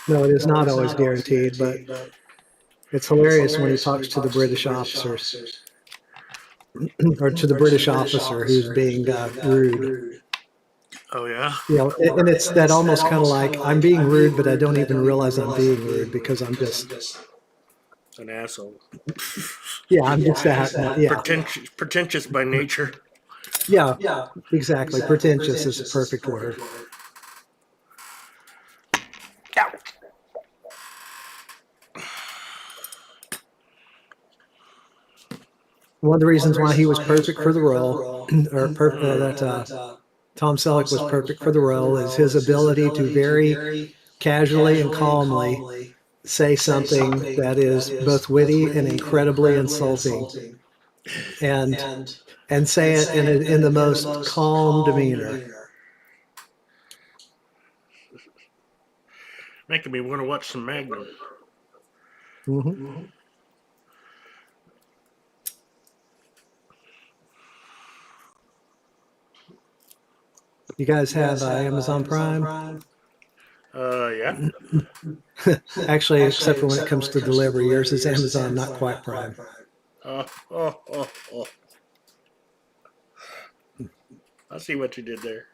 No, it is not always guaranteed, but it's hilarious when he talks to the British officers or to the British officer who's being rude. Oh yeah, You know, and it's that almost kind of like I'm being rude, but I don't even realize I'm being rude because I'm just, an asshole. yeah, I'm just that. Yeah, Pretentious by nature. yeah, exactly. Pretentious is the perfect word. One of the reasons why he was perfect for the role, or that Tom Selleck was perfect for the role, is his ability to very casually and calmly say something that is both witty and incredibly insulting, and say it in the most calm demeanor. Making me want to watch some Magnum. Hmm. You guys have Amazon Prime? Yeah. Actually, except for when it comes to delivery, yours is Amazon, not quite Prime. Oh. I see what you did there.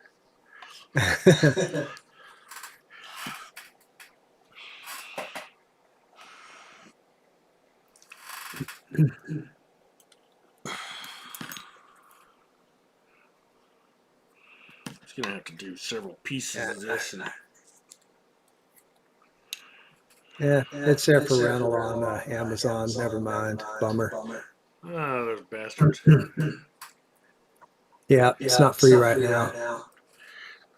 It's gonna have to do several pieces of this. Yeah, it's there for rental on Amazon. Never mind. Bummer. Those bastards. Yeah, it's not free right now.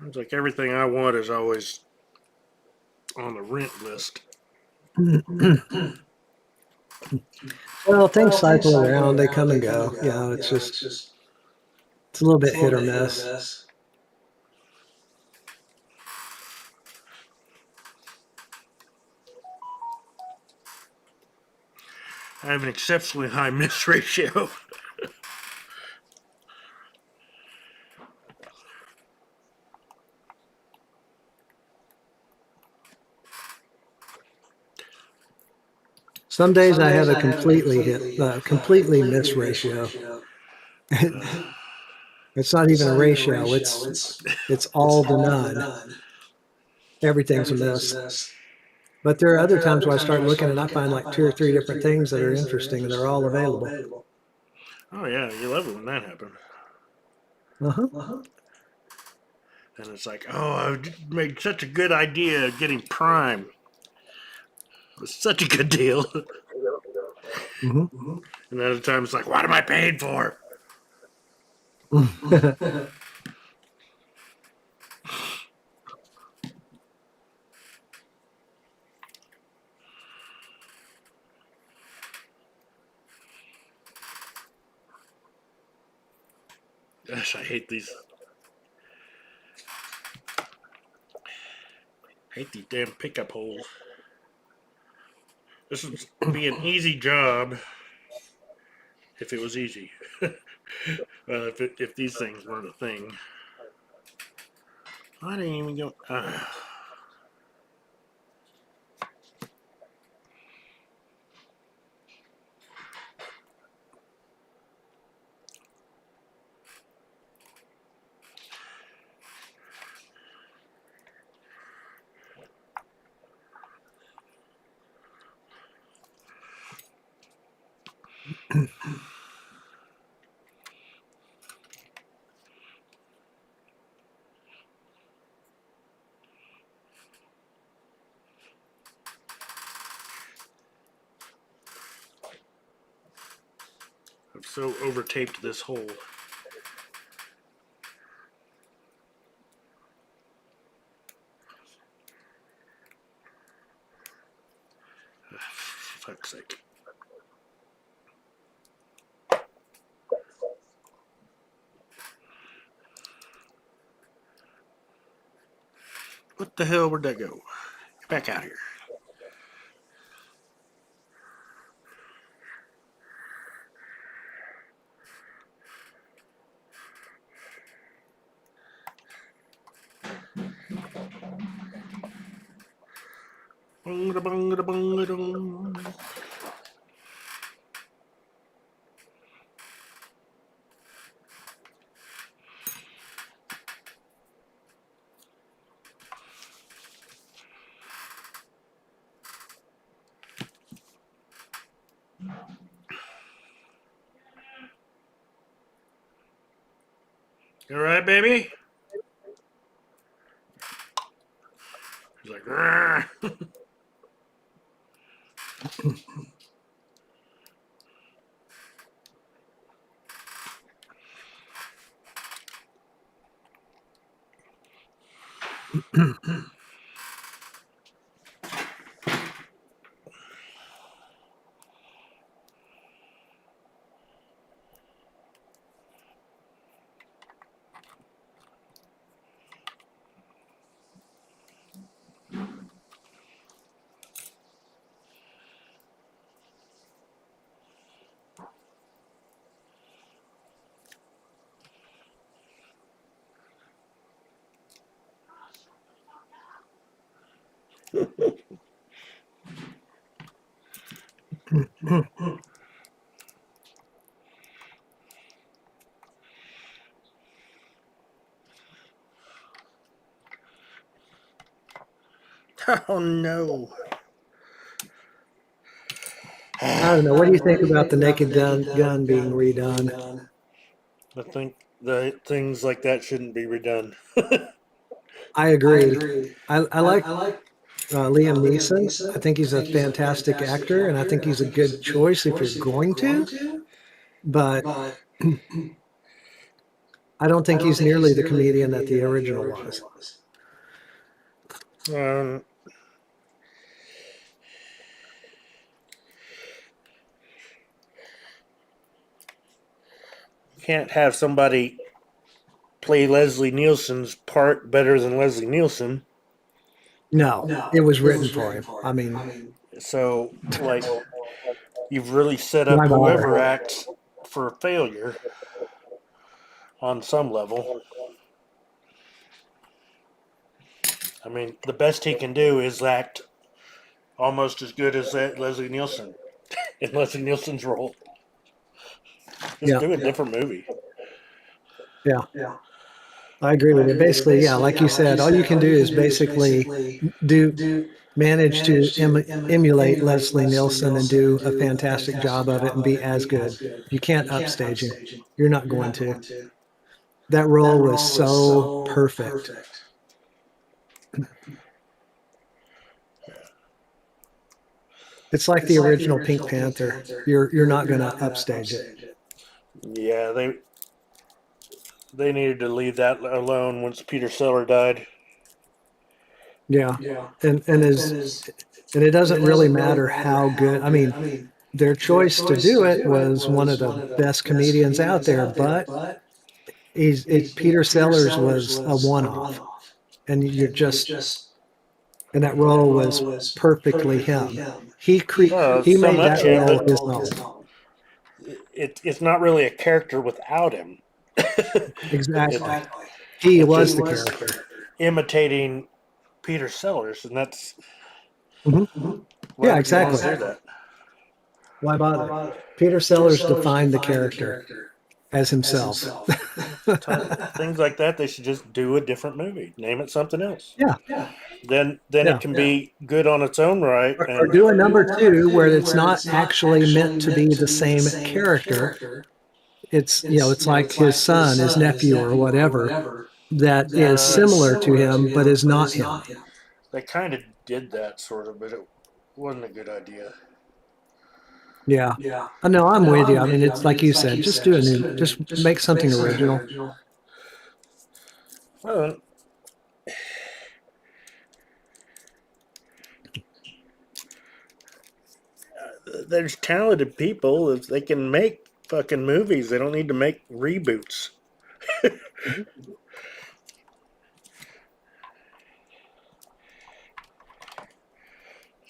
Seems like everything I want is always on the rent list. Well, things cycle around. They come and go. You know, it's a little bit hit or miss. I have an exceptionally high miss ratio. Some days I have a completely miss ratio. It's not even a ratio. It's all to none. Everything's a miss. But there are other times where I start looking and I find like 2 or 3 different things that are interesting and they're all available. Oh yeah, you love it when that happens. Uh-huh. And it's like, oh, I made such a good idea of getting Prime. It was such a good deal. Mm-hmm. And other times it's like, what am I paying for? Gosh, I hate these. I hate these damn pickup holes. This would be an easy job if it was easy. If these things weren't a thing. I didn't even go. I've so over taped this hole. For fuck's sake. What the hell? Where'd that go? Get back out here. Bungada, bungada, bungada. You alright, baby? He's like, "Grr." Oh no. I don't know. What do you think about the Naked Gun being redone? I think that things like that shouldn't be redone. I agree. I like Liam Neeson. I think he's a fantastic actor, and I think he's a good choice if you're going to. But I don't think he's nearly the comedian that the original was. Um, can't have somebody play Leslie Nielsen's part better than Leslie Nielsen. No, it was written for him. I mean, So, like, you've really set why up whoever bother? acts for failure on some level. I mean, the best he can do is act almost as good as that Leslie Nielsen in Leslie Nielsen's role. Just Yeah, do a different movie. yeah. I agree with you. Basically, yeah, like you said, all you can do is basically do manage to emulate Leslie Nielsen and do a fantastic job of it and be as good. You can't upstage him. You're not going to. That role was so perfect. It's like the original Pink Panther. You're not going to upstage it. Yeah, they needed to leave that alone once Peter Seller died. Yeah, and it doesn't really matter how good. I mean, their choice to do it was one of the best comedians out there, but Peter Sellers was a one-off, and you're just and that role was perfectly him. Oh, He so made much that him, role but his own. it's not really a character without him. Exactly. He It's was just the character. imitating Peter Sellers, and that's why Yeah, would you want exactly. to do that? Why bother? Peter Sellers defined the character as himself. Things like that, they should just do a different movie. Name it something else. Yeah, Then yeah. it can be good on its own right. Or And do a number two where it's not actually meant to be the same character. It's it's like his son, his nephew, or whatever that is similar to him but is not him. they kind of did that sort of, but it wasn't a good idea. Yeah. I know, I'm with you. I mean, it's like you said, just make something original. Well, there's talented people. If they can make fucking movies, they don't need to make reboots.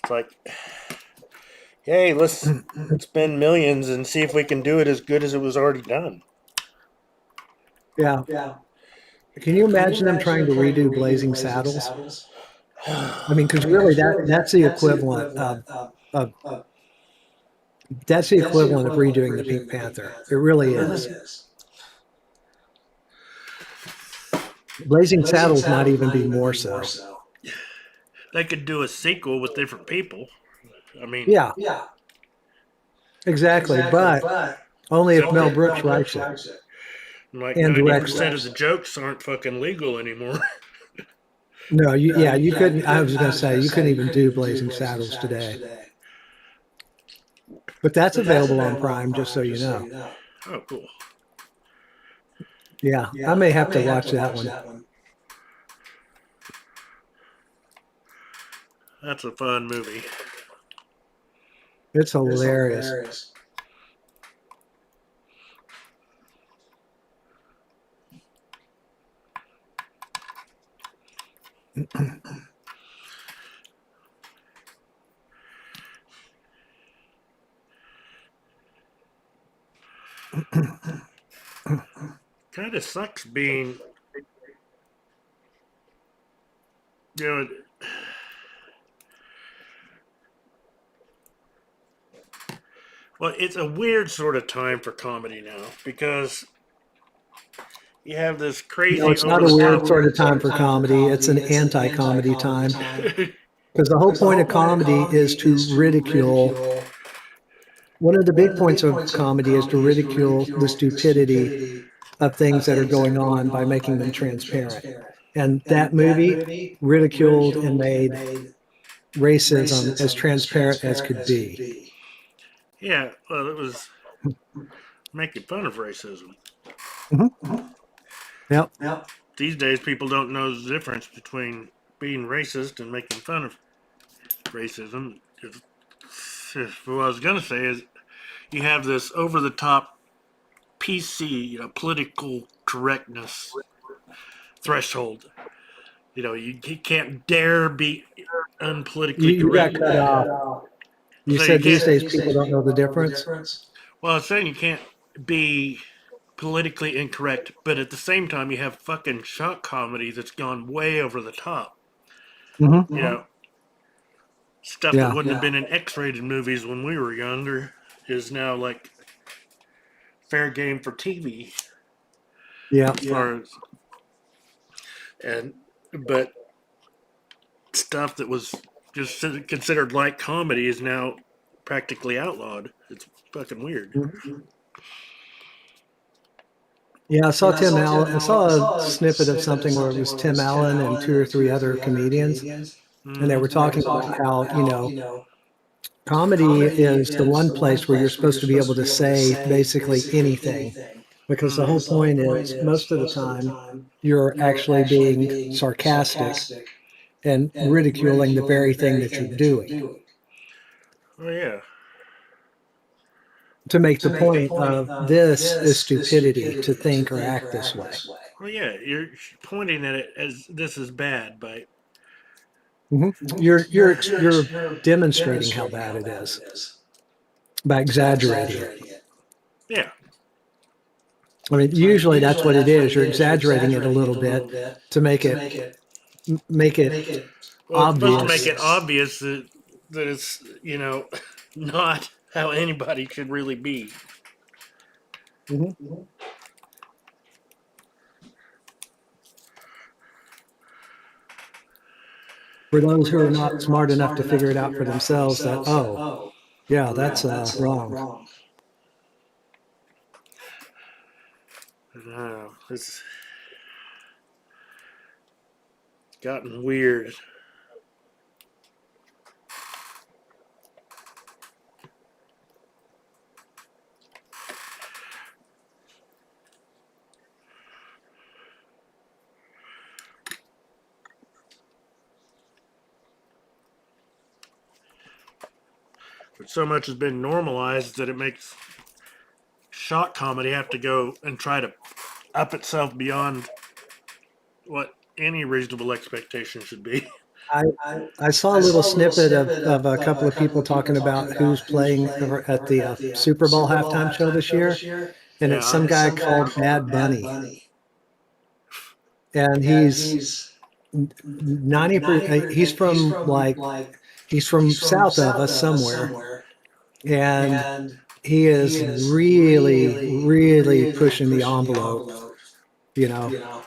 It's like, hey, let's spend millions and see if we can do it as good as it was already done. Yeah. Can you imagine them trying to redo Blazing Saddles? I mean, because really that's the equivalent of that's the equivalent of redoing the Pink Panther. It really is. Blazing Saddles might even be more so. They could do a sequel with different people. I mean, Yeah, exactly. But only if Mel Brooks writes it like and 90% directs of the jokes aren't fucking legal anymore. No, you couldn't. I was going to say you couldn't even do Blazing Saddles today, but that's available on Prime, just so you know. Oh, cool. Yeah, I may have to watch that one. That's a fun movie. It's hilarious. Kind of sucks being, you know, well, it's a weird sort of time for comedy now because you have this crazy No, it's not a weird sort of time for comedy. It's an anti-comedy time because the whole point of comedy is to ridicule. One of the big points of comedy is to ridicule the stupidity of things that are going on by making them transparent. And that movie ridiculed and made racism as transparent as could be. Yeah, well, it was making fun of racism. Mm-hmm. Yep. These days, people don't know the difference between being racist and making fun of racism. What I was going to say is you have this over-the-top PC, political correctness threshold. You can't dare be unpolitically You got correct. cut off. You So said these days people don't know the difference. Well, I was saying you can't be politically incorrect, but at the same time, you have fucking shock comedy that's gone way over the top. Mm-hmm. Stuff that wouldn't have been in X-rated movies when we were younger is now like fair game for TV. Yeah. As far as, but stuff that was just considered light comedy is now practically outlawed. It's fucking weird. Mm-hmm. Yeah, I saw Tim Allen. I saw a snippet of something where it was Tim Allen and two or three other comedians, and they were talking about how, comedy is the one place where you're supposed to be able to say basically anything, because the whole point is most of the time you're actually being sarcastic and ridiculing the very thing that you're doing. Oh yeah. To make the point of this is stupidity, to think or act this way. Well, yeah, you're pointing at it as this is bad, but Mm-hmm. You're demonstrating how bad it is by exaggerating it. Yeah. I mean, usually that's what it is. You're exaggerating it a little bit to make it well, obvious. It's supposed to make it obvious that it's not how anybody should really be. Mm-hmm. For those who are not smart enough to figure it out for themselves, that yeah, that's wrong. It's gotten weird. But so much has been normalized that it makes shock comedy have to go and try to up itself beyond what any reasonable expectation should be. I saw a little snippet of a couple of people talking about who's playing at the Super Bowl halftime show this year, and it's some guy called Bad Bunny, and he's 90%. He's from south of us somewhere, and he is really, really pushing the envelope. You know,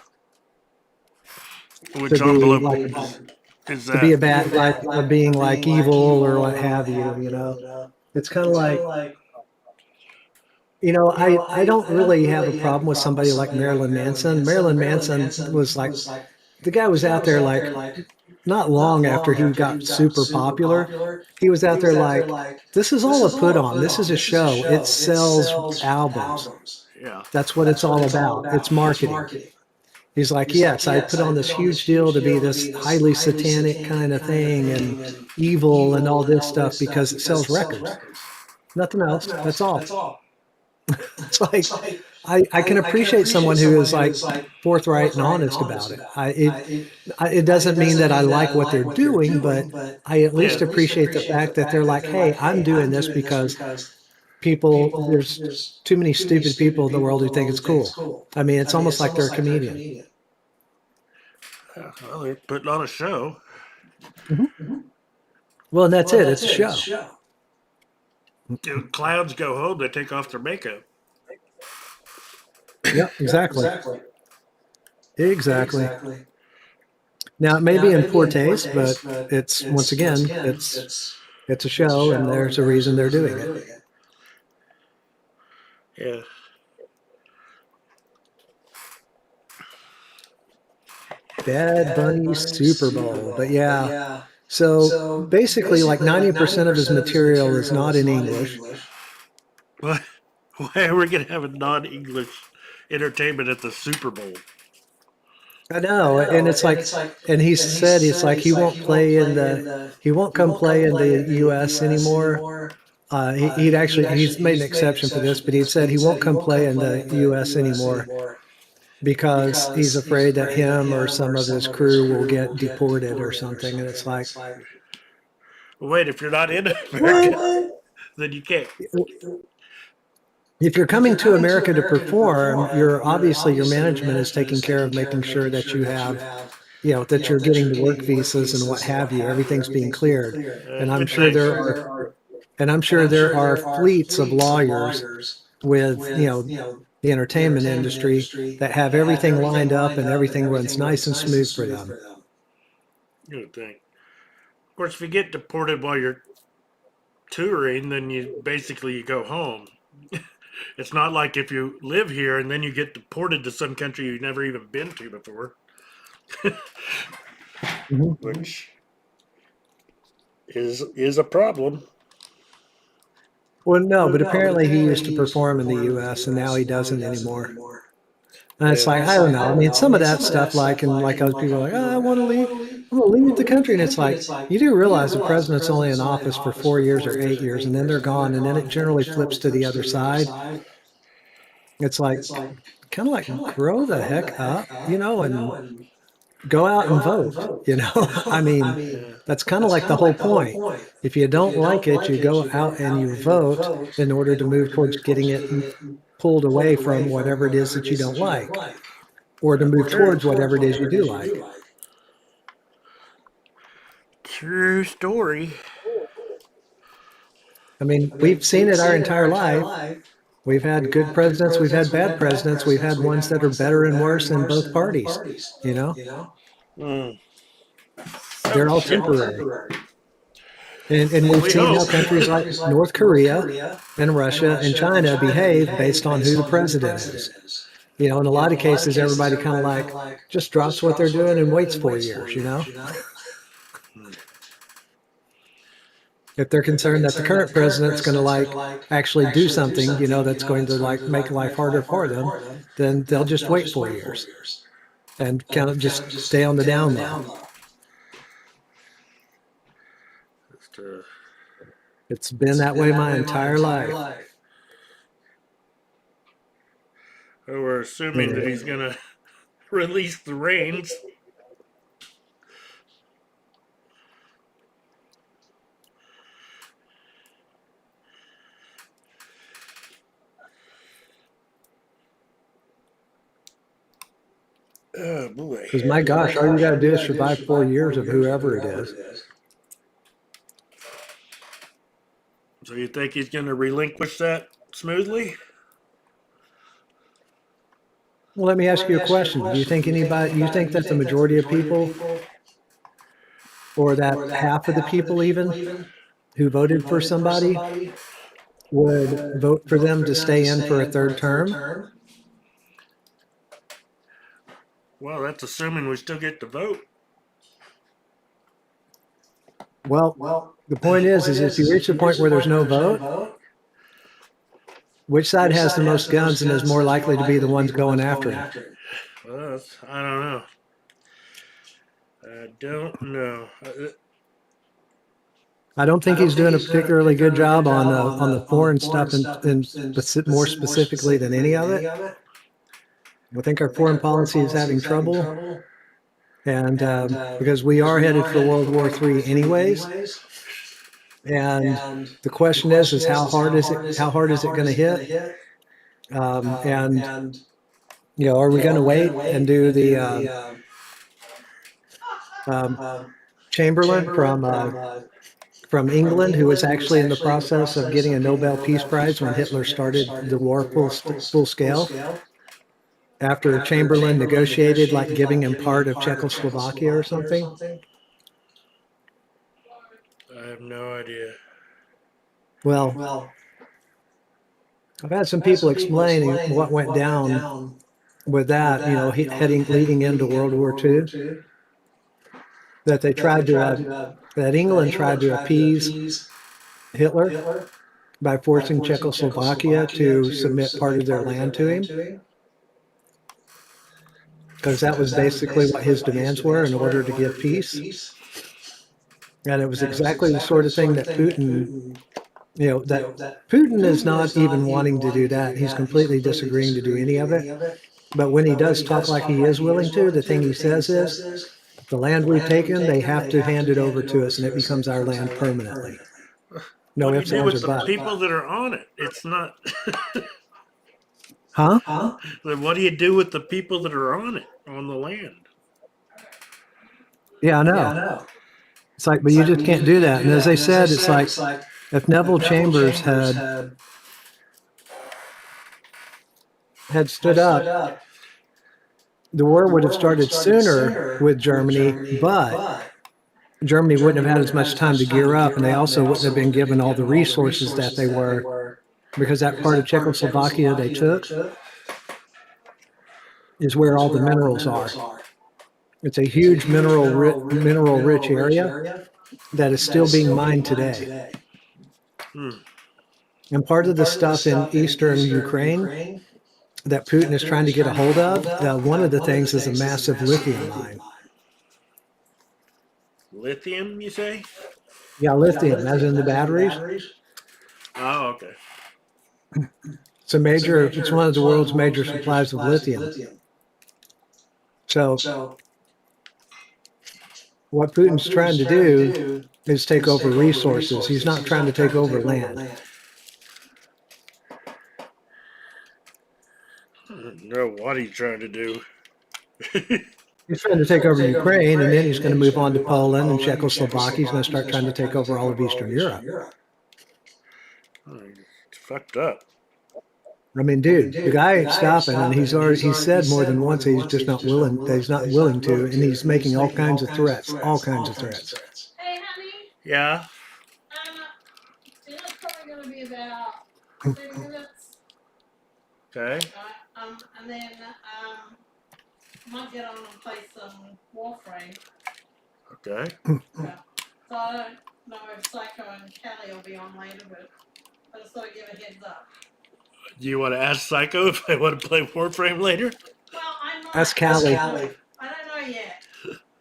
Which to be envelope like is to be that? a bad like of being like evil or what have you. You know, it's kind of like. I don't really have a problem with somebody like Marilyn Manson. Marilyn Manson was like, the guy was out there like not long after he got super popular. He was out there like, this is all a put on. This is a show. It sells albums. Yeah. That's what it's all about. It's marketing. He's like, yes, I put on this huge deal to be this highly satanic kind of thing and evil and all this stuff because it sells records. Nothing else. That's all. It's like I can appreciate someone who is like forthright and honest about it. It doesn't mean that I like what they're doing, but I at least appreciate the fact that they're like, hey, I'm doing this because there's too many stupid people in the world who think it's cool. I mean, it's almost like they're a comedian. Yeah, well, they're putting on a show. Well, and that's it. It's a show. Clowns go home, they take off their makeup. Yeah, exactly. Exactly. Now, it may be in poor taste, but it's, once again, it's a show, and there's a reason they're doing it. Yeah. Bad Bunny Super Bowl. But yeah, so basically like 90% of his material is not in English. Why are we going to have a non-English entertainment at the Super Bowl? I know, and it's like, and he said it's like he won't come play in the U.S. anymore. He's made an exception for this, but he said he won't come play in the U.S. anymore because he's afraid that him or some of his crew will get deported or something. And it's like, wait, if you're not in America, then you can't. If you're coming to America to perform, obviously your management is taking care of making sure that you have, that you're getting the work visas and what have you. Everything's being cleared, and I'm sure there are fleets of lawyers with the entertainment industry that have everything lined up and everything runs nice and smooth for them. Good thing. Of course, if you get deported while you're touring, then you basically go home. It's not like if you live here and then you get deported to some country you've never even been to before. Which is a problem. Well, no, but apparently he used to perform in the U.S. and now he doesn't anymore. And it's like, I don't know. I mean, some of that stuff, like other people are like, oh, I want to leave. I'm going to leave the country. And it's like, you do realize the president's only in office for 4 years or 8 years, and then they're gone. And then it generally flips to the other side. It's like, kind of like grow the heck up, and go out and vote, I mean, that's kind of like the whole point. If you don't like it, you go out and you vote in order to move towards getting it pulled away from whatever it is that you don't like, or to move towards whatever it is you do like. True story. I mean, we've seen it our entire life. We've had good presidents, we've had bad presidents, we've had ones that are better and worse in both parties, Mm. They're all temporary. And we've seen how countries like North Korea and Russia and China behave based on who the president is. In a lot of cases, everybody kind of like just drops what they're doing and waits 4 years, If they're concerned that the current president's going to like actually do something, that's going to like make life harder for them, then they'll just wait 4 years and kind of just stay on the down low. It's been that way my entire life. We're assuming that he's going to release the reins. Oh boy. Because my gosh, all you got to do is survive 4 years of whoever it is. So you think he's going to relinquish that smoothly? Well, let me ask you a question. Do you think that the majority of people, or that half of the people even, who voted for somebody would vote for them to stay in for a third term? Well, that's assuming we still get to vote. Well, the point is if you reach the point where there's no vote, which side has the most guns and is more likely to be the ones going after him? Well, I don't know. I don't know. I don't think he's doing a particularly good job on the foreign stuff, and more specifically than any of it. I think our foreign policy is having trouble, and because we are headed for World War III anyways. And the question is how hard is it? How hard is it going to hit? And are we going to wait and do the Chamberlain from England, who was actually in the process of getting a Nobel Peace Prize when Hitler started the war full scale? After Chamberlain negotiated, like giving him part of Czechoslovakia or something? I have no idea. Well, I've had some people explaining what went down with that, leading into World War II, that they tried to, that England tried to appease Hitler by forcing Czechoslovakia to submit part of their land to him, because that was basically what his demands were in order to give peace. And it was exactly the sort of thing that Putin, that Putin is not even wanting to do that. He's completely disagreeing to do any of it. But when he does talk like he is willing to, the thing he says is, the land we've taken, they have to hand it over to us, and it becomes our land permanently. No ifs, ands, or buts. People that are on it? It's not. Huh? Then what do you do with the people that are on it, on the land? Yeah, I know. It's like, but you just can't do that. And as they said, it's like if Neville Chambers had stood up, the war would have started sooner with Germany, but Germany wouldn't have had as much time to gear up, and they also wouldn't have been given all the resources that they were, because that part of Czechoslovakia they took is where all the minerals are. It's a huge mineral-rich area that is still being mined today. And part of the stuff in eastern Ukraine that Putin is trying to get a hold of, one of the things is a massive lithium mine. Lithium, you say? Yeah, lithium, as in the batteries. Oh, okay. It's one of the world's major supplies of lithium. So what Putin's trying to do is take over resources. He's not trying to take over land. I don't know what he's trying to do. He's trying to take over Ukraine, and then he's going to move on to Poland and Czechoslovakia. He's going to start trying to take over all of Eastern Europe. It's fucked up. I mean, dude, the guy ain't stopping, and he's said more than once he's just not willing. He's not willing to, and he's making all kinds of threats. All kinds of threats. Hey, honey. Yeah. Dinner's probably going to be about 30 minutes. Okay. And then might get on and play some Warframe. Okay. Yeah. So I don't know if Psycho and Callie will be on later, but I just thought I'd give a heads up. Do you want to ask Psycho if I want to play Warframe later? Well, I might. That's Callie. I don't know yet.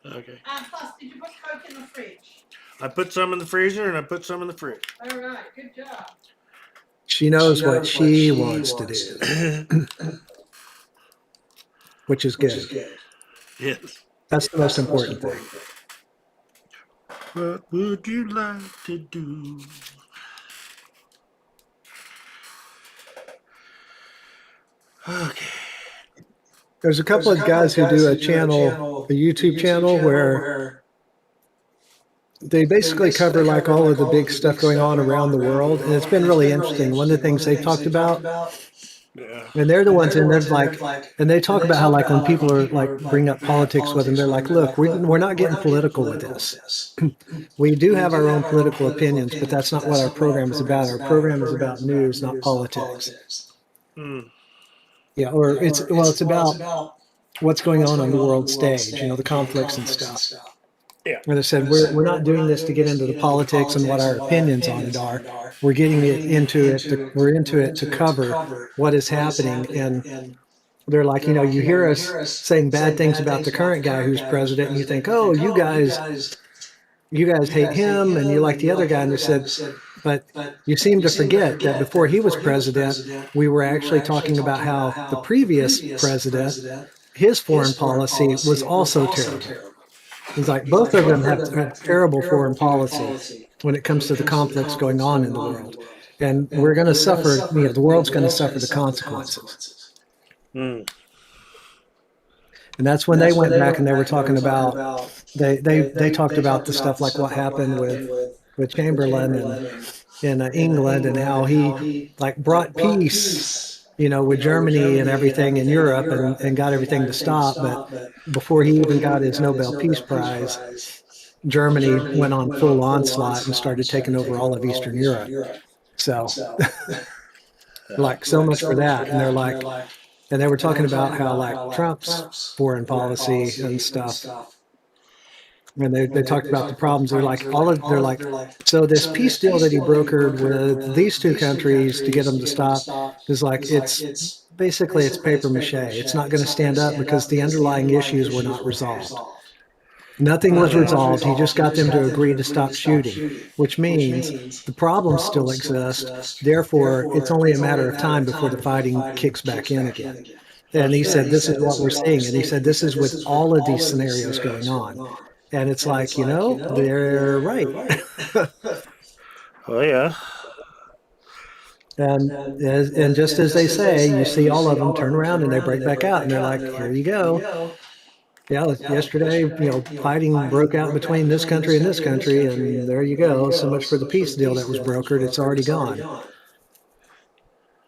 Okay. Plus, did you put Coke in the fridge? I put some in the freezer and I put some in the fridge. All right, good job. She knows what she wants to do, which is good. Yes. That's the most important thing. What would you like to do? Okay. There's a couple of guys who do a YouTube channel where they basically cover like all of the big stuff going on around the world, and it's been really interesting. One of the things they talked about, Yeah. and they're the ones, and they're like, and they talk about how like when people are like bring up politics with them, they're like, look, we're not getting political with this. We do have our own political opinions, but that's not what our program is about. Our program is about news, not politics. Mm. Yeah, or it's about what's going on the world stage, the conflicts and stuff. Yeah. And I said, we're not doing this to get into the politics and what our opinions on it are. We're getting into it. We're into it to cover what is happening. And they're like, you hear us saying bad things about the current guy who's president, and you think, oh, you guys hate him, and you like the other guy. And they said, but you seem to forget that before he was president, we were actually talking about how the previous president, his foreign policy was also terrible. He's like, both of them have terrible foreign policy when it comes to the conflicts going on in the world. And we're going to suffer, the world's going to suffer the consequences. Mm. And that's when they went back and they were talking about, they talked about the stuff like what happened with Chamberlain in England, and how he like brought peace, with Germany and everything in Europe, and got everything to stop. But before he even got his Nobel Peace Prize, Germany went on full onslaught and started taking over all of Eastern Europe. So like so much for that. And they're like, and they were talking about how like Trump's foreign policy and stuff. And they talked about the problems. They're like, so this peace deal that he brokered with these two countries to get them to stop is like, it's basically it's paper mache. It's not going to stand up because the underlying issues were not resolved. Nothing was resolved. He just got them to agree to stop shooting, which means the problems still exist. Therefore, it's only a matter of time before the fighting kicks back in again. And he said, this is what we're seeing. And he said, this is with all of these scenarios going on. And it's like, they're right. Oh, yeah. And just as they say, you see all of them turn around and they break back out, and they're like, here you go. Yeah, yesterday, fighting broke out between this country and this country, and there you go. So much for the peace deal that was brokered. It's already gone.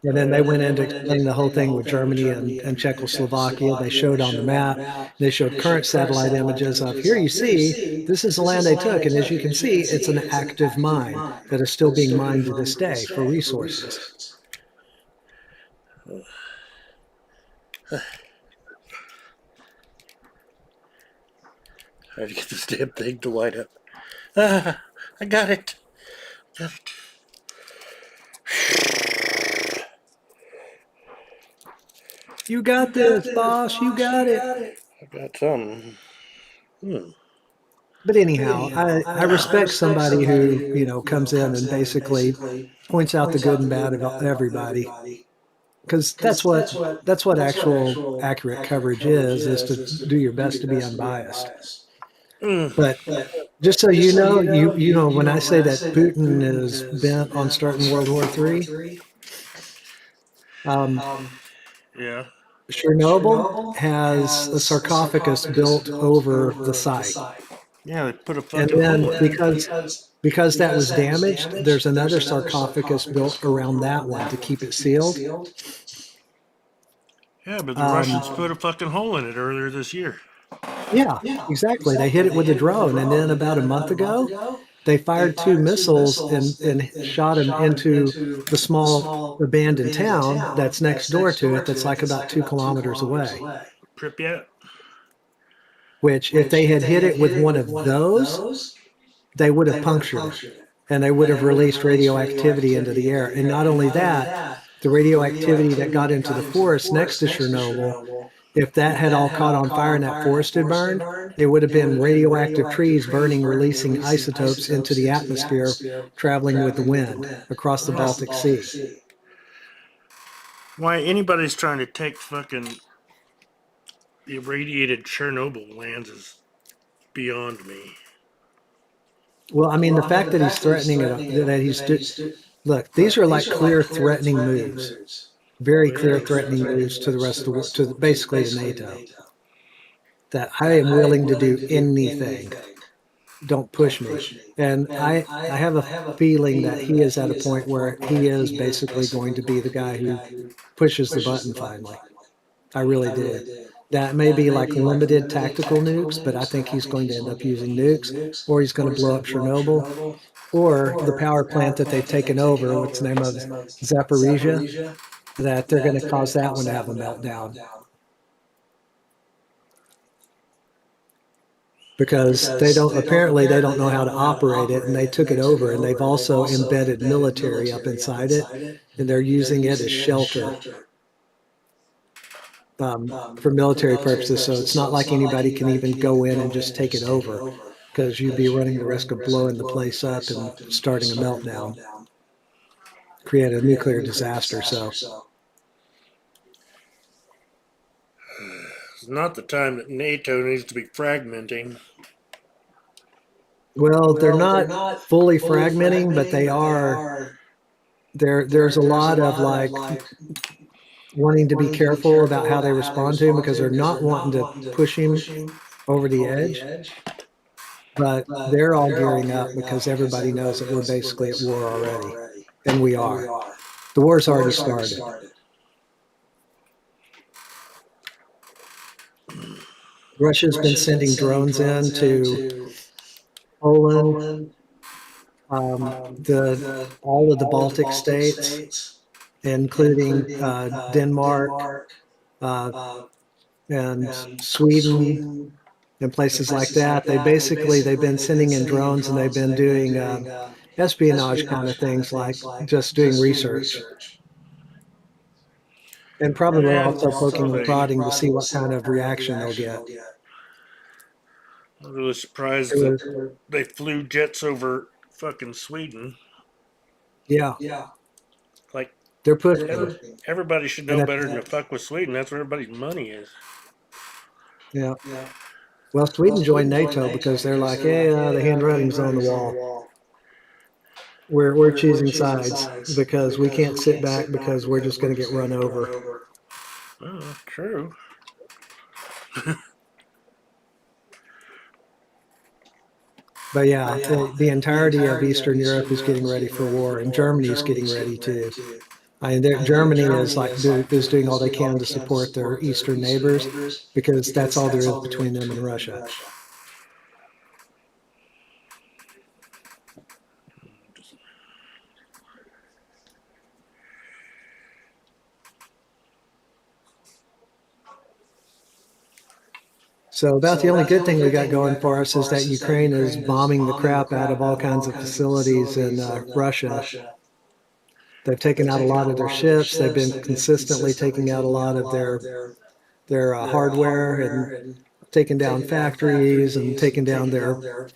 And then they went into explaining the whole thing with Germany and Czechoslovakia. They showed on the map, they showed current satellite images of, here you see, this is the land they took. And as you can see, it's an active mine that is still being mined to this day for resources. I have to get this damn thing to light up. Ah, I got it. Got it. You got this, boss. You got it. I got some. But anyhow, I respect somebody who, comes in and basically points out the good and bad of everybody. Because that's what actual accurate coverage is to do your best to be unbiased. But just so you know, when I say that Putin is bent on starting World War III, Yeah. Chernobyl has a sarcophagus built over the site. Yeah, they put a And fucking then hole in it. because that was damaged, there's another sarcophagus built around that one to keep it sealed. Yeah, but the Russians put a fucking hole in it earlier this year. Yeah, exactly. They hit it with a drone, and then about a month ago, they fired 2 missiles and shot them into the small abandoned town that's next door to it, that's like about 2 kilometers away. Pripyat? Which, if they had hit it with one of those, they would have punctured it, and they would have released radioactivity into the air. And not only that, the radioactivity that got into the forest next to Chernobyl, if that had all caught on fire and that forest had burned, it would have been radioactive trees burning, releasing isotopes into the atmosphere, traveling with the wind across the Baltic Sea. Why anybody's trying to take fucking the irradiated Chernobyl lands is beyond me. Well, I mean, the fact that he's threatening it, that he's look, these are like clear threatening moves. very clear threatening moves to the rest of the, basically to NATO, that I am willing to do anything. Don't push me. And I have a feeling that he is at a point where he is basically going to be the guy who pushes the button finally. I really do. That may be like limited tactical nukes, but I think he's going to end up using nukes, or he's going to blow up Chernobyl, or the power plant that they've taken over, what's the name of Zaporizhia, that they're going to cause that one to have a meltdown. Because they don't, apparently they don't know how to operate it, and they took it over, and they've also embedded military up inside it, and they're using it as shelter for military purposes. So it's not like anybody can even go in and just take it over, because you'd be running the risk of blowing the place up and starting a meltdown, create a nuclear disaster. So It's not the time that NATO needs to be fragmenting. well, they're not fully fragmenting, but they are. There's a lot of like wanting to be careful about how they respond to him, because they're not wanting to push him over the edge, but they're all gearing up because everybody knows that we're basically at war already, and we are. The war's already started. Russia's been sending drones in to Poland, all of the Baltic states, including Denmark and Sweden and places like that. They've been sending in drones, and they've been doing espionage kind of things, like just doing research. And probably also poking and prodding to see what kind of reaction they'll get. I'm really surprised that they flew jets over fucking Sweden. Yeah. Like, they're pushing. Everybody should know better than to fuck with Sweden. That's where everybody's money is. Yeah. Well, Sweden joined NATO because they're like, hey, the handwriting's on the wall. We're choosing sides because we can't sit back because we're just going to get run over. Oh, true. But yeah, the entirety of Eastern Europe is getting ready for war, and Germany's getting ready too. I mean, Germany is like is doing all they can to support their eastern neighbors, because that's all there is between them and Russia. So about the only good thing we got going for us is that Ukraine is bombing the crap out of all kinds of facilities in Russia. They've taken out a lot of their ships. They've been consistently taking out a lot of their hardware, and taking down factories, and taking down their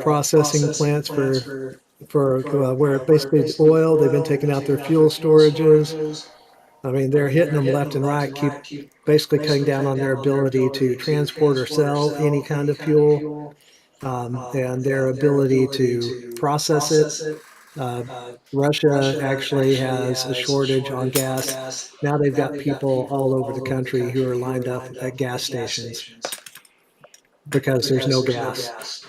processing plants for where basically it's oil. They've been taking out their fuel storages. I mean, they're hitting them left and right, keep basically cutting down on their ability to transport or sell any kind of fuel, and their ability to process it. Russia actually has a shortage on gas. Now they've got people all over the country who are lined up at gas stations because there's no gas.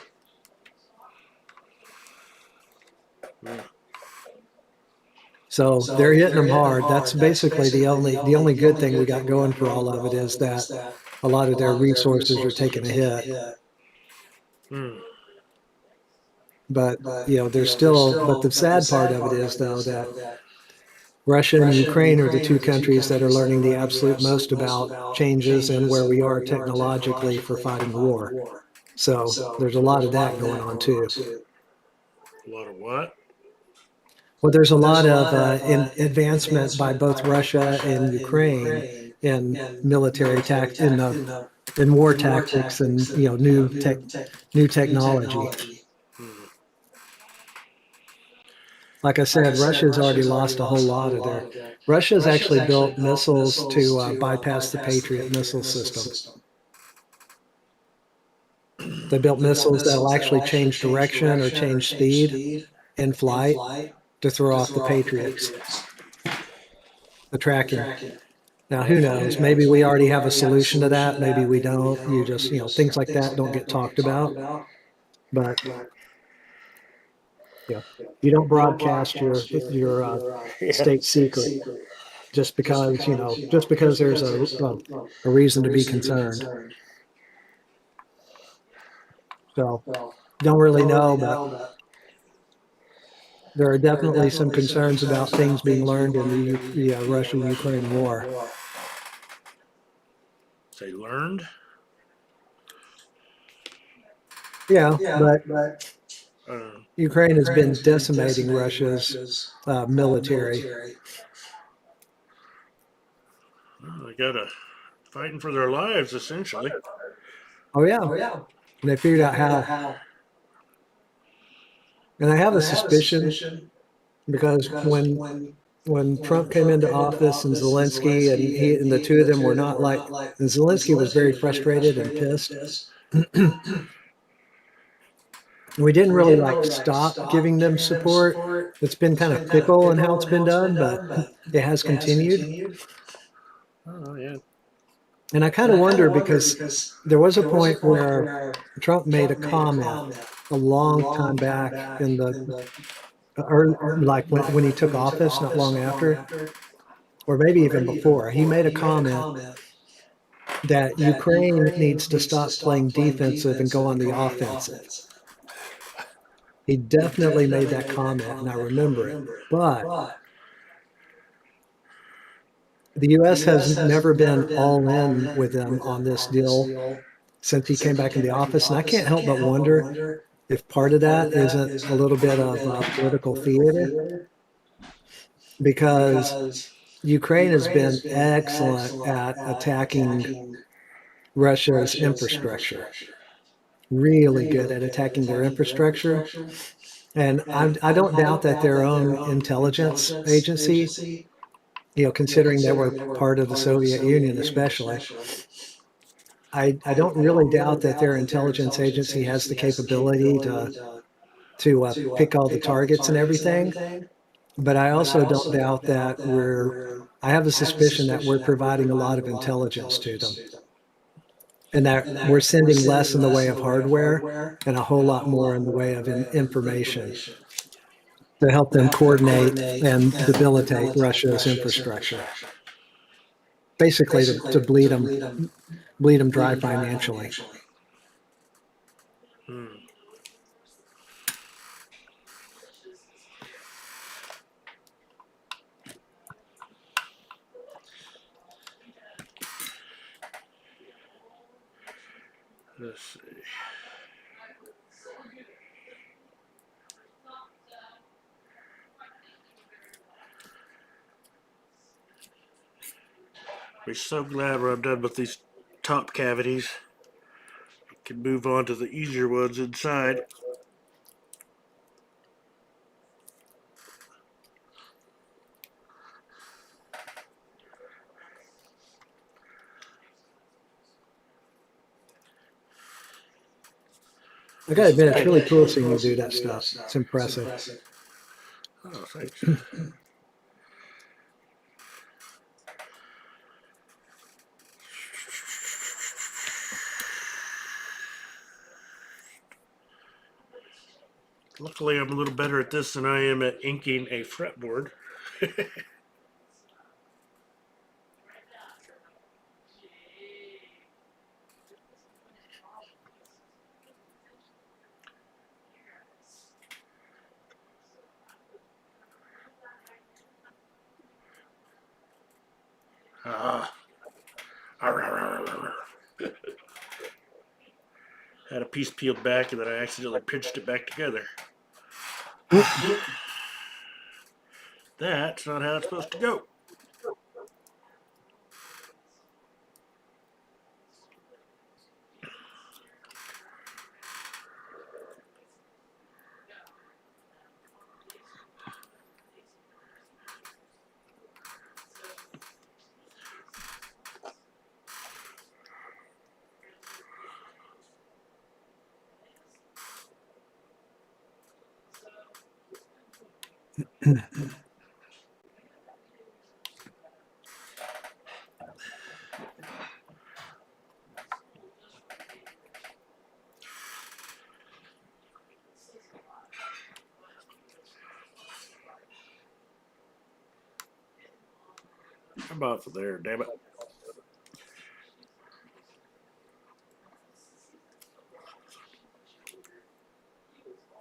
So they're hitting them hard. That's basically the only good thing we got going for all of it, is that a lot of their resources are taking a hit. But there's still. But the sad part of it is, though, that Russia and Ukraine are the two countries that are learning the absolute most about changes and where we are technologically for fighting the war. So there's a lot of that going on too. A lot of what? Well, there's a lot of advancement by both Russia and Ukraine in military in war tactics, and new technology. Like I said, Russia's already lost a whole lot of their. Russia's actually built missiles to bypass the Patriot missile system. They built missiles that'll actually change direction or change speed in flight to throw off the Patriots. the tracking. Now, who knows? Maybe we already have a solution to that. Maybe we don't. You just, things like that don't get talked about. But you don't broadcast your state secret just because there's a reason to be concerned. So don't really know, but there are definitely some concerns about things being learned in the Russia-Ukraine war. Say learned? Yeah, but Uh, Ukraine has been decimating Russia's military. they gotta fighting for their lives essentially. Oh yeah, and they figured out how. And I have a suspicion because when Trump came into office and Zelensky and the two of them were not like, and Zelensky was very frustrated and pissed. We didn't really like stop giving them support. It's been kind of fickle in how it's been done, but it has continued. Oh yeah. And I kind of wonder because there was a point where Trump made a comment a long time back in or like when he took office, not long after, or maybe even before, he made a comment that Ukraine needs to stop playing defensive and go on the offensive. He definitely made that comment, and I remember it. But the U.S. has never been all in with him on this deal since he came back in the office. And I can't help but wonder if part of that isn't a little bit of political theater, because Ukraine has been excellent at attacking Russia's infrastructure, really good at attacking their infrastructure. And I don't doubt that their own intelligence agency, considering they were part of the Soviet Union especially, I don't really doubt that their intelligence agency has the capability to pick all the targets and everything. But I also don't doubt that I have a suspicion that we're providing a lot of intelligence to them, and that we're sending less in the way of hardware and a whole lot more in the way of information to help them coordinate and debilitate Russia's infrastructure. Basically, to bleed them dry financially. Hmm. Let's see. We're so glad when I'm done with these top cavities. I can move on to the easier ones inside. I gotta admit, it's really cool seeing you do that stuff. It's impressive. Oh, thanks. Luckily, I'm a little better at this than I am at inking a fretboard. Ah. Had a piece peeled back and then I accidentally pinched it back together. That's not how it's supposed to go. Come off of there, damn it.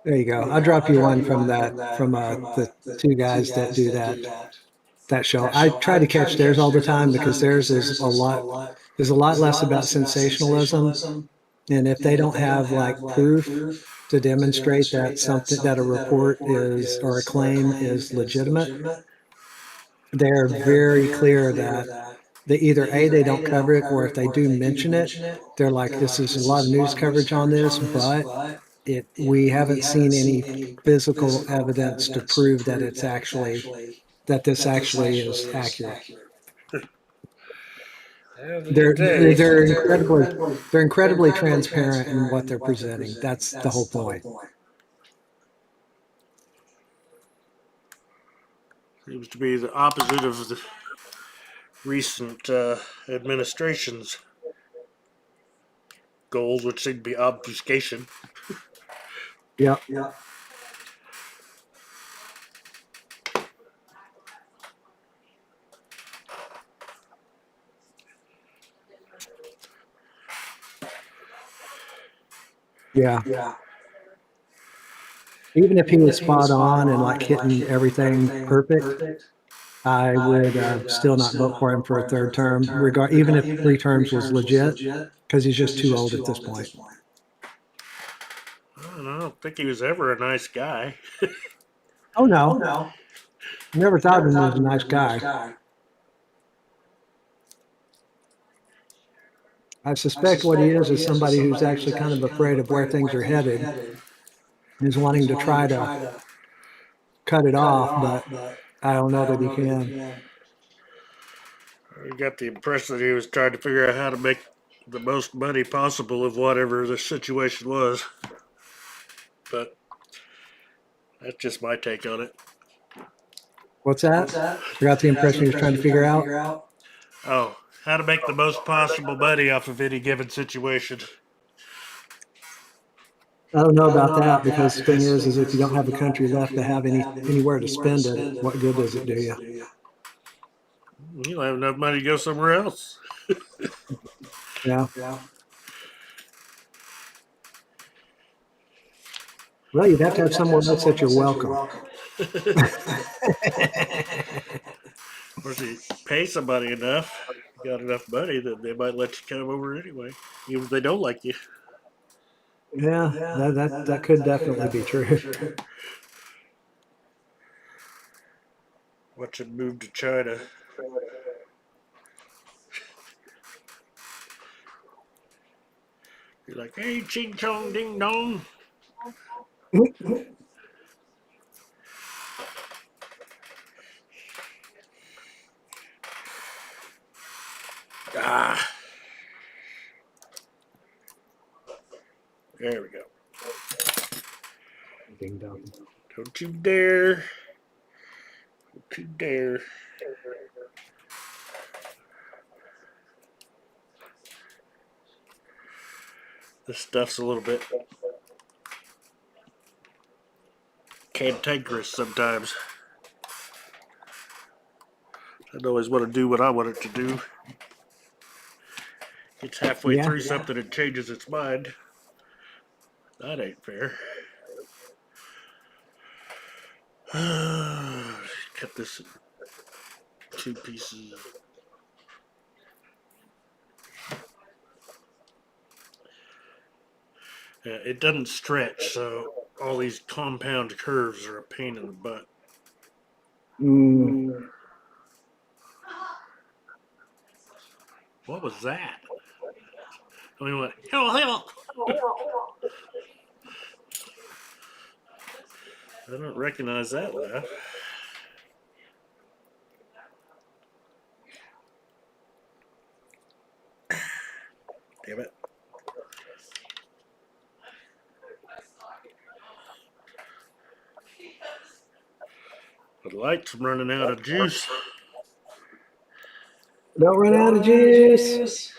There you go. I'll drop you one from the two guys that do that show. I try to catch theirs all the time because theirs is a lot less about sensationalism. And if they don't have like proof to demonstrate that something that a report is or a claim is legitimate, they're very clear that they either A, they don't cover it, or if they do mention it, they're like, this is a lot of news coverage on this, but we haven't seen any physical evidence to prove that this actually is accurate. They're incredibly transparent in what they're presenting. That's the whole point. Seems to be the opposite of the recent administration's goals, which seem to be obfuscation. Yeah. Yeah. Even if he was spot on and like hitting everything perfect, I would still not vote for him for a third term, even if 3 terms was legit, because he's just too old at this point. I don't think he was ever a nice guy. Oh no, never thought of him as a nice guy. I suspect what he is somebody who's actually kind of afraid of where things are headed, and is wanting to try to cut it off, but I don't know that he can. I got the impression that he was trying to figure out how to make the most money possible of whatever the situation was. But that's just my take on it. What's that? You got the impression he was trying to figure out? Oh, how to make the most possible money off of any given situation. I don't know about that, because the thing is if you don't have a country left to have anywhere to spend it, what good does it do you? You don't have enough money to go somewhere else. Yeah. Well, you'd have to have someone else that you're welcome. Or if you pay somebody enough, you got enough money, that they might let you come over anyway, even if they don't like you. Yeah, that could definitely be true. Watch him move to China. You're like, hey, ching chong ding dong. Ah. There we go. Ding dong. Don't you dare. Don't you dare. This stuff's a little bit cantankerous sometimes. I don't always want to do what I want it to do. It's halfway through something and changes its mind. That ain't fair. Cut this in 2 pieces. It doesn't stretch, so all these compound curves are a pain in the butt. What was that? I mean, what? Hell. I don't recognize that laugh. Damn it. The light's running out of juice. Don't run out of juice.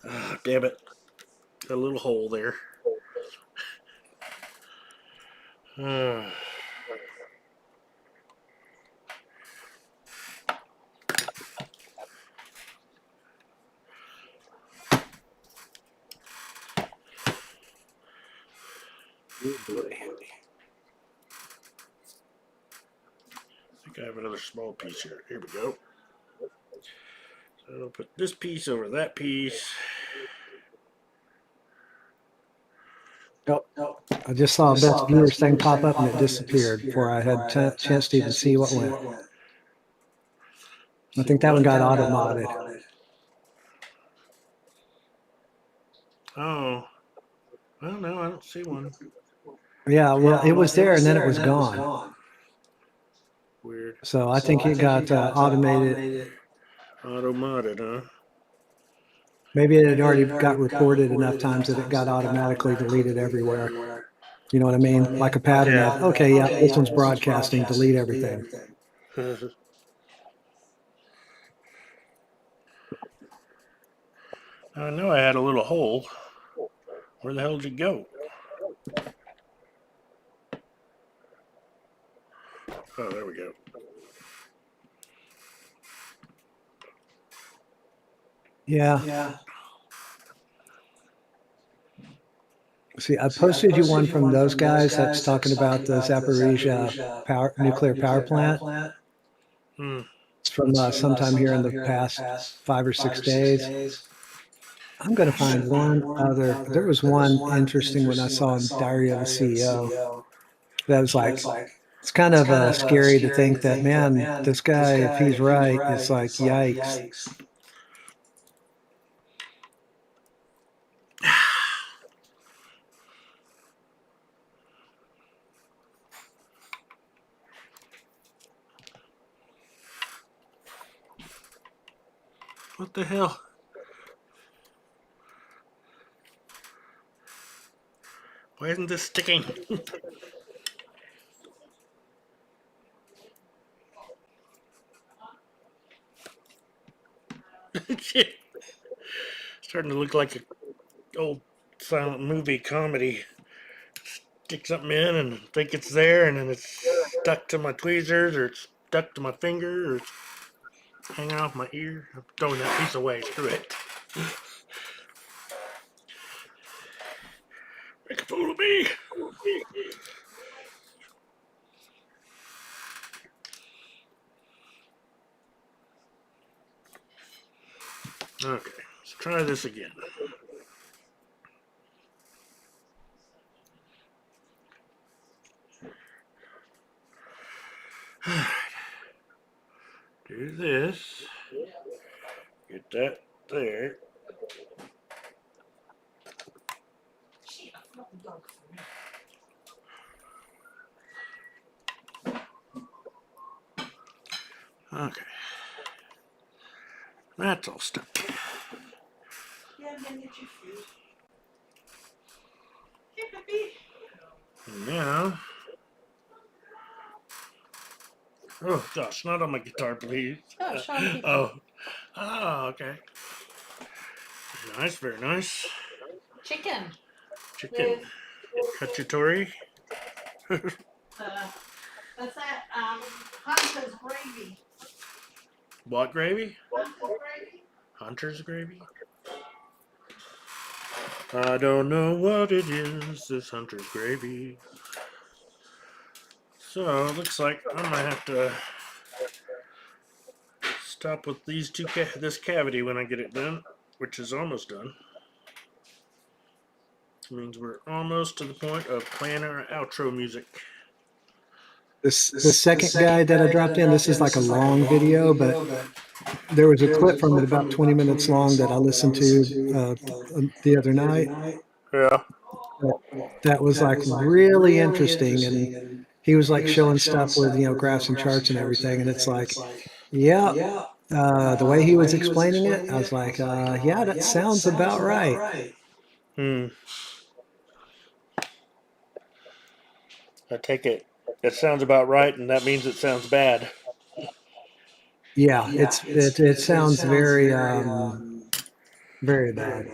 Ah, damn it. Got a little hole there. boy. I think I have another small piece here. Here we go. So I'll put this piece over that piece. Oh, I just saw a best viewers thing pop up and it disappeared before I had a chance to even see what went. I think that one got auto-modded. Oh. Well, no, I don't see one. Yeah, well, it was there and then it was gone. Weird. So I think it got automated. Auto-modded, huh? Maybe it had already got reported enough times that it got automatically deleted everywhere. You know what I mean? Like a pattern of, okay, yeah, this one's broadcasting, delete everything. I know I had a little hole. Where the hell did it go? Oh, there we go. Yeah. See, I posted you one from those guys that's talking about the Zaporizhia nuclear power plant. Hmm. It's from sometime here in the past 5 or 6 days. I'm going to find one other. There was one interesting one I saw in Diary of a CEO. That was like, it's kind of scary to think that, man, this guy, if he's right, it's like, yikes. What the hell? Why isn't this sticking? Shit. Starting to look like an old silent movie comedy. Stick something in and think it's there, and then it's stuck to my tweezers, or it's stuck to my finger, or it's hanging off my ear. I'm throwing that piece away. Screw it. Make a fool of me. Okay, let's try this again. Do this. Get that there. Okay. That's all stuck. Yeah, I'm gonna get you food. Here, puppy. And now. Oh, gosh, not on my guitar, please. Oh, show 'em people. Oh, okay. Very nice, very nice. Chicken. Chicken. Cacciatore. What's that? Hunter's gravy. What gravy? Hunter's gravy? Hunter's gravy? I don't know what it is, this hunter's gravy. So, it looks like I'm gonna have to stop with these this cavity when I get it done, which is almost done. Which means we're almost to the point of playing our outro music. The second guy that I dropped in, this is like a long video, but there was a clip from it about 20 minutes long that I listened to the other night. Yeah. That was like really interesting, and he was like showing stuff with graphs and charts and everything, and it's like, yeah, the way he was explaining it, I was like, yeah, that sounds about right. I take it sounds about right, and that means it sounds bad. Yeah, it sounds very very bad.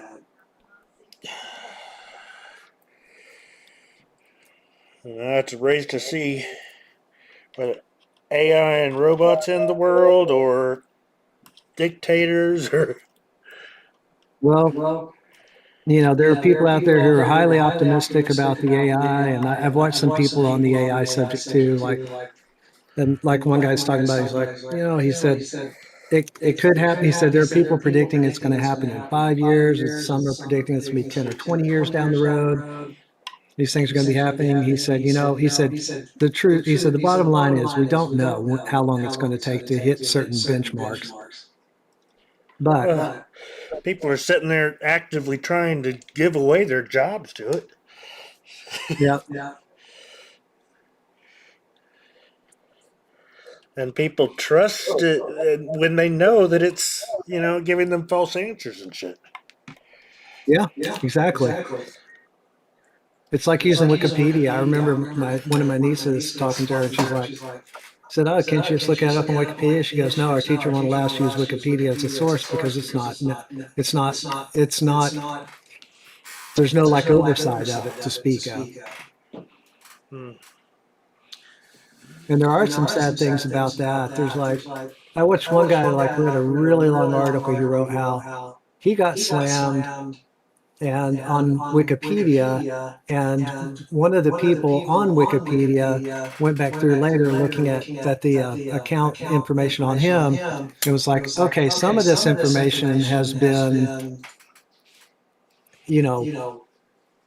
It's a race to see whether AI and robots in the world, or dictators, or Well, you know, there are people out there who are highly optimistic about the AI, and I've watched some people on the AI subject too, like one guy's talking about, he's like, you know, he said, it could happen. He said there are people predicting it's going to happen in 5 years. Some are predicting it's going to be 10 or 20 years down the road. These things are going to be happening. He said, you know, he said, the truth, he said, the bottom line is we don't know how long it's going to take to hit certain benchmarks. But people are sitting there actively trying to give away their jobs to it. yeah, And people trust it when they know that it's, you know, giving them false answers and shit. yeah, exactly. It's like using Wikipedia. I remember one of my nieces talking to her, and she's like, said, "Oh, can't you just look it up on Wikipedia?" She goes, "No, our teacher won't allow us to use Wikipedia as a source because it's not. There's no like oversight of it to speak of." Hmm. And there are some sad things about that. There's like, I watched one guy like read a really long article. He wrote how he got slammed and on Wikipedia, and one of the people on Wikipedia went back through later looking at the account information on him. It was like, okay, some of this information has been, you know,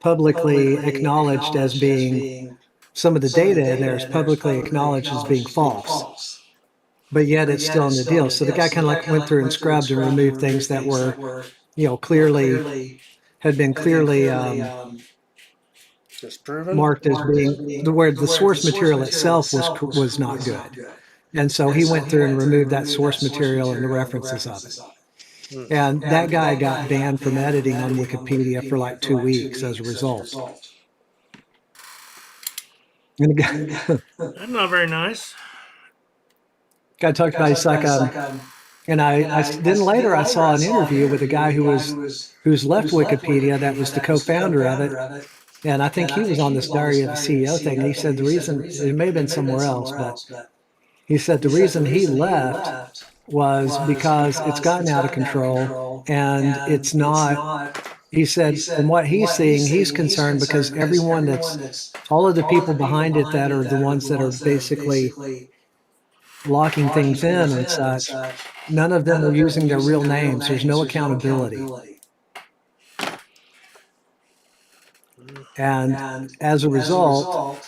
publicly acknowledged as being, some of the data in there is publicly acknowledged as being false, but yet it's still in the deal. So the guy kind of like went through and scrubbed and removed things that were, you know, had been clearly Disproven? marked as being where the source material itself was not good. And so he went through and removed that source material and the references of it. And that guy got banned from editing on Wikipedia for like 2 weeks as a result. And the guy, That's not very nice. guy talked about, he's like, and I then later I saw an interview with a guy who's left Wikipedia that was the co-founder of it. And I think he was on this Diary of a CEO thing. And he said the reason, it may have been somewhere else, but he said the reason he left was because it's gotten out of control and it's not, he said, from what he's seeing, he's concerned because everyone all of the people behind it that are the ones that are basically locking things in and such, none of them are using their real names. There's no accountability. And as a result,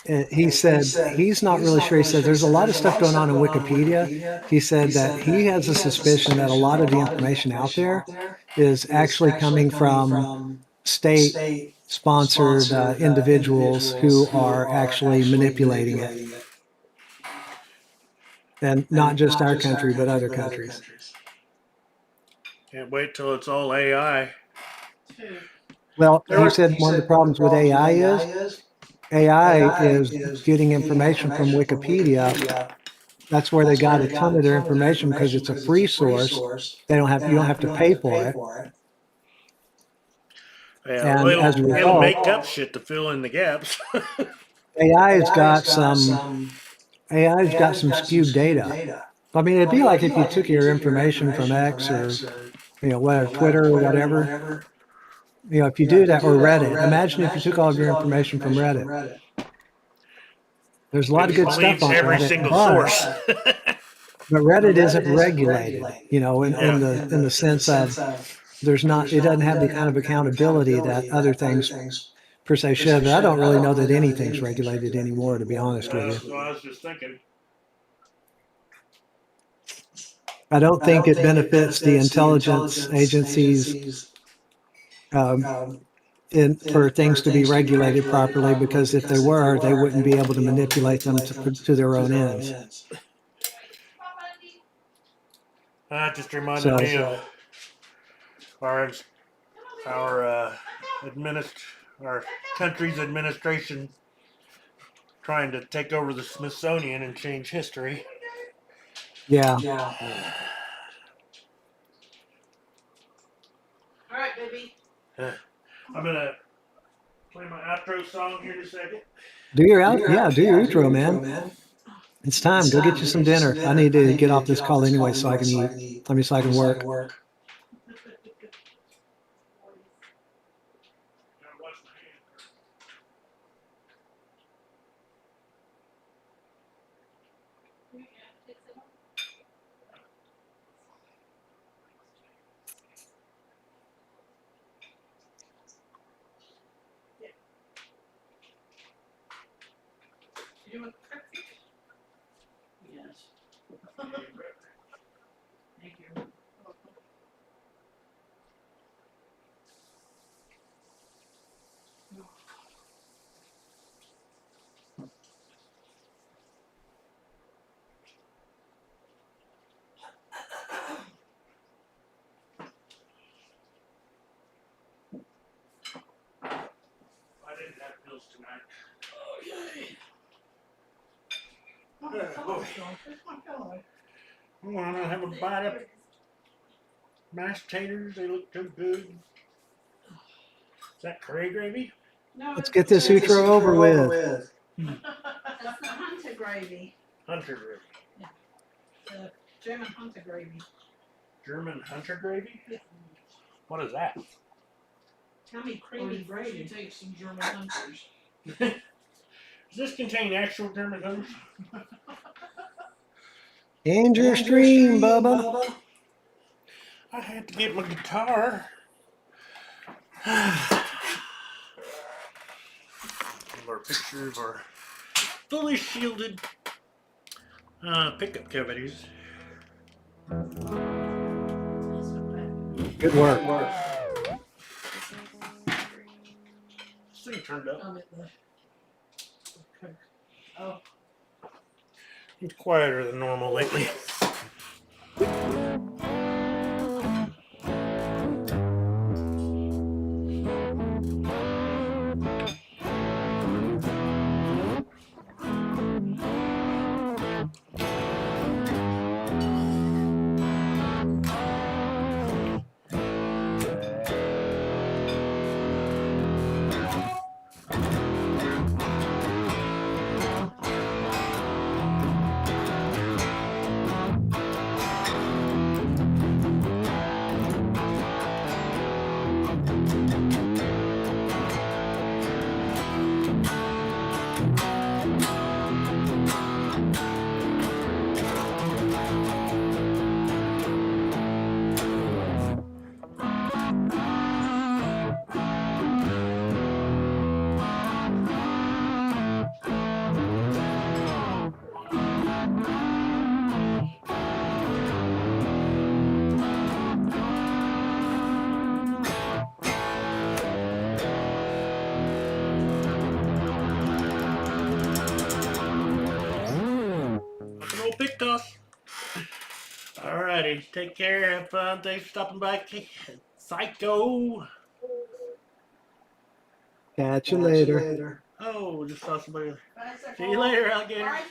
he said he's not really sure. He said there's a lot of stuff going on in Wikipedia. He said that he has a suspicion that a lot of the information out there is actually coming from state-sponsored individuals who are actually manipulating it. And not just our country, but other countries. Can't wait till it's all AI. Well, he said one of the problems with AI is getting information from Wikipedia. That's where they got a ton of their information because it's a free source. You don't have to pay for it. Yeah, And as a it'll result, make up shit to fill in the gaps. AI's got some skewed data. I mean, it'd be like if you took your information from X or, you know, whatever, Twitter or whatever. You know, if you do that, or Reddit, imagine if you took all of your information from Reddit. There's a lot of good stuff on every Reddit, single source. but Reddit isn't regulated, you know, in the sense of it doesn't have the kind of accountability that other things per se should. But I don't really know that anything's regulated anymore, to be honest with you. That's what I was just thinking. I don't think it benefits the intelligence agencies for things to be regulated properly, because if they were, they wouldn't be able to manipulate them to their own ends. That just reminded me of our country's administration trying to take over the Smithsonian and change history. Yeah. All right, baby. I'm gonna play my outro song here in a second. Do your outro, man. It's time. Go get you some dinner. I need to get off this call anyway so I can eat. So I can work. getting that pills tonight. Okay. Oh, boy. Where's my pillow? I want to have a bite of mashed taters. They look too good. Is that curry gravy? No, Let's it's get this the- outro over with. That's the hunter gravy. Hunter gravy. The German hunter gravy. German hunter gravy? Yeah. What is that? Yummy creamy gravy. Take some German hunters. Does this contain actual German hunters? And your stream, Bubba. I had to get my guitar. Our picture of our fully shielded pickup cavities. Good work. This thing turned up. Oh. It's quieter than normal lately. Old pick toss. Alrighty, take care, have fun, thanks for stopping by. Psycho. Catch you later. Oh, just saw somebody. Bicycle. See you later, alligator. Bicycle.